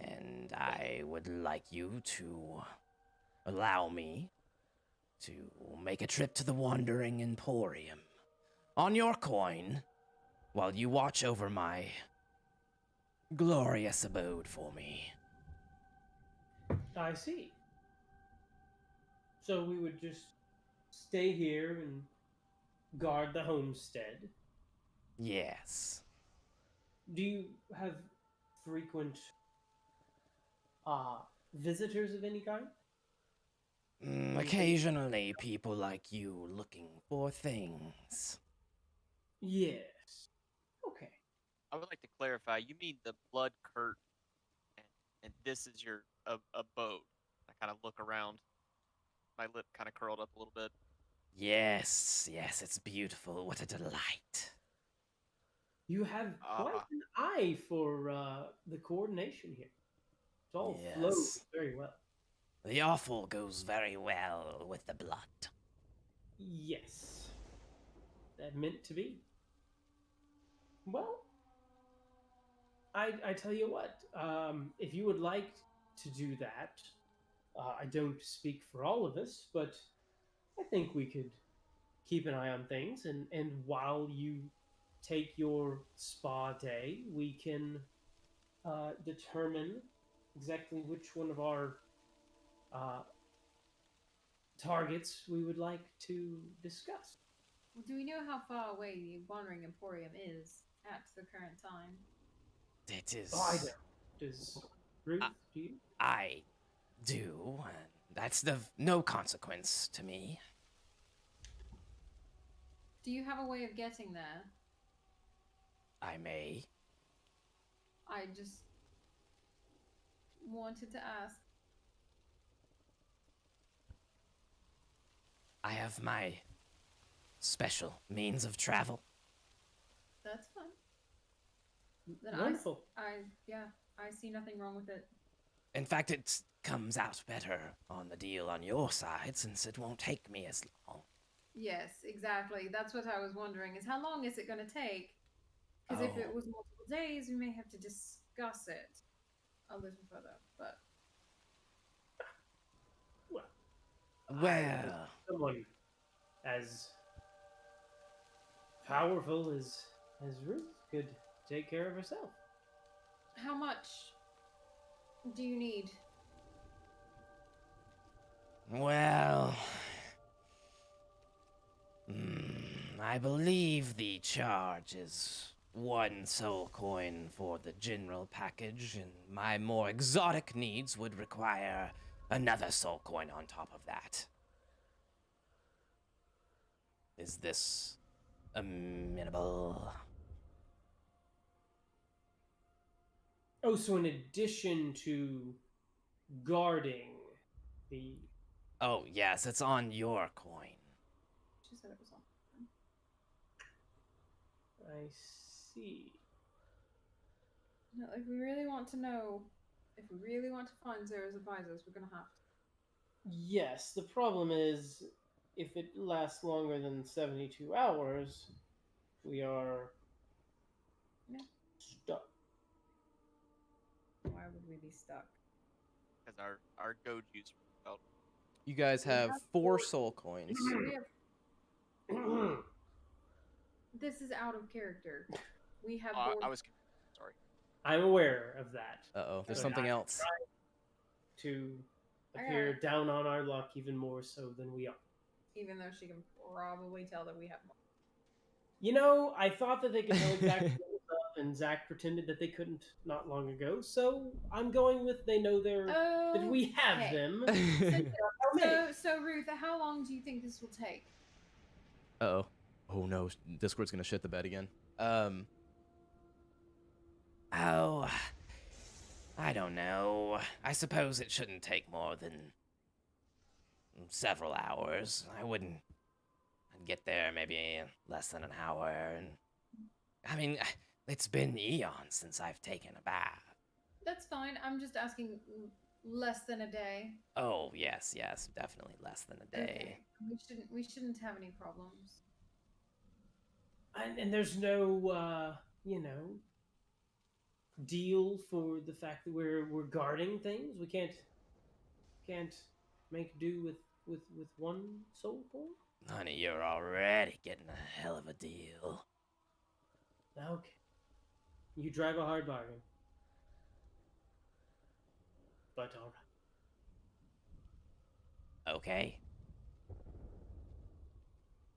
And I would like you to allow me to make a trip to the Wandering Emporium on your coin while you watch over my glorious abode for me. I see. So we would just stay here and guard the homestead. Yes. Do you have frequent visitors of any kind? Occasionally, people like you looking for things. Yes. Okay. I would like to clarify. You mean the blood curtain, and this is your abode? I kind of look around. My lip kind of curled up a little bit. Yes, it's beautiful. What a delight. You have quite an eye for the coordination here. It all flows very well. The awful goes very well with the blood. Yes. That meant to be. Well, I tell you what, if you would like to do that, I don't speak for all of us, but I think we could keep an eye on things, and while you take your spa day, we can determine exactly which one of our targets we would like to discuss. Do we know how far away the Wandering Emporium is at the current time? It is... Oh, I don't. Does Ruth, do you? I do, and that's of no consequence to me. Do you have a way of getting there? I may. I just wanted to ask. I have my special means of travel. That's fine. Then Wonderful. I see nothing wrong with it. In fact, it comes out better on the deal on your side, since it won't take me as long. Yes, exactly. That's what I was wondering, is how long is it going to take? Because if it was multiple days, we may have to discuss it a little further, but... Well... Someone as powerful as Ruth could take care of herself. How much do you need? Well... I believe the charge is 1 soul coin for the general package, and my more exotic needs would require another soul coin on top of that. Is this amenable? Oh, so in addition to guarding the... Oh, yes, it's on your coin. She said it was on. I see. No, if we really want to know, if we really want to find Zara's advisors, we're going to have to. Yes, the problem is, if it lasts longer than 72 hours, we are stuck. Why would we be stuck? Because our goju's felt. You guys have 4 soul coins. We have... This is out of character. We have. I was sorry. I'm aware of that. Uh-oh, there's Okay. something else. To appear down on our luck even more so than we are. Even though she can probably tell that we have more. You know, I thought that they could know exactly what was up, and Zach pretended that they couldn't not long ago. So I'm going with they know that we have Okay. them. So, so Ruth, how long do you think this will take? Uh-oh. Oh no, Discord's gonna shit the bed again. Oh, I don't know. I suppose it shouldn't take more than several hours. I'd get there maybe less than an hour. And I mean, it's been eons since I've taken a bath. That's fine. I'm just asking less than a day. Oh, yes, definitely less than a day. Okay. We shouldn't have any problems. And there's no, deal for the fact that we're guarding things. We can't make do with one soul core. Honey, you're already getting a hell of a deal. Okay, you drive a hard bargain, but all right. Okay.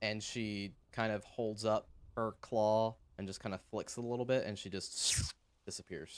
And she kind of holds up her claw and just kind of flicks it a little bit, and she just disappears.